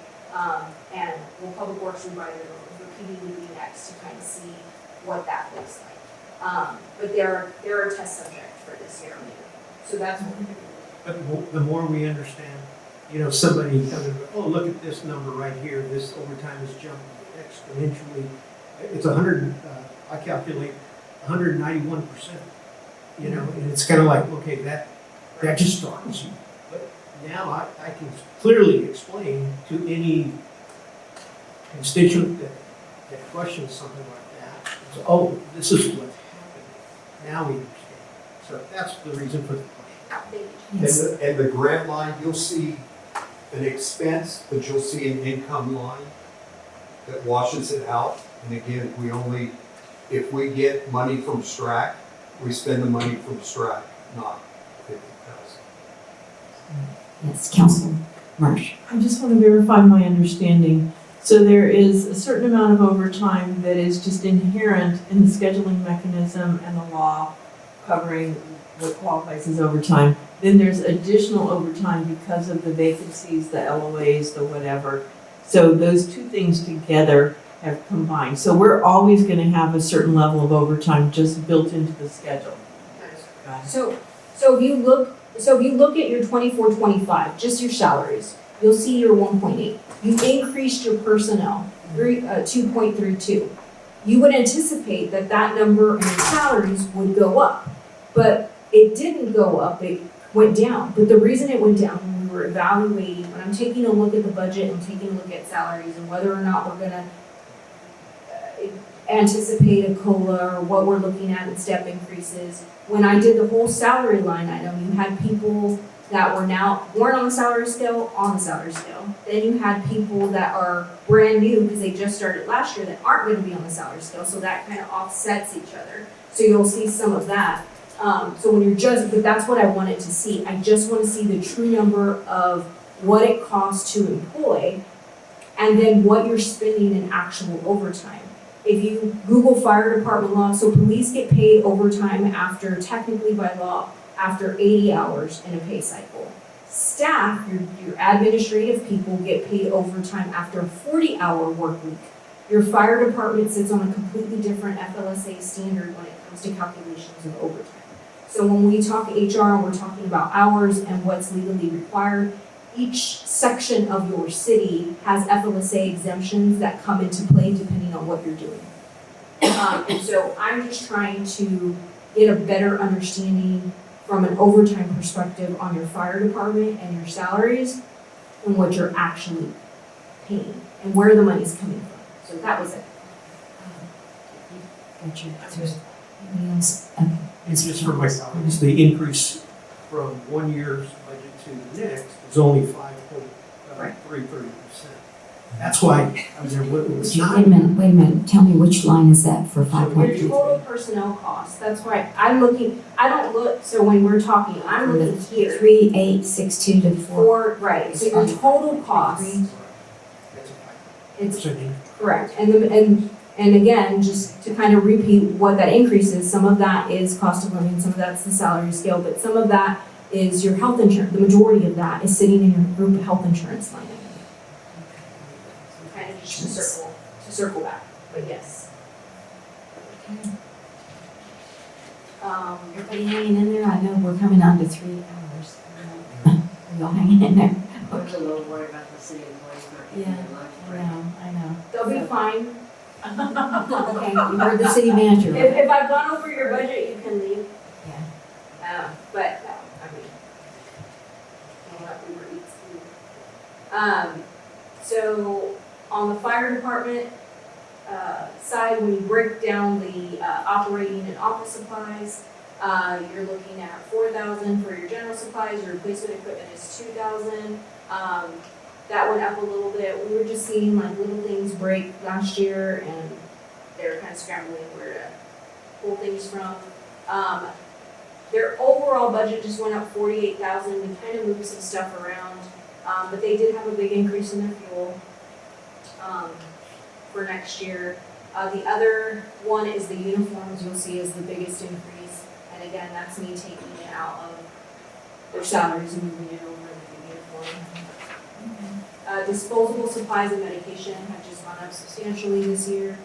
and Public Works would buy their own, but PD would be next to kind of see what that looks like. But they're a test subject for this year, so that's what we're doing. But the more we understand, somebody coming, oh, look at this number right here, this overtime is jumping exponentially. It's I calculate 191%, you know, and it's kind of like, okay, that just startles you. But now I can clearly explain to any constituent that questions something like that. So, oh, this is what's happening. Now we understand. So that's the reason for the question. Yes. And the grant line, you'll see an expense, but you'll see an income line that washes it out. And again, if we get money from STRAC, we spend the money from STRAC, not 50,000. Yes, Council Marsh. I just want to verify my understanding. So there is a certain amount of overtime that is just inherent in the scheduling mechanism and the law covering what qualifies as overtime. Then there's additional overtime because of the vacancies, the LOAs, the whatever. So those two things together have combined. So we're always going to have a certain level of overtime just built into the schedule. Got it. So if you look at your 24-25, just your salaries, you'll see your 1.8. You increased your personnel, 2.32. You would anticipate that number in your salaries would go up, but it didn't go up, it went down. But the reason it went down, when we were evaluating, when I'm taking a look at the budget and taking a look at salaries and whether or not we're gonna anticipate a COLA or what we're looking at in step increases, when I did the whole salary line item, you had people that weren't on the salary scale, on the salary scale. Then you had people that are brand new because they just started last year that aren't gonna be on the salary scale, so that kind of offsets each other. So you'll see some of that. So when but that's what I wanted to see. I just want to see the true number of what it costs to employ and then what you're spending in actual overtime. If you Google fire department law, so police get paid overtime technically by law, after 80 hours in a pay cycle. Staff, your administrative people get paid overtime after a 40-hour work week. Your fire department sits on a completely different FLSA standard when it comes to calculations of overtime. So when we talk HR and we're talking about hours and what's legally required, each section of your city has FLSA exemptions that come into play depending on what you're doing. And so I'm just trying to get a better understanding from an overtime perspective on your fire department and your salaries and what you're actually paying and where the money's coming from. So that was it. Gotcha. Anybody else? Okay. It's just for myself. It's the increase from 1 year's budget to the next is only 5.330%. That's why I was there. It's not. Wait a minute. Tell me which line is that for 5.3? Your total personnel costs, that's why so when we're talking, I'm looking here. 3862 to 4. Right, so your total cost, That's a 5%. it's correct, and again, just to kind of repeat what that increase is, some of that is cost of living, some of that's the salary scale, but some of that is your health insurance, the majority of that is sitting in your group health insurance line. So kind of just to circle back, but yes. Everybody hanging in there? I know we're coming on to 3 hours. Are y'all hanging in there? I was a little worried about the city employees not getting their lunch break. I know. They'll be fine. Okay, you heard the city manager. If I've gone over your budget, you can leave. Yeah. But, no, I mean, don't let Uber Eats food. So, on the fire department, side, when you break down the, operating and office supplies, you're looking at $4,000 for your general supplies, your replacement equipment is $2,000. That went up a little bit. We were just seeing like little things break last year and they were kind of scrambling where to pull things from. Their overall budget just went up $48,000. We kind of moved some stuff around, but they did have a big increase in their fuel for next year. The other one is the uniforms. You'll see is the biggest increase, and again, that's me taking it out of their salaries and moving it over to the uniform. Disposable supplies and medication have just gone up substantially this year.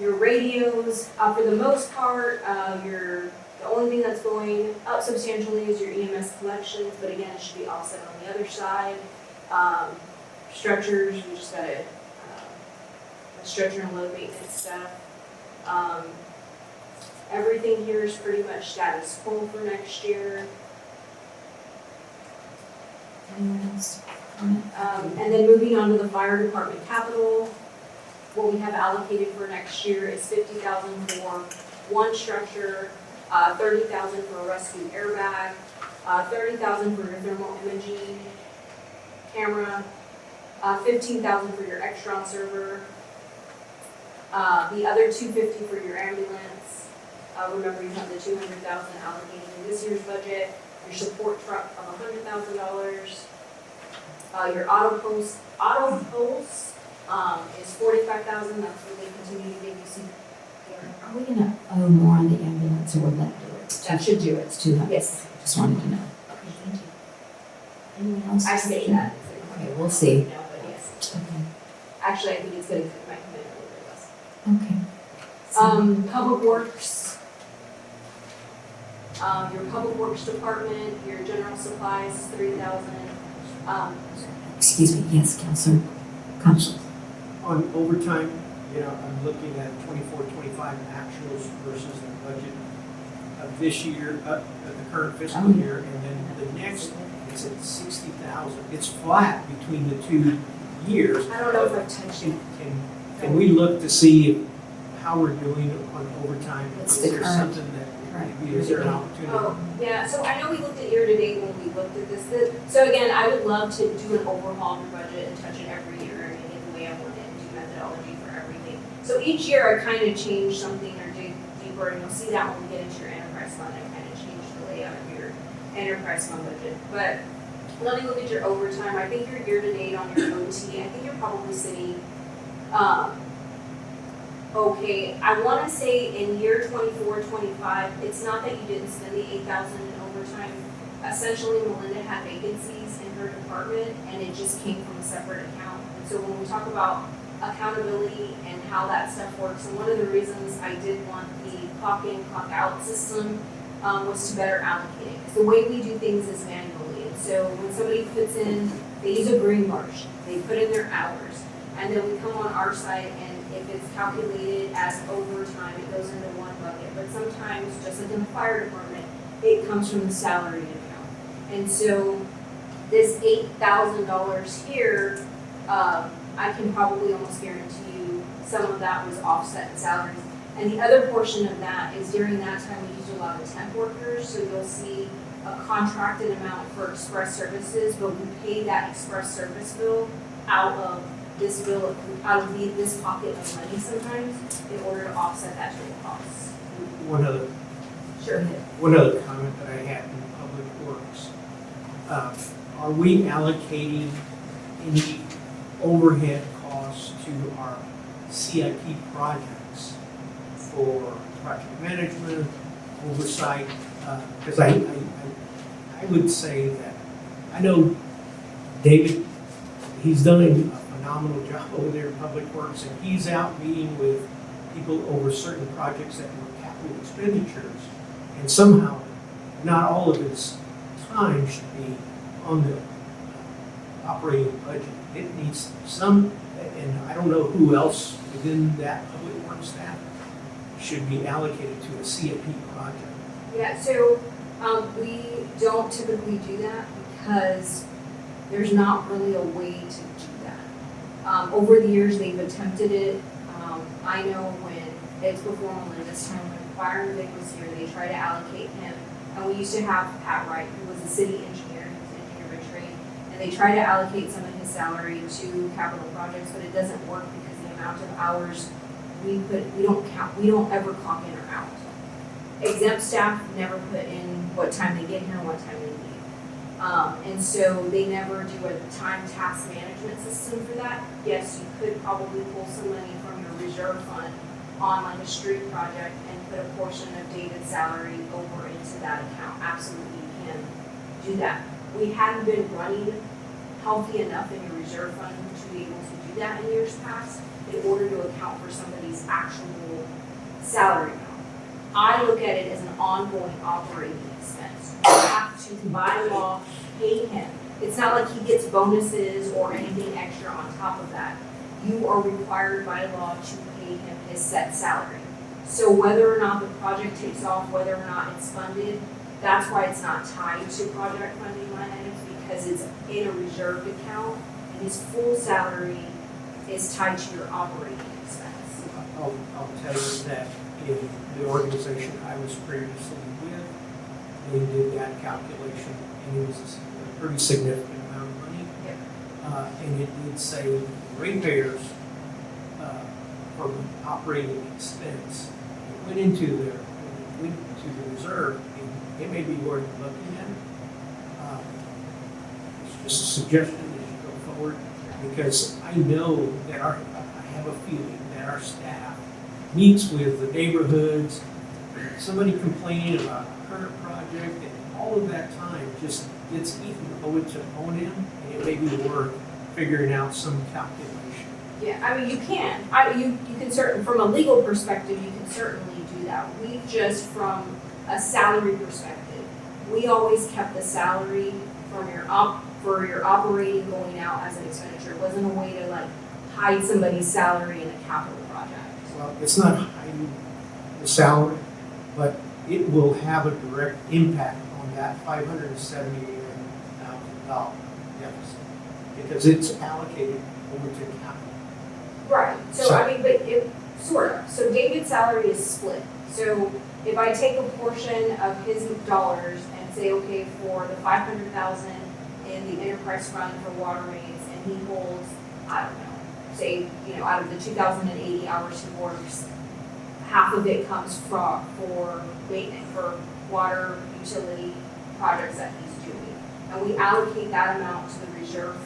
Your radios, for the most part, the only thing that's going up substantially is your EMS collections, but again, it should be offset on the other side. Structures, we just got a structure and load maintenance stuff. Everything here is pretty much status quo for next year. Anyone else comment? And then moving on to the fire department capital, what we have allocated for next year is $50,000 for one structure, $30,000 for a rescue airbag, $30,000 for your thermal imaging camera, $15,000 for your Extron server, the other $250,000 for your ambulance. Remember, you have the $200,000 allocated in this year's budget. Your support truck of $100,000. Your auto post is $45,000. That's what they continue to give you. Are we gonna owe more on the ambulance or will that do it? That should do it. It's 200. Yes. Just wanted to know. Okay, thank you. Anyone else? I say that. Okay, we'll see. No, but yes. Okay. Actually, I think it's gonna, it might come in a little bit less. Okay. Public Works. Your Public Works Department, your general supplies, $3,000. Excuse me, yes, Counselor Constance. On overtime, I'm looking at 24-25 actuals versus the budget of this year, the current fiscal year, and then the next is at 60,000. It's flat between the 2 years. I don't know if I've touched it. Can we look to see how we're doing on overtime? What's Is the there current- something that, maybe is there an opportunity? Oh, yeah, so I know we looked at year-to-date when we looked at this. So again, I would love to do an overhaul of your budget and touch it every year and get the way I want it and do methodology for everything. So each year I kind of change something or dig deeper, and you'll see that when we get into your enterprise fund, I kind of change the layout of your enterprise fund budget. But let me look at your overtime. I think your year-to-date on your OT, I think you're probably sitting, okay, I want to say in year 24-25, it's not that you didn't spend the $8,000 in overtime. Essentially, Melinda had vacancies in her department, and it just came from a separate account. And so when we talk about accountability and how that stuff works, and one of the reasons I did want the clock in, clock out system was to better allocate it. 'Cause the way we do things is manually. And so when somebody puts in, they use a green marsh, they put in their hours, and then we come on our side and if it's calculated as overtime, it goes into one bucket. But sometimes, just like in the fire department, it comes from the salary account. And so this $8,000 here, I can probably almost guarantee you some of that was offset in salaries. And the other portion of that is during that time, we used a lot of temp workers. So you'll see a contracted amount for express services, but we pay that express service bill out of this bill, out of this pocket of money sometimes in order to offset that total cost. One other Sure. comment that I had in Public Works. Are we allocating any overhead costs to our CIP projects for project management, oversight? Because I would say that, I know David, he's done a phenomenal job over there in Public Works, and he's out meeting with people over certain projects that were capital expenditures. And somehow, not all of his time should be on the operating budget. It needs some, and I don't know who else within that Public Works staff should be allocated to a CIP project. Yeah, so we don't typically do that because there's not really a way to do that. Over the years, they've attempted it. I know when it's before Melinda's time, when Fire and Vic was here, they tried to allocate him. And we used to have Pat Wright, who was a city engineer, he was an engineer by trade, and they tried to allocate some of his salary to capital projects, but it doesn't work because the amount of hours we don't ever clock in or out. Exempt staff never put in what time they get here and what time they leave. And so they never do a time task management system for that. Yes, you could probably pull some money from your reserve fund on like a street project and put a portion of David's salary over into that account. Absolutely, you can do that. We hadn't been running healthy enough in your reserve fund to be able to do that in years past in order to account for somebody's actual salary amount. I look at it as an ongoing operating expense. You have to, by law, pay him It's not like he gets bonuses or anything extra on top of that. You are required by law to pay him his set salary. So whether or not the project takes off, whether or not it's funded, that's why it's not tied to project funding line items, because it's in a reserved account, and his full salary is tied to your operating expense. I'll tell you that in the organization I was previously with, they did that calculation, and it was a pretty significant amount of money. Yep. And it did say ratepayers, from an operating expense, it went into the reserve, and it may be worth looking at. It's just a suggestion as you go forward, because I know that I have a feeling that our staff meets with the neighborhoods, somebody complaining about a current project, and all of that time just gets eaten over to O&M, and it may be worth figuring out some calculation. Yeah, I mean, you can. You can certainly, from a legal perspective, you can certainly do that. We just, from a salary perspective, we always kept the salary from for your operating going out as an expenditure. It wasn't a way to like hide somebody's salary in a capital project. Well, it's not hiding the salary, but it will have a direct impact on that $571,000 deficit, because it's allocated over to capital. Right, so I mean, but it, sort of. So David's salary is split. So if I take a portion of his dollars and say, okay, for the $500,000 in the enterprise fund for water mains, and he holds, I don't know, say, out of the 2,080 hours he works, half of it comes for maintenance, for water utility projects that he's doing. And we allocate that amount to the reserve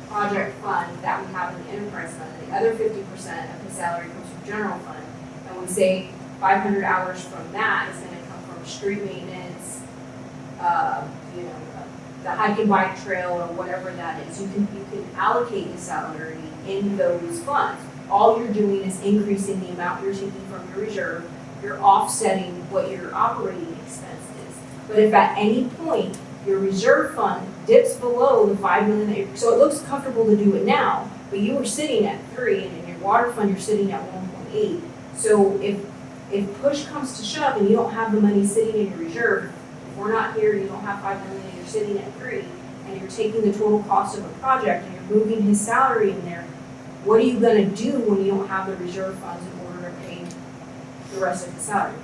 project fund that we have in the enterprise fund. And the other 50% of his salary comes from general fund. And we say 500 hours from that is gonna come from street maintenance, the hike and bike trail or whatever that is. You can allocate his salary in those funds. All you're doing is increasing the amount you're taking from your reserve. You're offsetting what your operating expense is. But if at any point your reserve fund dips below the 5 million, so it looks comfortable to do it now, but you were sitting at 3, and in your water fund you're sitting at 1.8. So if push comes to shove and you don't have the money sitting in your reserve, if we're not here, you don't have 5 million, and you're sitting at 3, and you're taking the total cost of a project and you're moving his salary in there, what are you gonna do when you don't have the reserve funds in order to pay the rest of the salary?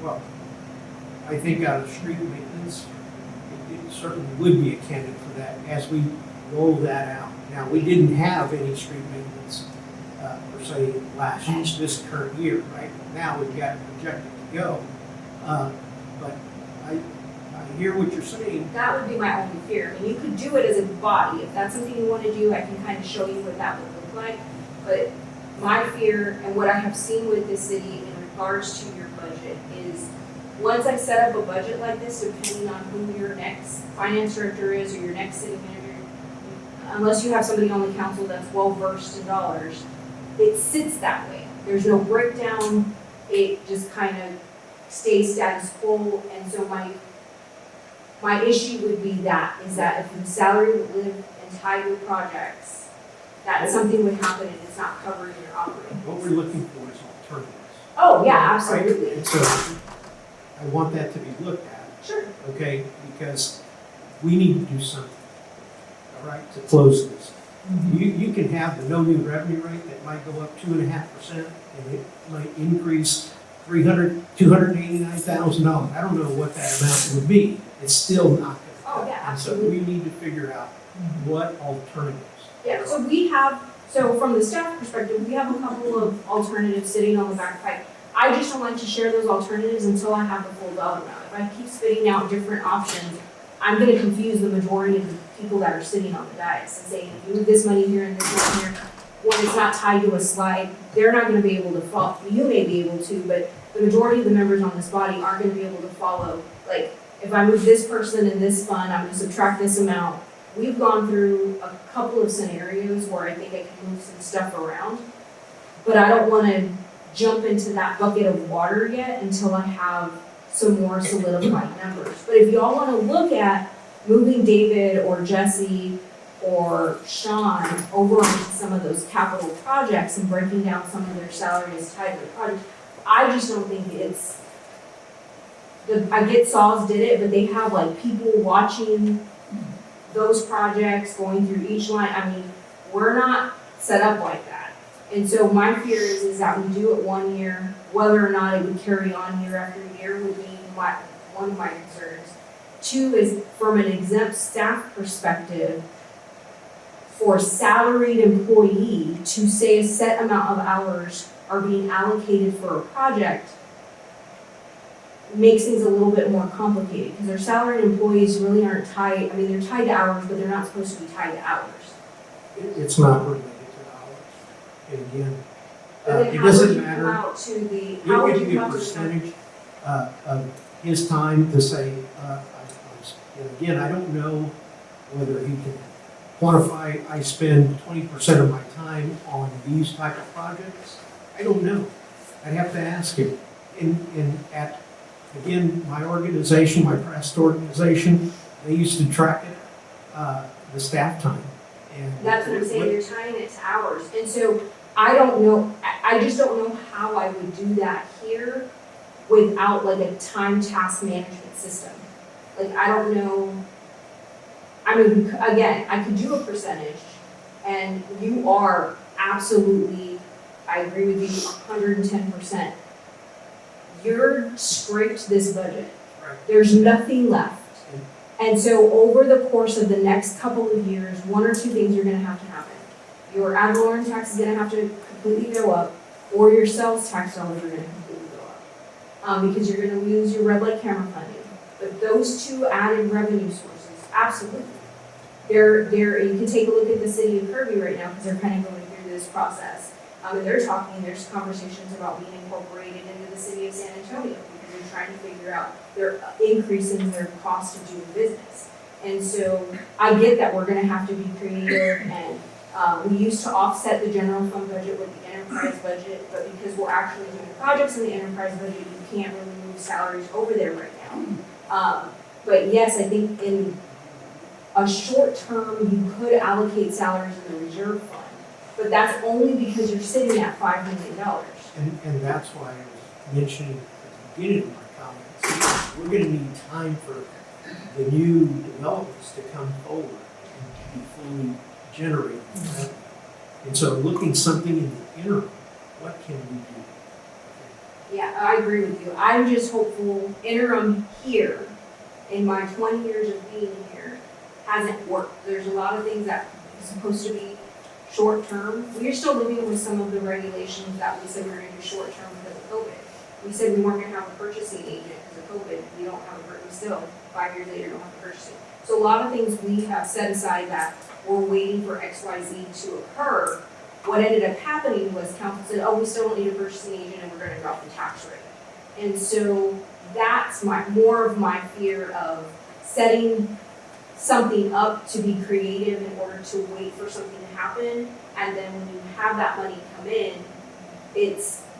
Well, I think out of street maintenance, it certainly would be a candidate for that as we roll that out. Now, we didn't have any street maintenance, per se, this current year, right? Now we've got it projected to go. But I hear what you're saying. That would be my only fear. I mean, you could do it as a body. If that's something you want to do, I can kind of show you what that would look like. But my fear and what I have seen with this city in regards to your budget is once I set up a budget like this, depending on who your next finance director is or your next city manager, unless you have somebody on the council that's well versed in dollars, it sits that way. There's no breakdown. It just kind of stays status quo. And so my issue would be that if the salary would live and tie with projects, that something would happen and it's not covering your operating. What we're looking for is alternatives. Oh, yeah, absolutely. Right? So I want that to be looked at. Sure. Okay, because we need to do something, all right, to close this. You can have the no new revenue rate that might go up 2.5%, and it might increase $289,000. I don't know what that amount would be. It's still not gonna. Oh, yeah, And so absolutely. we need to figure out what alternatives. Yeah, so from the staff perspective, we have a couple of alternatives sitting on the back pipe. I just don't like to share those alternatives until I have the full dollar amount. If I keep spitting out different options, I'm gonna confuse the majority of the people that are sitting on the dais and saying, move this money here and this money here. When it's not tied to a slide, they're not gonna be able to follow. You may be able to, but the majority of the members on this body aren't gonna be able to follow. Like, if I move this person in this fund, I'm gonna subtract this amount. We've gone through a couple of scenarios where I think I can move some stuff around, but I don't wanna jump into that bucket of water yet until I have some more solidified numbers. But if y'all wanna look at moving David or Jesse or Sean over onto some of those capital projects and breaking down some of their salaries tied to the project, I just don't think it's, I get Saws did it, but they have like people watching those projects, going through each line. I mean, we're not set up like that. And so my fear is that we do it 1 year, whether or not it would carry on year after year would be one of my concerns. 2 is from an exempt staff perspective, for salaried employee to say a set amount of hours are being allocated for a project makes things a little bit more complicated, because our salaried employees really aren't tied, I mean, they're tied to hours, but they're not supposed to be tied to hours. It's not related to hours. And again, But then it how would doesn't you come matter. out to the, how You're would giving you a come to the? percentage of his time to say, and again, I don't know whether he can quantify, I spend 20% of my time on these type of projects. I don't know. I'd have to ask him. Again, my organization, my past organization, they used to track it, the staff time. And That's what I'm saying, you're tying it to hours, and so I don't know, I just don't know how I would do that here without like a time task management system. Like, I don't know, I mean, again, I could do a percentage, and you are absolutely, I agree with you 110%. You're scraped this budget. Right. There's nothing left. And so over the course of the next couple of years, 1 or 2 things are gonna have to happen. Your ad valorem tax is gonna have to completely go up, or your sales tax dollars are gonna completely go up. Because you're gonna lose your red light camera funding. But those 2 added revenue sources, absolutely. You can take a look at the city of Kirby right now, because they're kind of going through this process. And there's conversations about being incorporated into the city of San Antonio, because they're trying to figure out, they're increasing their cost of doing business. And so I get that we're gonna have to be creative, and we used to offset the general fund budget with the enterprise budget, but because we're actually doing projects in the enterprise budget, you can't really move salaries over there right now. But yes, I think in a short term, you could allocate salaries in the reserve fund, but that's only because you're sitting at $5 million. And that's why I was mentioning at the beginning of my comments, we're gonna need time for the new developments to come forward and to be fully generated. And so looking something in the interim, what can we do? Yeah, I agree with you. I'm just hopeful interim here, in my 20 years of being here, hasn't worked. There's a lot of things that are supposed to be short term. We're still living with some of the regulations that we said we were gonna do short term because of COVID. We said we weren't gonna have a purchasing agent because of COVID. We don't have we still, 5 years later, don't have a purchasing. So a lot of things we have set aside that we're waiting for XYZ to occur. What ended up happening was council said, oh, we still don't need a purchasing agent and we're gonna drop the tax rate. And so that's more of my fear of setting something up to be creative in order to wait for something to happen, and then when you have that money come in,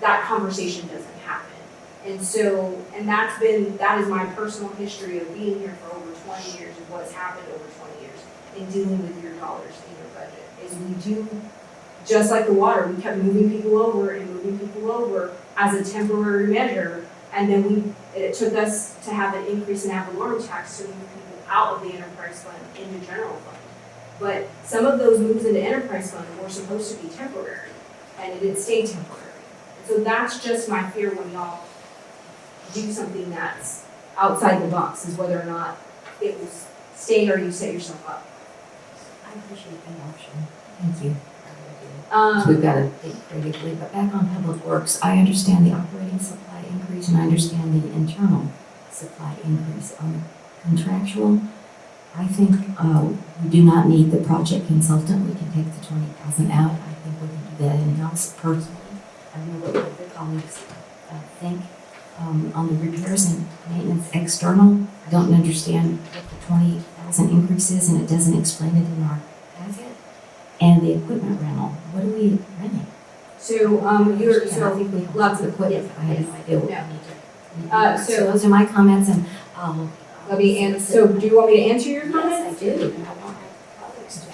that conversation doesn't happen. And so, that is my personal history of being here for over 20 years, of what's happened over 20 years in dealing with your dollars in your budget, is we do, just like the water, we kept moving people over as a temporary measure, and then it took us to have an increase in ad valorem tax to move people out of the enterprise fund into general fund. But some of those moves into enterprise fund were supposed to be temporary, and it didn't stay temporary. And so that's just my fear when y'all do something that's outside the box, is whether or not it will stay or you set yourself up. I appreciate that option. Thank you. Um, So we've got to think creatively, but back on public works, I understand the operating supply increase and I understand the internal supply increase. On contractual, I think we do not need the project consultant. We can take the 20,000 out. I think we can do that in-house personally. I don't know what the colleagues think on the repairs and maintenance external. I don't understand what the 20,000 increase is, and it doesn't explain it in our packet. And the equipment rental, what are we renting? So, I think we have lots of equipment. yes, I have no idea what yeah. we need to. So those are my comments, and I'll Let me so do you want me to answer your Yes, comments? I do. I want my colleagues to.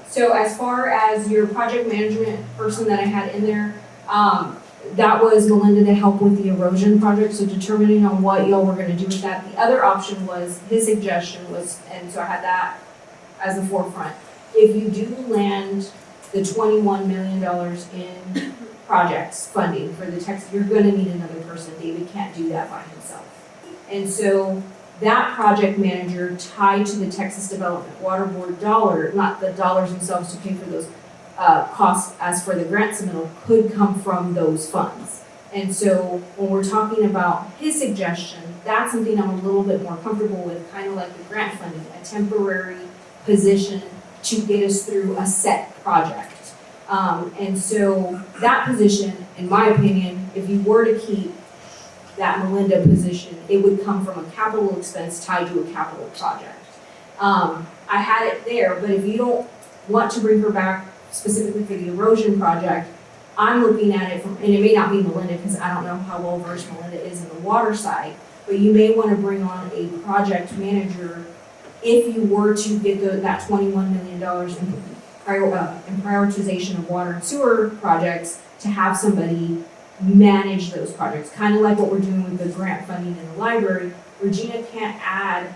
So as far as your project management person that I had in there, that was Melinda to help with the erosion project, so determining on what y'all were gonna do with that. The other option was, his suggestion was, and so I had that as the forefront. If you do land the $21 million in projects funding for the Texas, you're gonna need another person. David can't do that by himself. And so that project manager tied to the Texas Development Water Board dollar, not the dollars themselves to pay for those costs as for the grant submittal, could come from those funds. And so when we're talking about his suggestion, that's something I'm a little bit more comfortable with, kind of like the grant funding, a temporary position to get us through a set project. And so that position, in my opinion, if you were to keep that Melinda position, it would come from a capital expense tied to a capital project. I had it there, but if you don't want to bring her back specifically for the erosion project, I'm looking at it from, and it may not be Melinda, because I don't know how well versed Melinda is in the water side, but you may want to bring on a project manager if you were to get that $21 million in prioritization of water and sewer projects, to have somebody manage those projects, kind of like what we're doing with the grant funding in the library. Regina can't add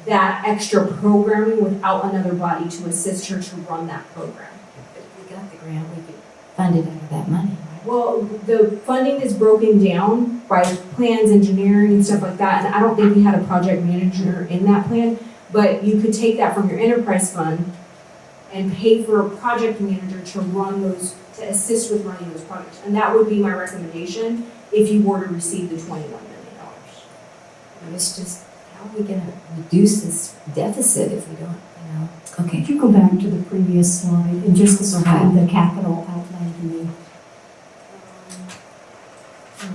that extra programming without another body to assist her to run that program. But if we got the grant, we could fund it out of that money, right? Well, the funding is broken down by plans, engineering, and stuff like that, and I don't think we had a project manager in that plan, but you could take that from your enterprise fund and pay for a project manager to run those, to assist with running those projects. And that would be my recommendation if you were to receive the $21 million. It's just, how are we gonna reduce this deficit if we don't, Okay. Could you go back to the previous slide and just describe the capital outlay to me?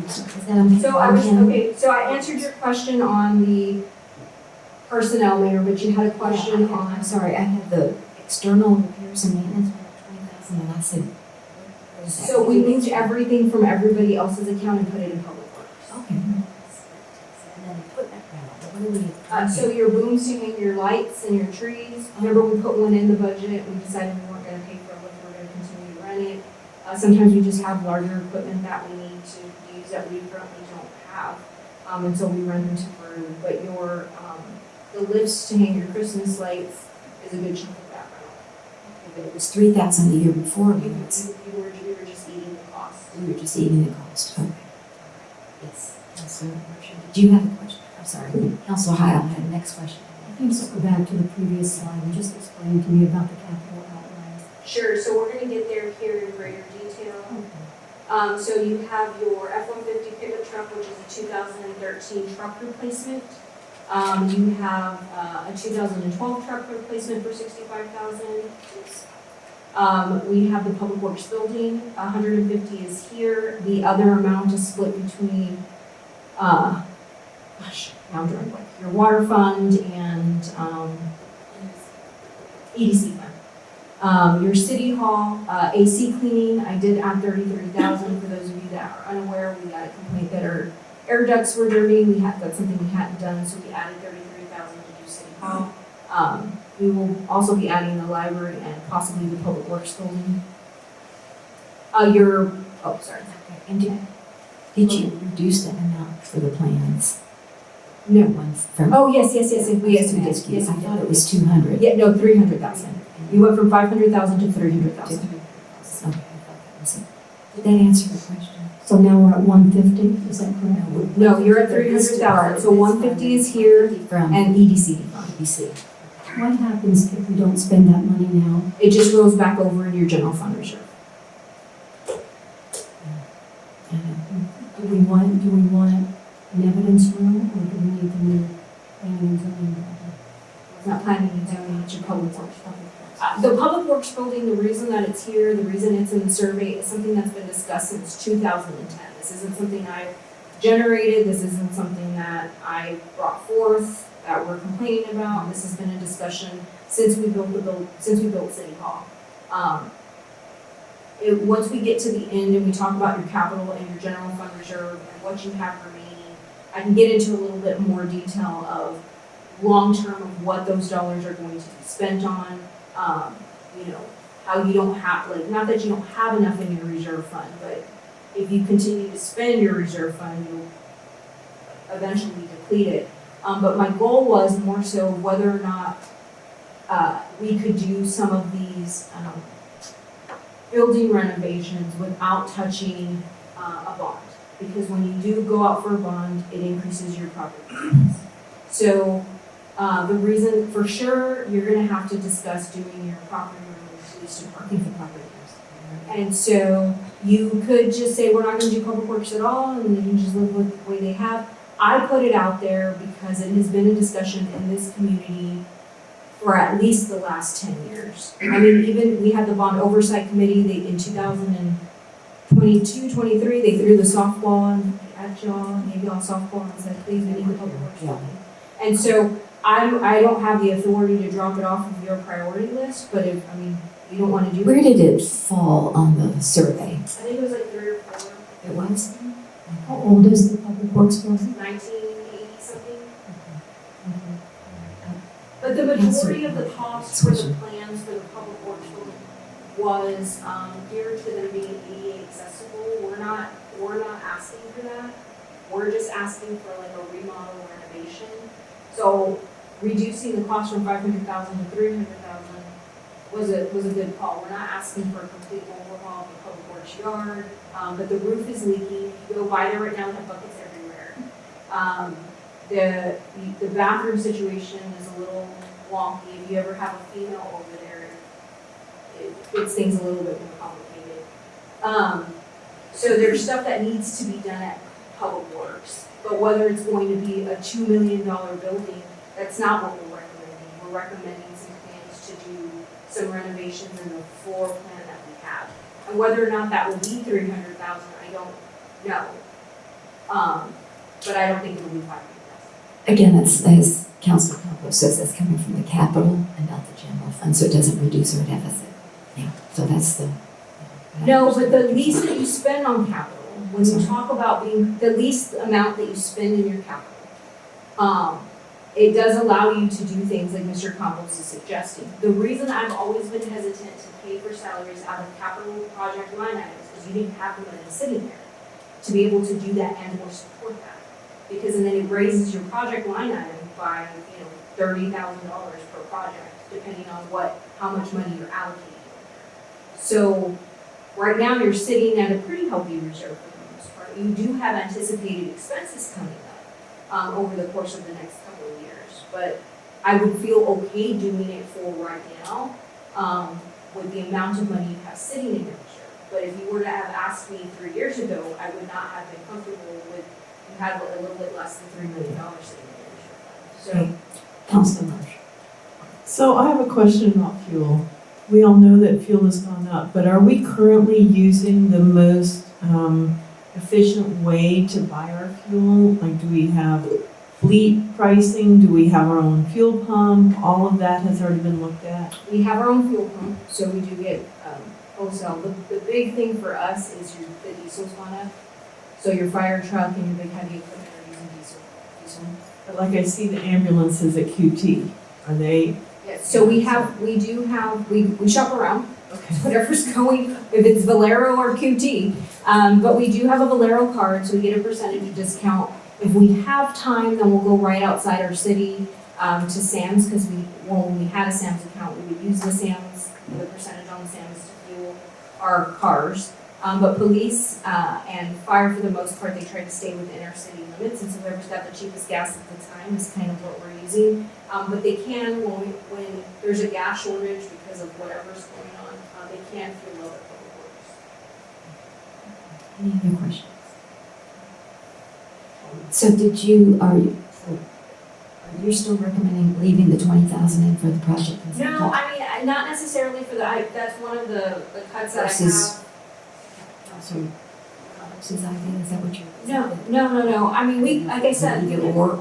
Is that on So I answered your question on the personnel, Mayor, but you had a question on. I'm sorry, I had the external repairs and maintenance, 20,000, and I said, where is that? So we moved everything from everybody else's account and put it in public works. Okay. And then equipment rental, what do we? So your boom singing, your lights and your trees, remember we put one in the budget, we decided we weren't gonna pay for it, we're gonna continue to run it. Sometimes we just have larger equipment that we need to use that we currently don't have, and so we run them temporarily. But your, the lifts to hang your Christmas lights is a good chunk of that rental. But it was 3,000 the year before, We but were just eating the cost. we were just eating the cost, okay. Yes, Councilor Marshall, did you have a question? I'm sorry, Councilor Heil had a next question. I think so, go back to the previous slide and just explain to me about the capital outlay. Sure, so we're gonna get there here in greater detail. So you have your F-150 pickup truck, which is a 2013 truck replacement. You have a 2012 truck replacement for $65,000. We have the Public Works building, 150 is here. The other amount is split between, now I'm drawing blank, your water fund and EDC fund. Your city hall, AC cleaning, I did add 33,000 for those of you that are unaware. We got a complaint that our air ducts were dirty. That's something we hadn't done, so we added 33,000 to do city hall. We will also be adding the library and possibly the public works building. And Did you reduce that amount for the plans? No. Ones from. Oh, yes, we did. Yes, we I thought it was 200. Yeah, no, 300,000. You went from 500,000 to 300,000. Okay, I thought that was it. Did that answer the question? So now we're at 150, is that correct? No, you're at 300,000. So 150 is here From and EDC. EDC. What happens if we don't spend that money now? It just rolls back over in your general fund reserve. Do we want an evidence room, or do we need the new planning and zoning building? It's not planning and zoning, it's your public works. The public works building, the reason that it's here, the reason it's in the survey is something that's been discussed since 2010. This isn't something I've generated, this isn't something that I brought forth, that we're complaining about. This has been a discussion since we built City Hall. Once we get to the end and we talk about your capital and your general fund reserve and what you have remaining, I can get into a little bit more detail of long-term of what those dollars are going to be spent on. You know, how you don't have, like, not that you don't have enough in your reserve fund, but if you continue to spend your reserve fund, you'll eventually deplete it. But my goal was more so whether or not we could do some of these building renovations without touching a bond. Because when you do go out for a bond, it increases your property taxes. So the reason, for sure, you're gonna have to discuss doing your property room police department. And so you could just say, we're not gonna do public works at all, and then you just live with the way they have. I put it out there because it has been a discussion in this community for at least the last 10 years. I mean, even, we had the bond oversight committee, they, in 2022, 23, they threw the softball at y'all, gave y'all softball and said, please, we need the public works building. And so I don't have the authority to drop it off of your priority list, but if, I mean, you don't wanna do. Where did it fall on the survey? I think it was like 3 or 4, It was? How old is the public works building? 1980 something. But the majority of the cost for the plans for the public works building was geared to them being ADA accessible. We're not asking for that. We're just asking for like a remodel renovation. So reducing the cost from 500,000 to 300,000 was a good call. We're not asking for a complete overhaul of the public works yard, but the roof is leaking. You go by there right now, they have buckets everywhere. The bathroom situation is a little wonky. If you ever have a female over there, it gets things a little bit more complicated. So there's stuff that needs to be done at Public Works, but whether it's going to be a $2 million building, that's not what we're recommending. We're recommending some plans to do some renovations in the floor plan that we have. And whether or not that will be 300,000, I don't know. But I don't think it'll be 500,000. Again, that's, as Councilor Campos says, that's coming from the capital and not the general fund, so it doesn't reduce our deficit. Yeah, so that's the. No, but the least that you spend on capital, when you talk about being, the least amount that you spend in your capital, it does allow you to do things like Mr. Campos is suggesting. The reason I've always been hesitant to pay for salaries out of capital project line items is you didn't have the money sitting there to be able to do that and or support that. Because then it raises your project line item by, $30,000 per project, depending on how much money you're allocating. So right now, you're sitting at a pretty healthy reserve for the most part. You do have anticipated expenses coming up over the course of the next couple of years. But I would feel okay doing it for right now with the amount of money you have sitting in your reserve. But if you were to have asked me 3 years ago, I would not have been comfortable with, you had a little bit less than $3 million sitting in your reserve fund. Councilor Marsh. So I have a question about fuel. We all know that fuel has gone up, but are we currently using the most efficient way to buy our fuel? Like, do we have fleet pricing? Do we have our own fuel pump? All of that has already been looked at. We have our own fuel pump, so we do get wholesale. The big thing for us is the diesel's gone up. So your fire truck and your big heavy equipment are using diesel. But like I see the ambulances at QT, are they? Yes, so we shop around, whatever's going, if it's Valero or QT. But we do have a Valero card, so we get a percentage discount. If we have time, then we'll go right outside our city to Sam's, because when we had a Sam's account, we would use the Sam's, the percentage on the Sam's to fuel our cars. But police and fire, for the most part, they try to stay within our city limits, and so whoever's got the cheapest gas at the time is kind of what we're using. But they can, when there's a gas shortage because of whatever's going on, they can fuel up at Public Works. Any other questions? So are you still recommending leaving the 20,000 in for the project? No, I mean, not necessarily for that's one of the cuts that I Versus- have. Councilor Campos' idea, is that what you're? No. I mean, like I said, Either or.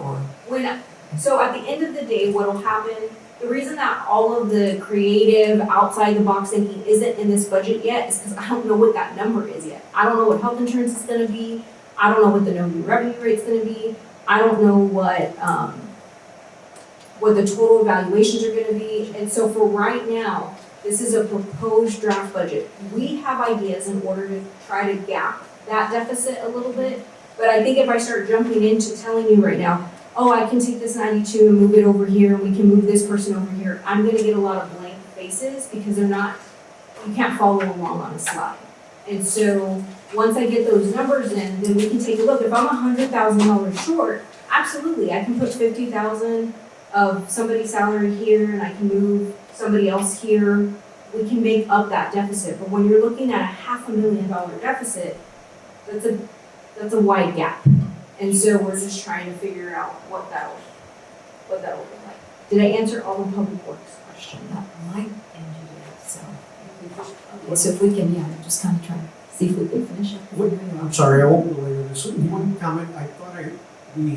so at the end of the day, what'll happen, the reason that all of the creative, outside the box thinking isn't in this budget yet is because I don't know what that number is yet. I don't know what health insurance is gonna be. I don't know what the no new revenue rate's gonna be. I don't know what the total evaluations are gonna be. And so for right now, this is a proposed draft budget. We have ideas in order to try to gap that deficit a little bit. But I think if I start jumping into telling you right now, oh, I can take this 92 and move it over here, and we can move this person over here, I'm gonna get a lot of blank faces because they're not, you can't follow along on a slide. And so, once I get those numbers in, then we can take a look. If I'm $100,000 short, absolutely, I can put 50,000 of somebody's salary here, and I can move somebody else here. We can make up that deficit. But when you're looking at a $500,000 deficit, that's a wide gap. And so we're just trying to figure out what that'll look like. Did I answer all the public works questions? That might end you yet, so. Okay, so if we can, just kind of try to see if we can finish up. I'm sorry, I won't belabor this. One comment, I thought we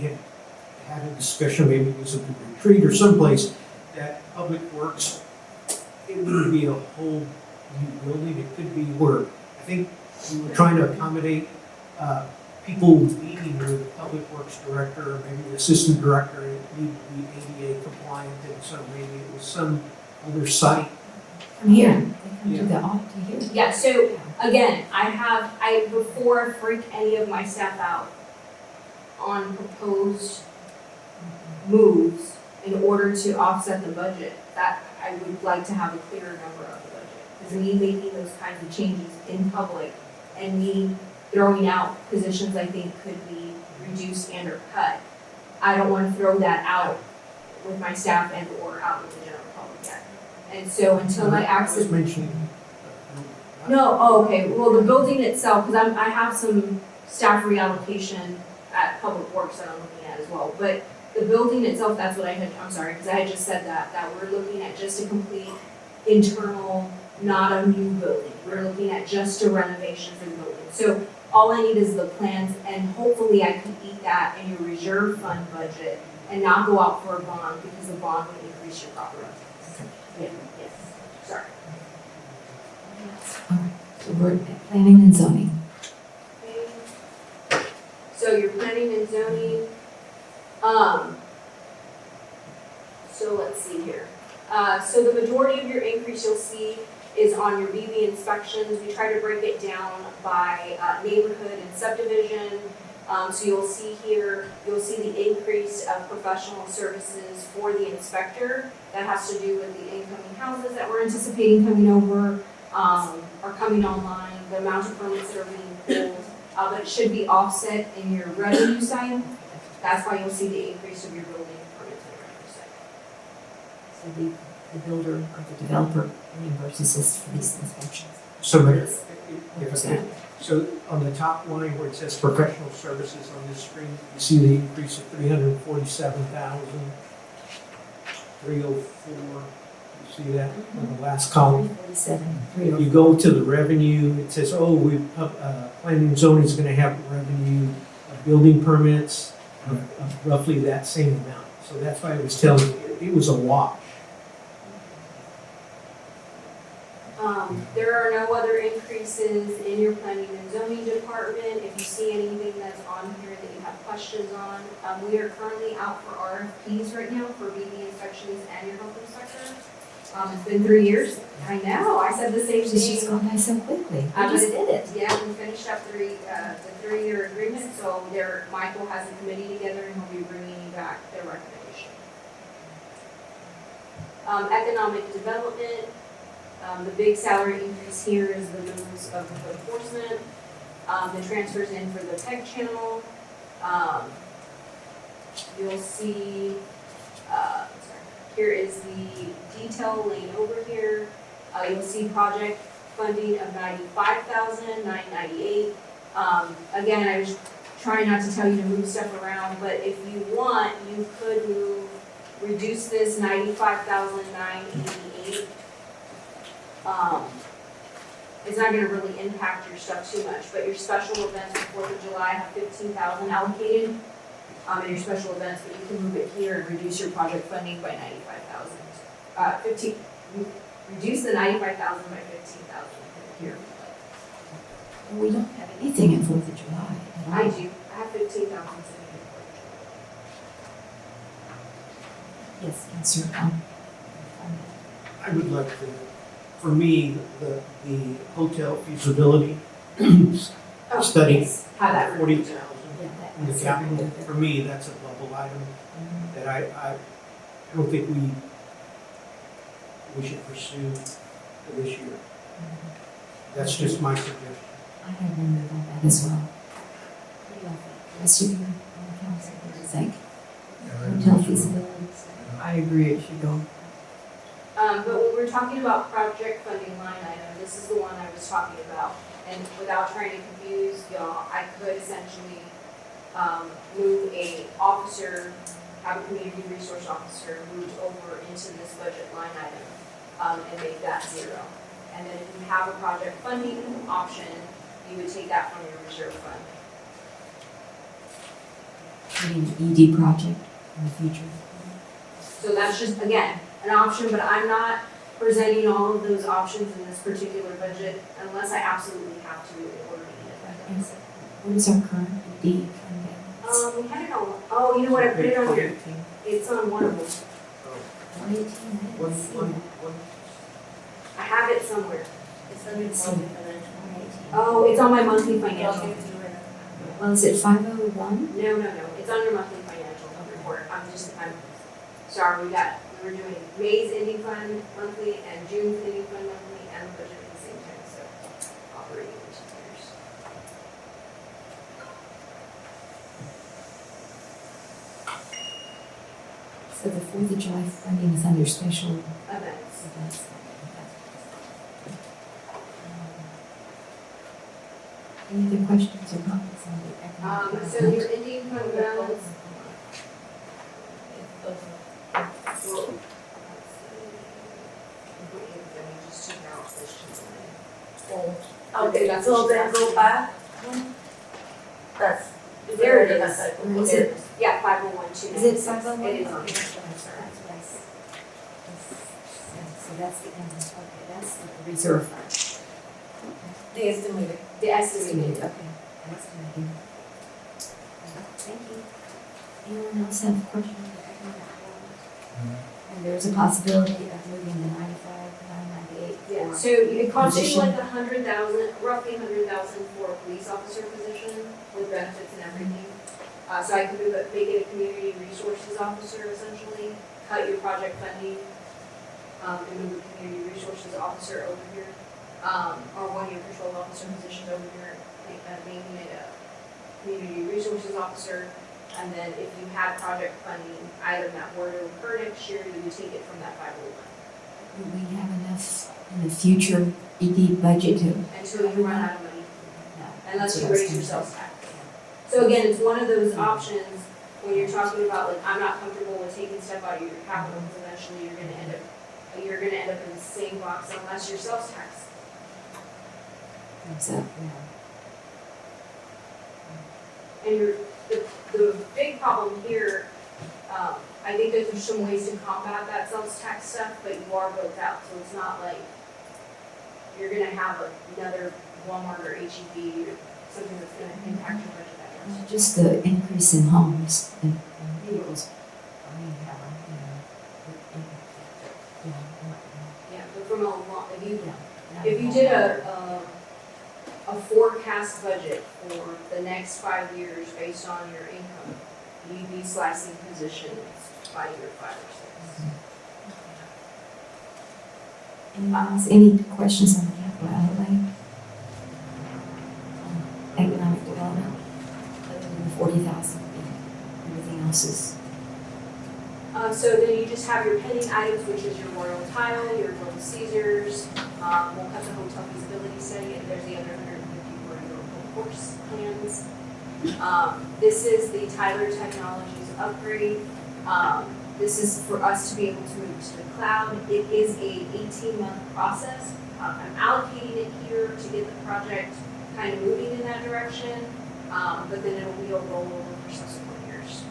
had a discussion, maybe it was at the retreat or someplace, that Public Works, it would be a whole new building. It could be where, I think we were trying to accommodate people meeting with the Public Works Director, or maybe the Assistant Director, it needed to be ADA compliant, and so maybe it was some other site. Come here, they come to the audit to here. Yeah, so again, before I freak any of my staff out on proposed moves in order to offset the budget, that I would like to have a clearer number of the budget. Because me making those kinds of changes in public and me throwing out positions I think could be reduced and or cut, I don't want to throw that out with my staff and or out with the general public yet. And so until I was access. mentioning. No, oh, okay, well, the building itself, because I have some staff reallocation at Public Works that I'm looking at as well, but the building itself, that's what I'm sorry, because I had just said that we're looking at just a complete internal, not a new building. We're looking at just a renovation for the building. So all I need is the plans, and hopefully I can eat that in your reserve fund budget and not go out for a bond, because the bond would increase your property. Yeah, yes, sorry. All right, so we're at planning and zoning. Okay. So you're planning and zoning, so let's see here. So the majority of your increase you'll see is on your BB inspections. We try to break it down by neighborhood and subdivision. So you'll see here, you'll see the increase of professional services for the inspector. That has to do with the incoming houses that we're anticipating coming over, are coming online, the amount of permits that are being pulled. But it should be offset in your revenue side. That's why you'll see the increase of your building permits in the revenue side. So the builder or the developer reimburses us for these inspections. So, so on the top line where it says professional services on this screen, you see the increase of 347,304. You see that on the last column? 47, You go to the revenue, it says, planning and zoning is gonna have revenue of building permits of roughly that same amount. So that's why I was telling you, it was a wash. There are no other increases in your planning and zoning department. If you see anything that's on here that you have questions on, we are currently out for RFPs right now for BB inspections and your health inspector. It's been 3 years. I know, I said the same It's just thing. gone by so quickly. I We just just- did it. Yeah, we finished up the 3-year agreement, so Michael has a committee together and he'll be bringing you back their recommendation. Economic development, the big salary increase here is the moves of the code enforcement, the transfers in for the tech channel. You'll see, here is the detail lane over here. You'll see project funding of $95,998. Again, I was trying not to tell you to move stuff around, but if you want, you could reduce this $95,988. It's not gonna really impact your stuff too much, but your special events for 4th of July have 15,000 allocated. In your special events, but you can move it here and reduce your project funding by 95,000. Reduce the 95,000 by 15,000 here. We don't have anything in 4th of July at all. I do, I have 15,000 sitting Yes, Councilor Khan. I would like to, for me, the hotel feasibility Oh, study, yes. How that. 40,000 Yeah, that- in the that's capital, something for me, that's a bubble item that I don't think we should pursue for this year. That's just my suggestion. I have one move on that as well. What do y'all think? Rest of you on the council, what do you think? Hotel feasibility study. I agree, it should go. But when we're talking about project funding line item, this is the one I was talking about. And without trying to confuse y'all, I could essentially, move a officer, have a community resource officer moved over into this budget line item, and make that zero. And then if you have a project funding option, you would take that from your reserve fund. Maybe an ED project in the future. So that's just, again, an option, but I'm not presenting all of those options in this particular budget unless I absolutely have to in order to meet a And budget. what is our current ED funding? We had it on, oh, you know what, I put it on here, 18. it's on one of them, 118, I didn't see that. I have it somewhere. It's under monthly financial. 118. Oh, it's on my monthly financial. Well, is it 501? No, it's under monthly financial report, I'm sorry, we're doing May's ending fund monthly and June's ending fund monthly and the budget at the same time, so operating engineers. So the 4th of July funding is under special Events. events. Any other questions or comments on the economic So development? your ending fund balance. Well, let me just check out this sheet. Okay, That's so what then she's go back. That's. There it is. Where is it? Yeah, 501.2. Is it 501? It is on here. That's nice. So that's the end, okay, that's the reserve fund. The estimated. The estimated. Okay, estimated. Thank you. Anyone else have questions for economic development? And there's a possibility of moving the 95, 998. Yeah, so it costs you like roughly 100,000 for a police officer position with benefits and everything. So I could make it a community resources officer essentially, cut your project funding, and move the community resources officer over here, or one of your control officer positions over here, making it a community resources officer. And then if you had project funding item that were to occur next year, you would take it from that 501. Will we have enough in the future ED budget to? Until you run out of money, No. unless you raise your sales tax. So again, it's one of those options when you're talking about like, I'm not comfortable with taking stuff out of your capital, because eventually you're gonna end up in the same box unless your sales tax. So, And the big problem here, I think that there's some ways to combat that sales tax stuff, but you are built out, so it's not like you're gonna have another Walmart or HEB or something that's gonna impact your budget that much. just the increase in homes and vehicles. Yeah, but from if you did a forecast budget for the next 5 years based on your income, you'd be slicing positions by year 5 or 6. Anyone else, any questions on the capital outlay? Economic development, other than the 40,000, everything else is. So then you just have your pending items, which is your Royal Tile, your Little Caesars, we'll cut the hotel feasibility study, and there's the other 150 for your course plans. This is the Tyler Technologies upgrade. This is for us to be able to move to the cloud. It is a 18-month process. I'm allocating it here to get the project kind of moving in that direction, but then it'll be a rollover for subsequent years.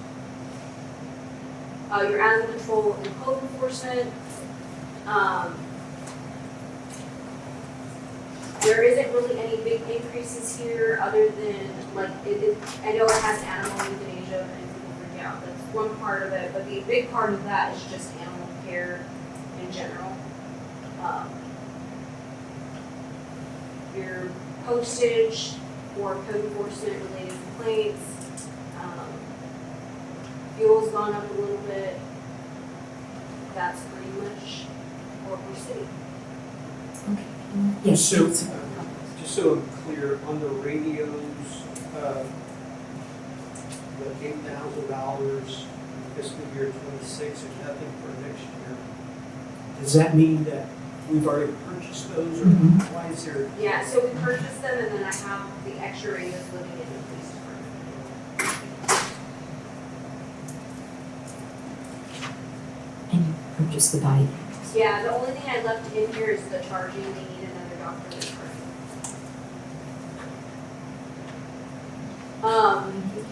Your animal control and code enforcement. There isn't really any big increases here other than like I know it has animal euthanasia and people forget out, that's one part of it, but the big part of that is just animal care in general. Your postage for code enforcement related complaints, fuel's gone up a little bit. That's pretty much what we're seeing. Yes. So, just so I'm clear, on the radios, the $8,000 fiscal year 26, there's nothing for next year. Does that mean that we've already purchased those, or Mhm. why is there? Yeah, so we purchased them and then I have the extra radios living in the police department. And you purchase the body cameras. Yeah, the only thing I left in here is the charging, they need another doctor to charge.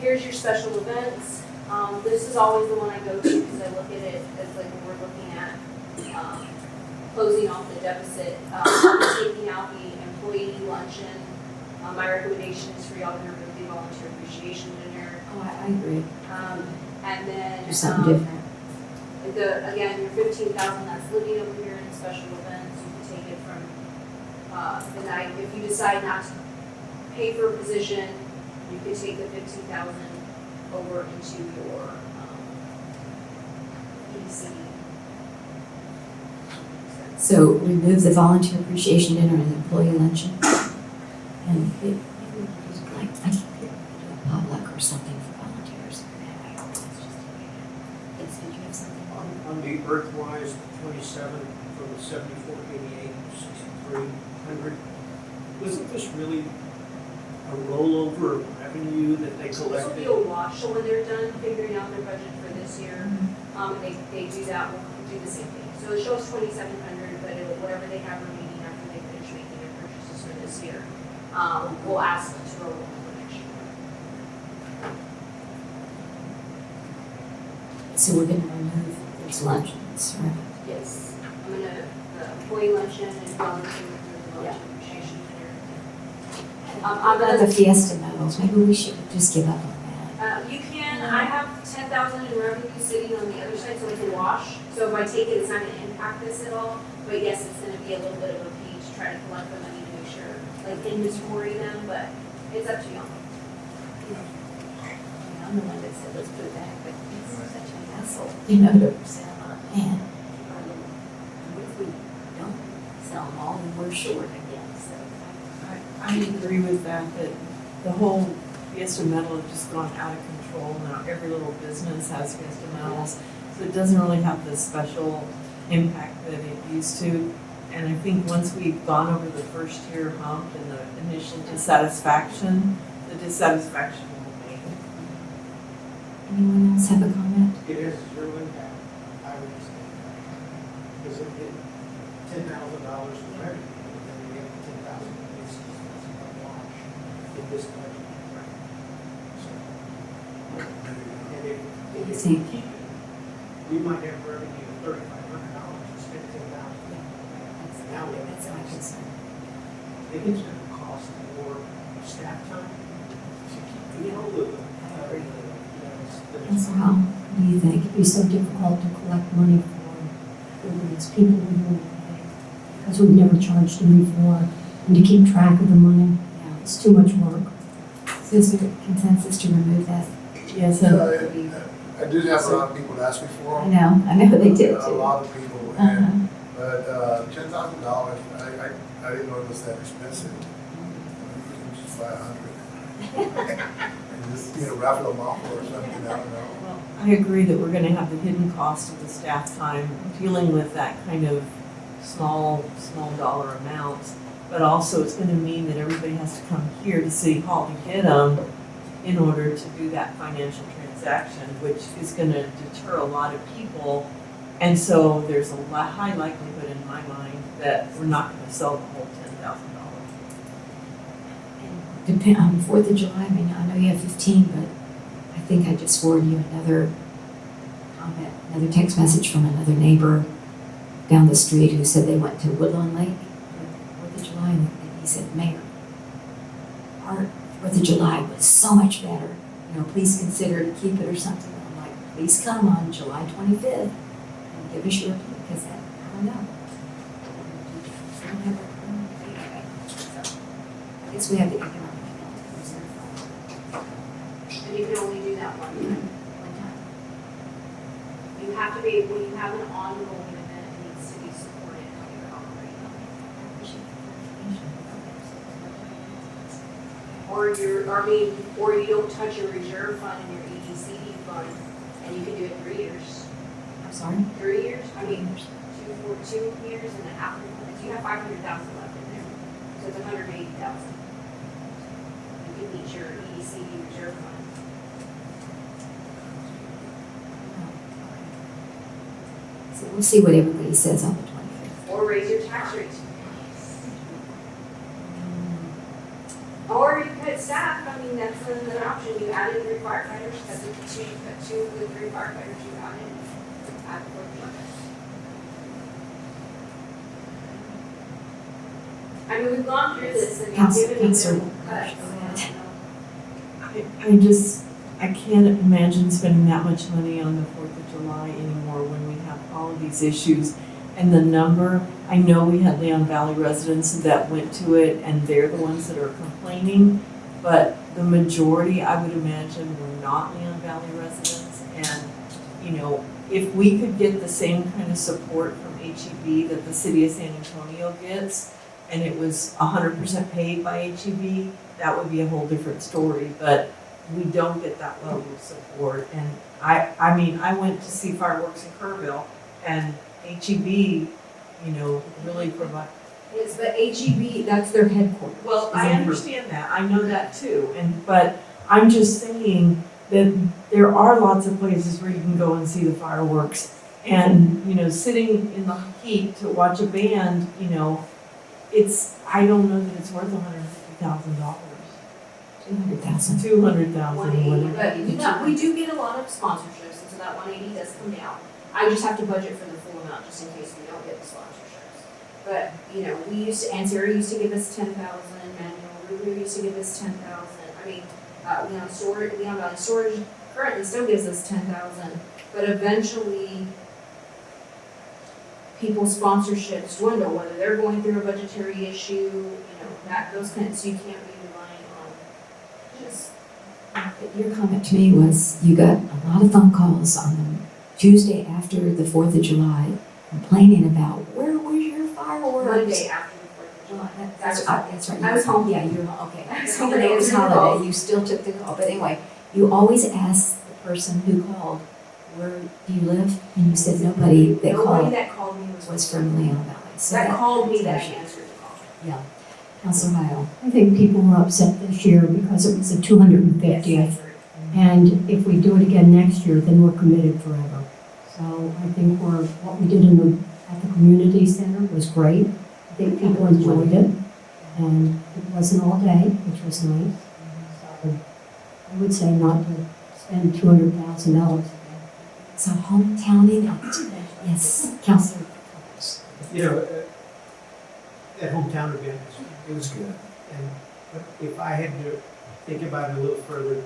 Here's your special events. This is always the one I go to because I look at it as like when we're looking at, closing off the deficit, taking out the employee luncheon. My recommendation is for y'all to remove the volunteer appreciation dinner. Oh, I agree. And then, Do something different. again, your 15,000 that's living over here in special events, you can take it from, the night, if you decide not to pay for a position, you could take the 15,000 over into your, EDC. So remove the volunteer appreciation dinner and the employee luncheon. And maybe we could just like, I can't do a potluck or something for volunteers. Yes, did you have something? On the Earthwise 27 from the 7488 to 6300, wasn't this really a rollover of revenue that they This will be collected? a wash, so when they're done figuring out their budget for this year, they do that, we'll do the same thing. So it shows 2,700, but whatever they have remaining after they finish making their purchases for this year, we'll ask them to roll over for next year. So we're gonna remove those luncheons, right? Yes, I'm gonna, the employee luncheon and volunteer appreciation dinner. I'm About the gonna, fiesta medals, maybe we should just give up on that. you can, I have 10,000 in revenue sitting on the other side so it can wash. So if I take it, it's not gonna impact this at all, but yes, it's gonna be a little bit of a fee to try to collect the money to make sure, like inventory them, but it's up to y'all. I'm the one that said, let's put it back, but it's such a hassle, you know, to sell them, and if we don't sell them all, then we're short again, so. I agree with that, that the whole Fiesta Medal has just gone out of control. Now every little business has Fiesta Medals, so it doesn't really have the special impact that it used to. And I think once we've gone over the first year hump and the initial dissatisfaction, the dissatisfaction will wane. Anyone else have a comment? It has zero impact, I would say. Because it did $10,000 in revenue, and then we have 10,000 in this, that's a wash in this budget. So, and if we keep it, we might have revenue of $3,500 and spend $10,000. Now we have That's my concern. I think it's gonna cost more staff time to keep, you know, the. And so how do you think? It'd be so difficult to collect money for these people we won't pay. Because we've never charged them before, and to keep track of the money, Yeah. it's too much work. So is there consensus to remove that? Yes, I did have a lot of people ask me for I them. know they did A too. lot of people, Uh-huh. and, but, $10,000, I didn't know it was that expensive. You can just buy 100. And just, raffle them off or something, I don't know. well, I agree that we're gonna have the hidden cost of the staff time dealing with that kind of small dollar amounts. But also it's gonna mean that everybody has to come here to City Hall to get them in order to do that financial transaction, which is gonna deter a lot of people. And so there's a high likelihood in my mind that we're not gonna sell the whole $10,000. Depend on 4th of July, I mean, I know you have 15, but I think I just forwarded you another comment, another text message from another neighbor down the street who said they went to Woodlawn Lake for 4th of July, and he said, Mayor, our 4th of July was so much better, please consider to keep it or something. I'm like, please come on July 25th and give us your, because I don't know. We don't have a- so, I guess we have the economic development reserve fund. And you can only do that one time. One time. You have to be, when you have an ongoing event, it needs to be supported how you're operating. I appreciate the clarification. Or or you don't touch your reserve fund and your EDCD fund, and you can do it 3 years. I'm sorry? 3 years, I mean, 2 years and a half, because you have 500,000 left in there, so it's 180,000. You can meet your EDCD reserve fund. So we'll see what everybody says on the 25th. Or raise your tax rate. Or you cut staff, I mean, that's another option, you added 3 firefighters, because if you cut 2 of the 3 firefighters you add 4%. I mean, we've gone through this and you've given them Council, their cuts. I can't imagine spending that much money on the 4th of July anymore when we have all of these issues. And the number, I know we had Leon Valley residents that went to it and they're the ones that are complaining, but the majority, I would imagine, were not Leon Valley residents. And, you know, if we could get the same kind of support from HEB that the city of San Antonio gets, and it was 100% paid by HEB, that would be a whole different story. But we don't get that level of support. And I mean, I went to see fireworks in Kerrville, and HEB, you know, really provide. Yes, but HEB, that's their headquarters. Well, I understand that, I know that too, but I'm just saying that there are lots of places where you can go and see the fireworks. And, you know, sitting in the heat to watch a band, you know, I don't know that it's worth $150,000. 200,000. 200,000, 180, whatever. but we do get a lot of sponsorships, and so that 180 does come down. I just have to budget for the full amount, just in case we don't get the sponsorships. But, you know, Ansara used to give us 10,000, Manuel Ruger used to give us 10,000. I mean, Leon Valley Storage currently still gives us 10,000, but eventually people's sponsorships dwindle, whether they're going through a budgetary issue, you know, those kinds, so you can't be relying on just. Your comment to me was you got a lot of phone calls on the Tuesday after the 4th of July complaining about where was your fireworks? Monday after the 4th of July. That's right. I was home. Yeah, you're okay. I was Even home. though it was They were holiday, calls. you still took the call. But anyway, you always ask the person who called, where do you live? And you said nobody that Nobody called that called me was from Leon Valley. So that called me that I tells you. answered the call. Yeah. Councilor Heil. I think people were upset this year because it was the 250th. And if we do it again next year, then we're committed forever. So I think what we did at the community center was great. I think people enjoyed it. And it wasn't all day, which was nice. So I would say not to spend $200,000. It's a hometown event. Yes, Councilor. You know, that hometown event, it was good. But if I had to think about it a little further,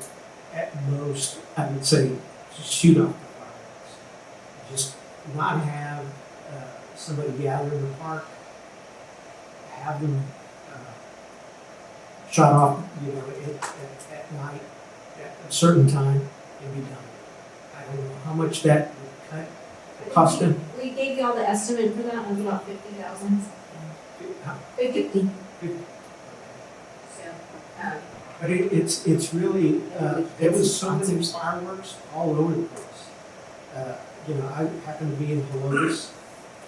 at most, I would say just shoot off the fireworks. Just not have somebody gather in the park, have them shut off, you know, at night, at a certain time, and be done. I don't know how much that would cut, cost them. We gave you all the estimate for that, it was about 50,000. 50. So, But it's really, there was so many fireworks all over the place. You know, I happened to be in Helotes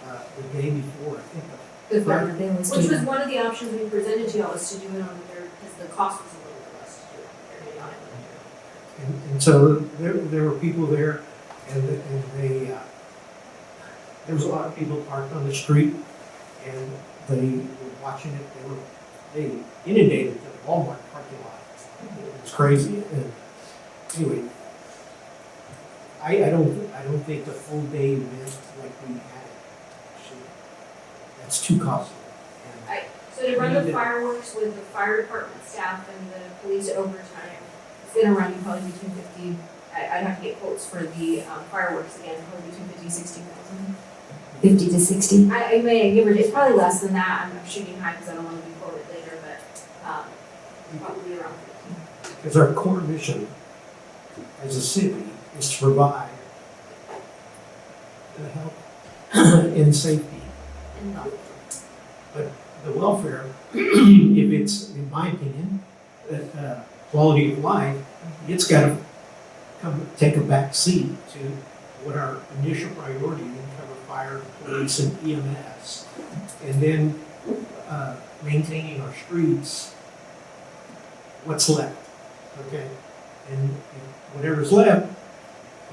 the day before, I think. the Friday. They always Which do was that. one of the options we presented to y'all, was to do it on the third, because the cost was a little bit less to do it on the third. And so there were people there, and they, there was a lot of people parked on the street, and they were watching it. They inundated the Walmart parking lot. It was crazy. And anyway, I don't think the full day event like we had, that's too costly. And So to run We the did- fireworks with the fire department staff and the police overtime, it's gonna run you probably between $50 I'd have to get quotes for the fireworks again, probably between 50,000-60,000. 50 to 60? I may give or take, it's probably less than that, I'm shooting high because I don't want to be quoted later, but, probably around 50. Because our core mission as a city is to provide the health and safety. But the welfare, if it's, in my opinion, quality of life, it's got to come take a back seat to what our initial priority is, cover fire, police, and EMS. And then maintaining our streets, what's left, okay? And whatever's left,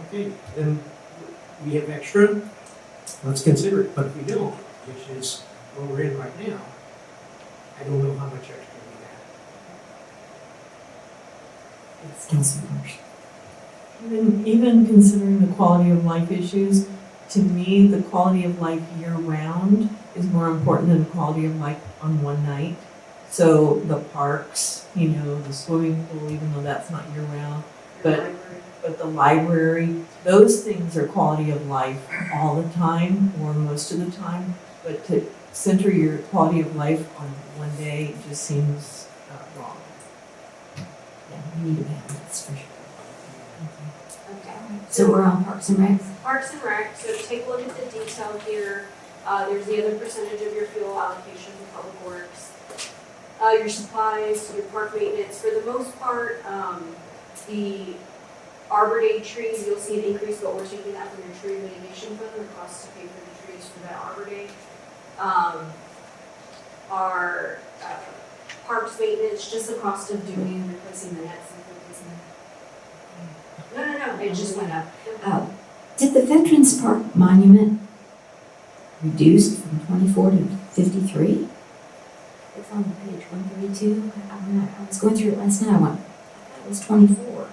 okay, then we have extra, let's consider it. But if we don't, which is where we're in right now, I don't know how much extra we have. It's Councilor Marsh. Even considering the quality of life issues, to me, the quality of life year-round is more important than the quality of life on one night. So the parks, the swimming pool, even though that's not year-round, but the library, those things are quality of life all the time or most of the time. But to center your quality of life on one day just seems wrong. Yeah, we need a balance for sure. Okay. So we're on Parks and Rec? Parks and Rec, so take a look at the detail here. There's the other percentage of your fuel allocation for Public Works. Your supplies, your park maintenance, for the most part, the Arbor Day trees, you'll see an increase, but we're taking that from your tree mitigation fund, the cost to pay for the trees for that Arbor Day. Our parks maintenance, just the cost of doing and replacing the nets and replacing. No, it just went up. Did the Veterans Park Monument reduced from 24 to 53? It's on page 132. I was going through it last night. I went, it was 24.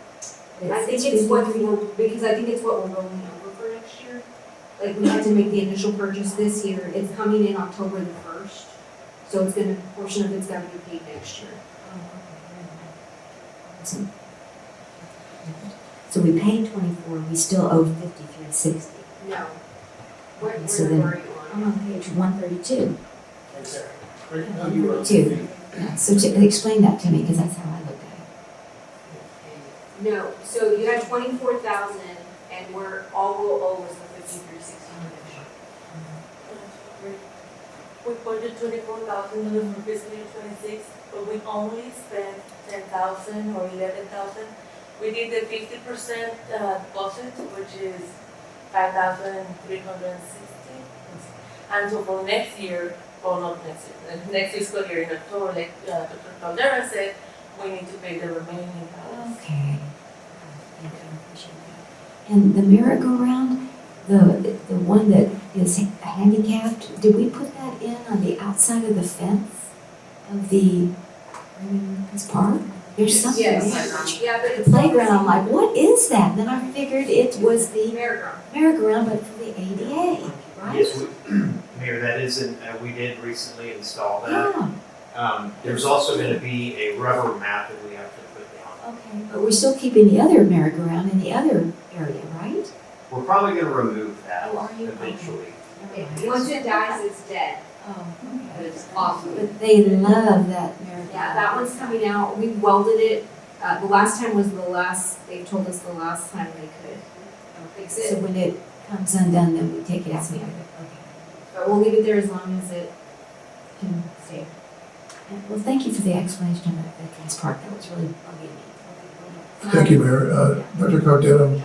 I think it's what because I think it's what we're rolling over for next year. Like, we had to make the initial purchase this year, it's coming in October the 1st, so it's gonna, a portion of it's gonna be paid next year. So we paid 24, we still owe 53.60. No. What, So where then- were you on? I'm on page 132. Right there. Right now you are. Two. Yeah, so explain that to me, because that's how I looked at it. No, so you had 24,000 and we're, all we'll owe is the 53.60 next year. We budgeted $24,000 for fiscal year '26, but we only spent $10,000 or $11,000. We did the 50% deposit, which is $5,360. And so for next year, or not next year, next fiscal year in October, like Dr. Caldera said, we need to pay the remaining balance. Okay. Thank you, I appreciate that. And the merry-go-round, the one that is handicapped, did we put that in on the outside of the fence of the this park? There's something Yes. there. Yeah, but The it's. playground, I'm like, what is that? Then I figured it was the Merry-go-round. merry-go-round, but for the ADA, right? Yes, Mayor, that isn't, we did recently install that. Yeah, There's also gonna be a rubber mat that we have to put down. okay, but we're still keeping the other merry-go-round in the other area, right? We're probably gonna remove that Oh, are you? eventually. Once it dies, it's dead. Oh, But it's awesome. but they love that merry-go-round. Yeah, that one's coming out. We welded it. The last time was they told us the last time they could fix So it. when it comes undone, then we take it out. Okay. But we'll leave it there as long as it can stay. Well, thank you for the explanation of that Veterans Park. That was really bugging me. Thank you, Mayor. Dr. Cardero,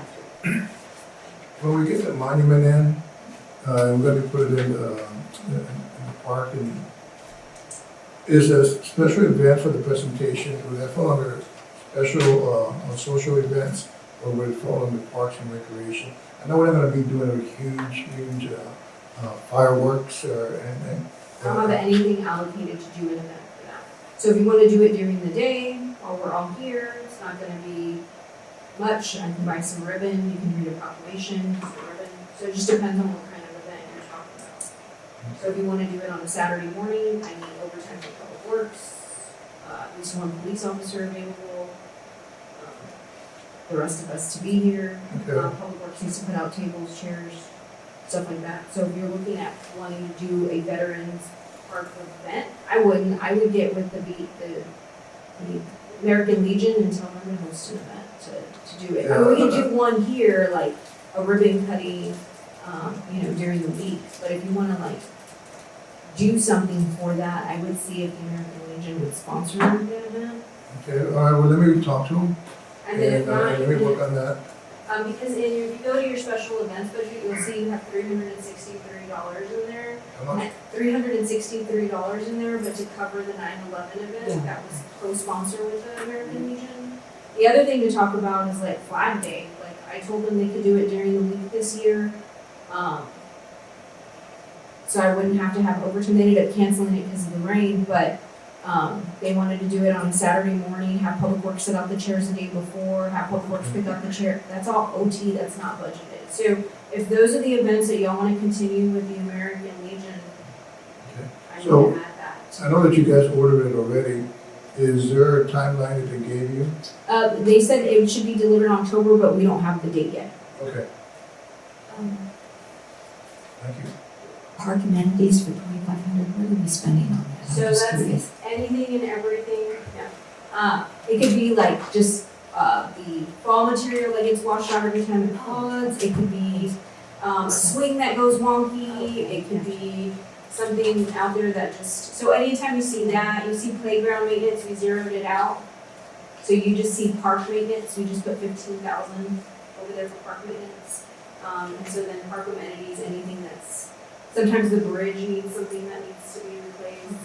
when we get the monument in, we're going to put it in the park, and is a special event for the presentation, will that fall under special social events, or will it fall under Parks and Recreation? I know we're not going to be doing a huge fireworks or anything. I don't have anything allocated to do an event for that. So if you want to do it during the day while we're all here, it's not going to be much. I can buy some ribbon, you can read a proclamation, use the ribbon. So it just depends on what kind of event you're talking about. So if you want to do it on a Saturday morning, I need overtime for Public Works, at least one police officer available. the rest of us to be here. Okay. Public Works needs to put out tables, chairs, stuff like that. So if you're looking at wanting to do a Veterans Park event, I would get with the American Legion and tell them to host an event to do it. I mean, we could do one here, like a ribbon cutting, during the week, but if you wanna like do something for that, I would see if the American Legion would sponsor the event. Okay, all right, well, let me talk to him, And then if not, let me work on that. because if you go to your special events budget, you'll see you have $363 in there. How much? $363 in there, but to cover the 9/11 event, that was co-sponsor with the American Legion. The other thing to talk about is like Flag Day, like I told them they could do it during the week this year. So I wouldn't have to have overtime, they ended up canceling it because of the rain, but they wanted to do it on a Saturday morning, have Public Works set up the chairs the day before, have Public Works pick up the chair, that's all OT, that's not budgeted. So if those are the events that y'all wanna continue with the American Legion, I So- would add that. I know that you guys ordered it already. Is there a timeline that they gave you? They said it should be delivered in October, but we don't have the date yet. Okay, thank you. Park amenities for 2,500, what are we spending on that? So I'm just that's curious. anything and everything, yeah. It could be like just, the fall material that gets washed out every time it floods, it could be, a swing that goes wonky, it could be something out there that just, so anytime you see that, you see playground maintenance, we zeroed it out. So you just see park maintenance, we just put 15,000 over there for park maintenance. And so then park amenities, anything that's, sometimes the bridge needs something that needs to be replaced.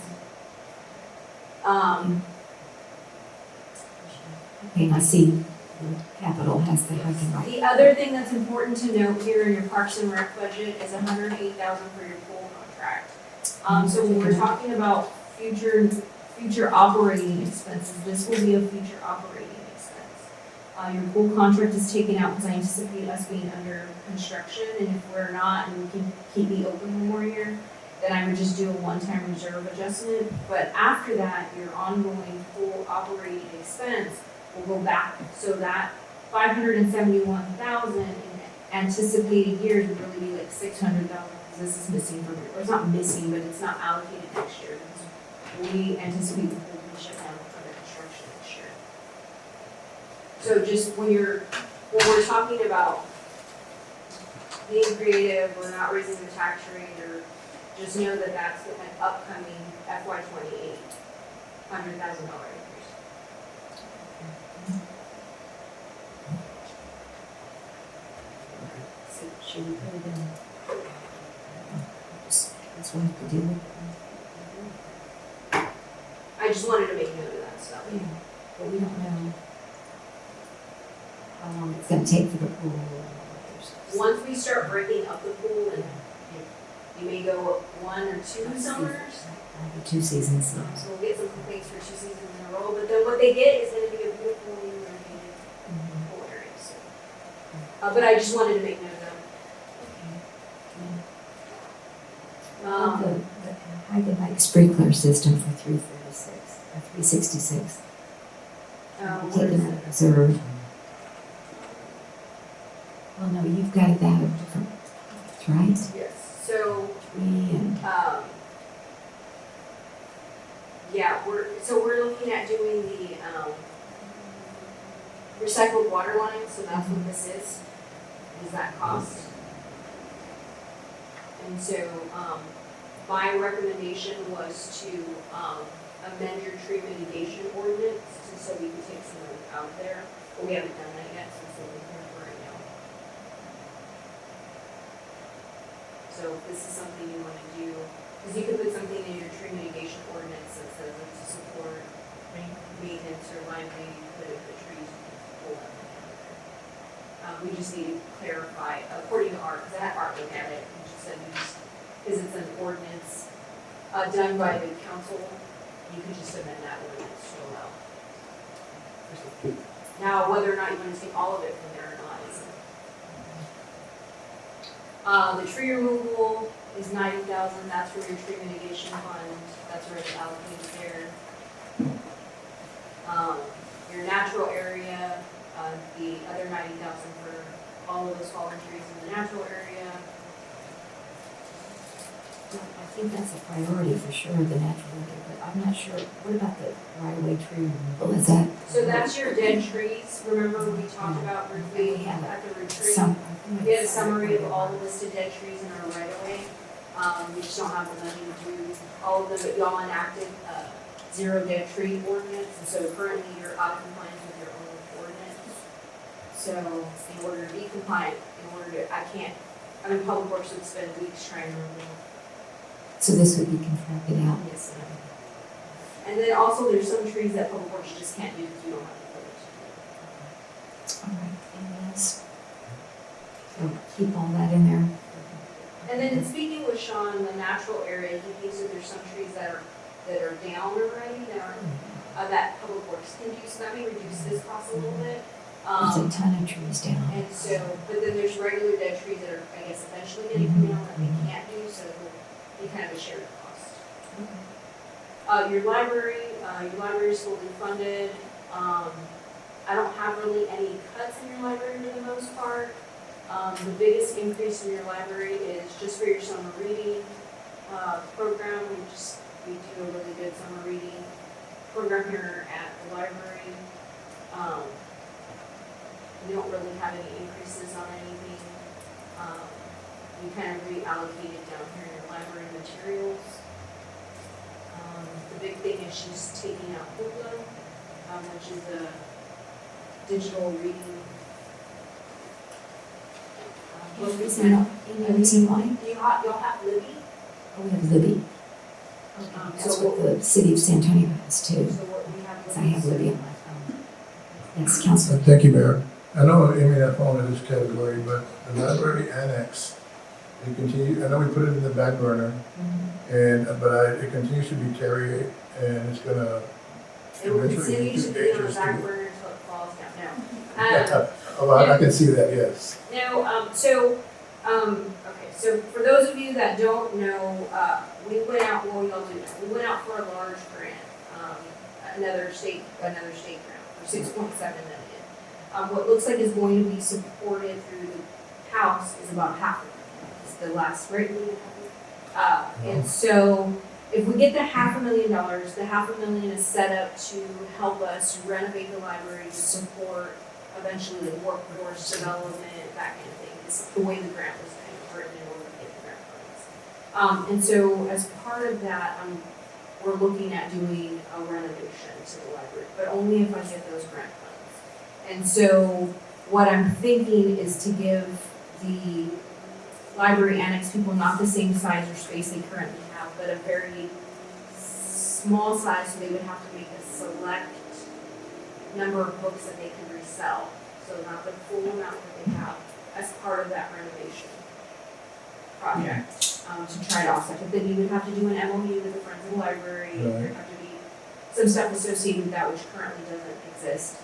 Okay, and I see capital has the hiking right. The other thing that's important to note here in your Parks and Rec budget is $108,000 for your pool contract. So when we're talking about future operating expenses, this will be a future operating expense. Your pool contract is taken out because I anticipate us being under construction, and if we're not, and we can keep it open one more year, then I would just do a one-time reserve adjustment. But after that, your ongoing pool operating expense will go back, so that 571,000 in anticipated years would really be like 600,000, because this is missing from, or it's not missing, but it's not allocated next year, because we anticipate the pool will shut down for the construction next year. So just when we're talking about being creative, we're not raising the tax rate, or just know that that's an upcoming FY '28 $100,000 increase. So should we put it in? That's what we have to deal with. I just wanted to make note of that stuff. Yeah, but we don't know how long it's gonna take for the pool. Once we start breaking up the pool, and you may go 1 or 2 summers, The 2 seasons. so we'll get some complaints for 2 seasons in a row, but then what they get is gonna be a beautiful new renovated pool area, so. But I just wanted to make note of that. I could like sprinkler system for 366. What Taking is out it? reserve. Well, no, you've got that at different, right? Yes, so, 3 and, yeah, we're looking at doing the, recycled water line, so that's what this is that cost. And so, my recommendation was to, amend your tree mitigation ordinance, so we can take some of it out there, but we haven't done that yet, so it's in here for right now. So if this is something you wanna do, because you could put something in your tree mitigation ordinance that says it's to support maintenance or lively, but if the trees pull up. We just need to clarify, according to Art, because I had Art look at it, and she said because it's an ordinance, done by the council, you could just amend that ordinance to allow. Now, whether or not you want to take all of it from there or not is. The tree removal is 90,000, that's for your tree mitigation fund, that's already allocated there. Your natural area, the other 90,000 for all of those fallen trees in the natural area. I think that's a priority for sure, the natural area, but I'm not sure, what about the right-of-way tree removal, is that? So that's your dead trees. Remember we talked about briefly We have at the retreat? Some. We had a summary of all the listed dead trees in our right of way. We just don't have the money to do all of them, but y'all enacted zero dead tree ordinance, and so currently you're out of compliance with your own ordinance. So in order to be compliant, I mean, Public Works would spend weeks trying to remove. So this would be contracted out? Yes, ma'am. And then also there's some trees that Public Works just can't use, you don't have the ability to do. All right, anything else? So keep all that in there. And then in speaking with Sean in the natural area, he thinks that there's some trees that are down already, that Public Works can do, so that may reduce his cost a little bit. There's a ton of trees down. And so, but then there's regular dead trees that are, I guess, eventually gonna come down that they can't do, so it'll be kind of a shared cost. Your library is fully funded. I don't have really any cuts in your library for the most part. The biggest increase in your library is just for your summer reading program. We do a really good summer reading program here at the library. We don't really have any increases on anything. We kind of reallocated down here in your library materials. The big thing is she's taking out Hoopla, which is a digital reading. What reason? Any reason why? Y'all have Libby. Oh, we have Libby. That's what the city of San Antonio has too. So what we have. Because I have Libby on my phone. Yes, Councilor. Thank you, Mayor. I know Amy and I fall into this category, but the library annex, it continue, I know we put it in the back burner, it continues to deteriorate, and it's gonna It will eventually continue be to too be on the dangerous back to. burner until it falls down. No. Oh, I can see that, yes. Okay, so for those of you that don't know, we went out, well, y'all do know, we went out for a large grant, another state grant for 6.7 million. What looks like is going to be supported through the House is about half of it. It's the last rate we have. And so if we get the $500,000, the $500,000 is set up to help us renovate the library to support eventually the workforce development, that kind of thing. It's the way the grant was kind of written in order to get the grant funds. And so as part of that, we're looking at doing a renovation to the library, but only if I get those grant funds. And so what I'm thinking is to give the library annex people not the same size or space they currently have, but a very small size, so they would have to make a select number of books that they can resell. So not the full amount that they have as part of that renovation project, to try to offset. But then you would have to do an MOU with the Friends of the Library. Right. There would have to be some stuff associated with that which currently doesn't exist.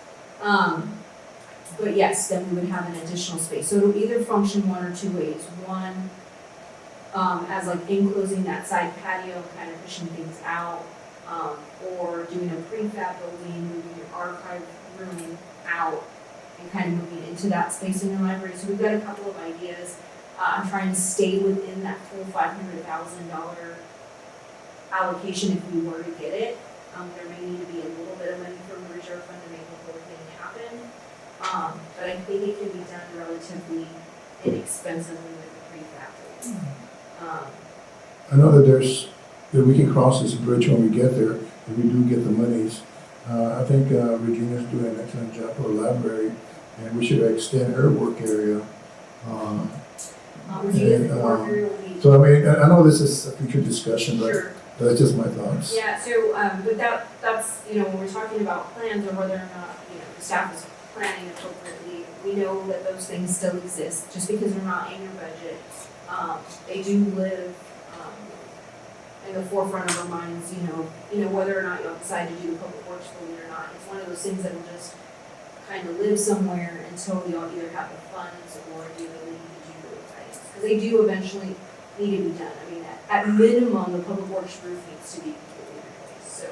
But yes, then we would have an additional space. So it'll either function one or two ways. One, as like enclosing that side patio, kind of pushing things out, or doing a prefab building, moving your archive room out, and kind of moving into that space in the library. So we've got a couple of ideas. I'm trying to stay within that full $500,000 allocation if we were to get it. There may need to be a little bit of money from the reserve fund to make the whole thing happen. But I think it can be done relatively inexpensively with the prefab building. I know that we can cross this bridge when we get there, if we do get the monies. I think Regina's doing an excellent job for the library, and we should extend her work area. Regina's work area will be. So I mean, I know this is a future discussion, but Sure. that's just my thoughts. Yeah, so, but that's, when we're talking about plans or whether or not, the staff is planning appropriately, we know that those things still exist, just because they're not in your budget. They do live, in the forefront of our minds, whether or not you'll decide to do the public works building or not. It's one of those things that will just kind of live somewhere until y'all either have the funds or do the need to do those things. Because they do eventually need to be done. I mean, at minimum, the public works roof needs to be completely replaced. So,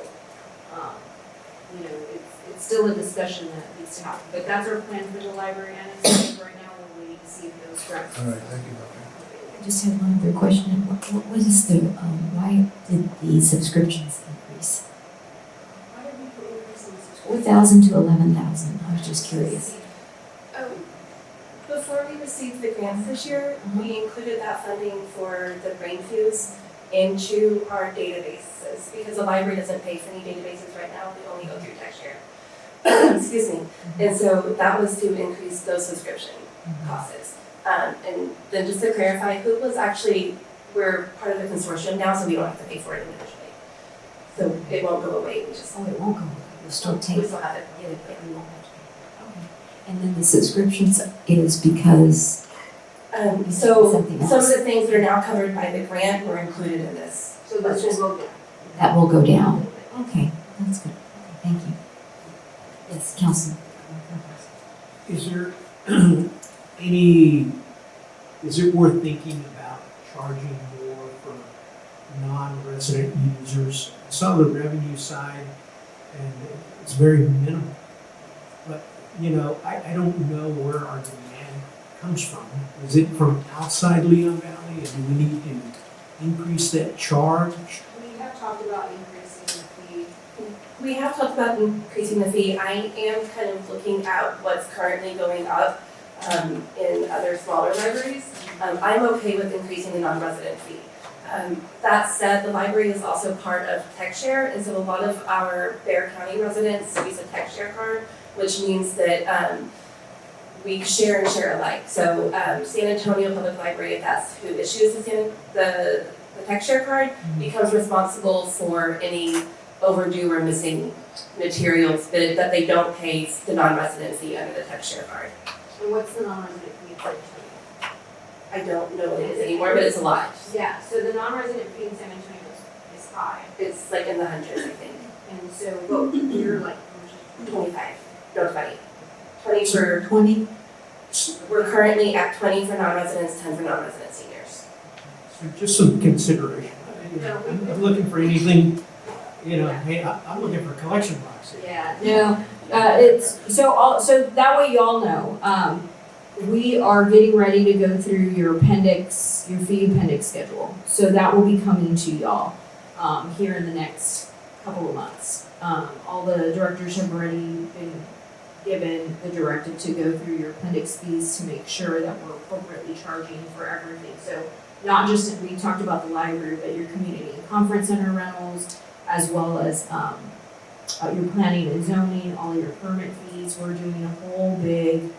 it's it's still a discussion that needs to happen, but that's our plan for the library annex. Right now, we're waiting to see if those grants. All right, thank you, Dr. I just have one other question. What is the, why did the subscriptions increase? Why did we put increase in the subscription? 4,000 to 11,000. I was just curious. Before we received the grants this year, we included that funding for the brain fuse into our databases, because the library doesn't pay for any databases right now, they only go through TechShare. Excuse me. And so that was to increase those subscription costs. And then just to clarify, Hoop was actually, we're part of the consortium now, so we don't have to pay for it individually. So it won't go away, we just, Oh, it won't go away. You'll still we take it. still have it. Get it, but we won't have to pay. Okay. And then the subscriptions is because So Something some of else. the things that are now covered by the grant were included in this. So this will go down. that will go down. Okay, that's good. Okay, thank you. Yes, Councilman. Is there any, is it worth thinking about charging more for non-resident users? I saw the revenue side and it's very minimal. But, you know, I don't know where our demand comes from. Is it from outside Leon Valley? And do we need to increase that charge? We have talked about increasing the fee. We have talked about increasing the fee. I am kind of looking at what's currently going up in other smaller libraries. I'm okay with increasing the non-resident fee. That said, the library is also part of TechShare, and so a lot of our Bear County residents use a TechShare card, which means that we share and share alike. So San Antonio Public Library, if that's who issues the TechShare card, becomes responsible for any overdue or missing materials that they don't pay the non-resident fee under the TechShare card. And what's the non-resident fee for San I don't know what it is anymore, but it's a lot. Antonio? Yeah, so the non-resident fee in San Antonio is high. It's like in the hundreds, I think. And so, but you're like, 25, no 20. 20 for, 20? we're currently at 20 for non-residents, 10 for non-resident seniors. So just some consideration. I'm looking for anything, you know, hey, I'm looking for a collection box here. yeah, no, it's, so that way y'all know, we are getting ready to go through your appendix, your fee appendix schedule. So that will be coming to y'all, here in the next couple of months. All the directors have already been given the directive to go through your appendix fees to make sure that we're appropriately charging for everything. So not just, we talked about the library, but your community and conference center rentals, as well as, your planning and zoning, all your permit fees. We're doing a whole big,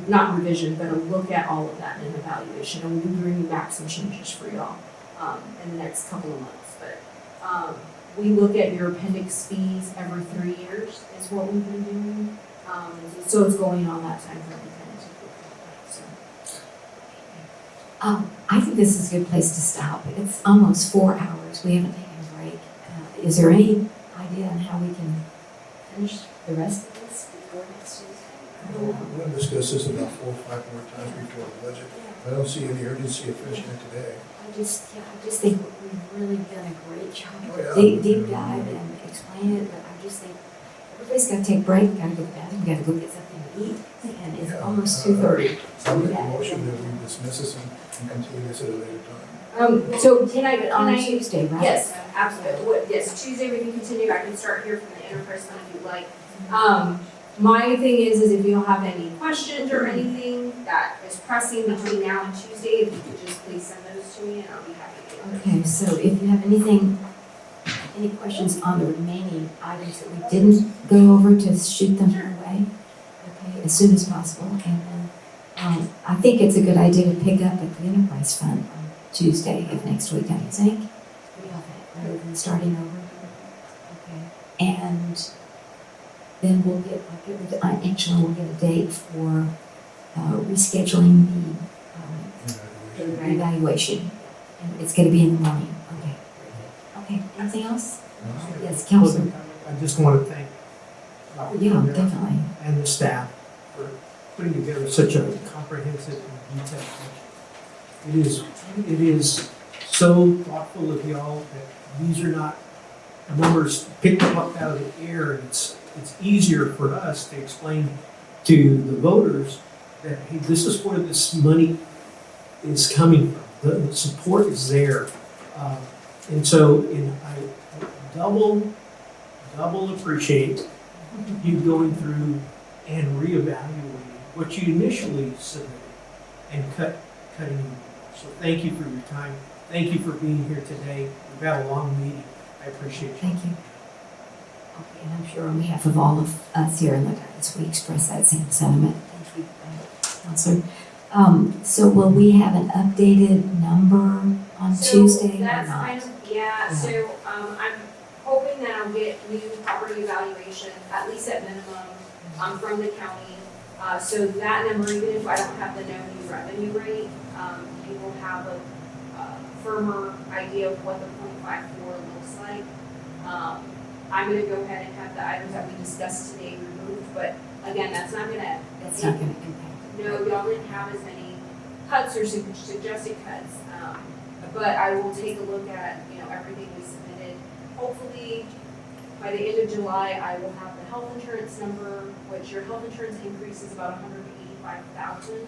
not revision, but a look at all of that in an evaluation. And we'll be bringing back some changes for y'all, in the next couple of months. But, we look at your appendix fees every 3 years is what we've been doing. So it's going on that time frame kind of. So. I think this is a good place to stop. It's almost 4 hours. We haven't taken a break. Is there any idea on how we can finish the rest of this before next Tuesday? We're going to discuss this about 4 or 5 more times before the budget. I don't see any urgency of finishing it today. I just think we've really done a great job. Oh, yeah. Deep dive and explain it, but I just think everybody's got to take a break, got to go to the bathroom, got to go get something to eat, and it's Yeah. almost 2:30. I'll make a motion that we dismiss this and continue this at a later time. So can I, On Tuesday, right? Yes, absolutely. Yes, Tuesday we can continue. I can start here from the enterprise fund if you'd like. My thing is if you have any questions or anything that is pressing between now and Tuesday, if you could just please send those to me and I'll be happy to get those. Okay, so if you have any questions on the remaining items that we didn't go over, to shoot them our way, okay, as soon as possible. And then, I think it's a good idea to pick up at the enterprise fund on Tuesday of next week, don't you think? What do y'all think, rather than starting over? Okay, and then we'll get a date for, rescheduling the evaluation. And it's gonna be in the morning, okay. Okay, anything else? Yes, Councilor. I just want to thank Dr. Yeah, Romero definitely. and the staff for putting together such a comprehensive and detailed budget. It is so thoughtful of y'all that these are not numbers picked them up out of the air, and it's easier for us to explain to the voters that, hey, this is where this money is coming from. The support is there. And so I double appreciate you going through and reevaluating what you initially submitted and cutting it more. So thank you for your time. Thank you for being here today. We've had a long meeting. I appreciate you. Thank you. Okay, and I'm sure on behalf of all of us here in the Guidance, we express that same sentiment. Thank you, Counselor. So will we have an updated number on Tuesday or That's not? kind of, so, I'm hoping that I'll get new property evaluation, at least at minimum, from the county. So that number, even if I don't have the no new revenue rate, you will have a firmer idea of what the 0.54 looks like. I'm gonna go ahead and have the items that we discussed today removed, but again, that's not gonna. That's not gonna impact. No, y'all didn't have as many cuts or suggested cuts, but I will take a look at, everything we submitted. Hopefully, by the end of July, I will have the health insurance number, which your health insurance increase is about $185,000.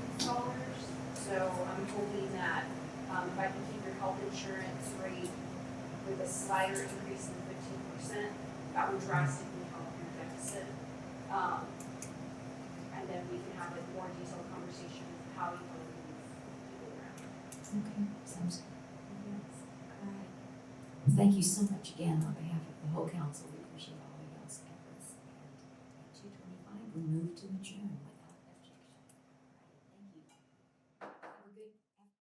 So I'm hoping that, if I can keep your health insurance rate with a slighter increase than 15%, that would drastically help your deficit. And then we can have a more detailed conversation of how you want to move people around. Okay, sounds good. All right. Thank you so much again on behalf of the whole council. We appreciate all of y'all's efforts. And at 2:25, we move to adjourn.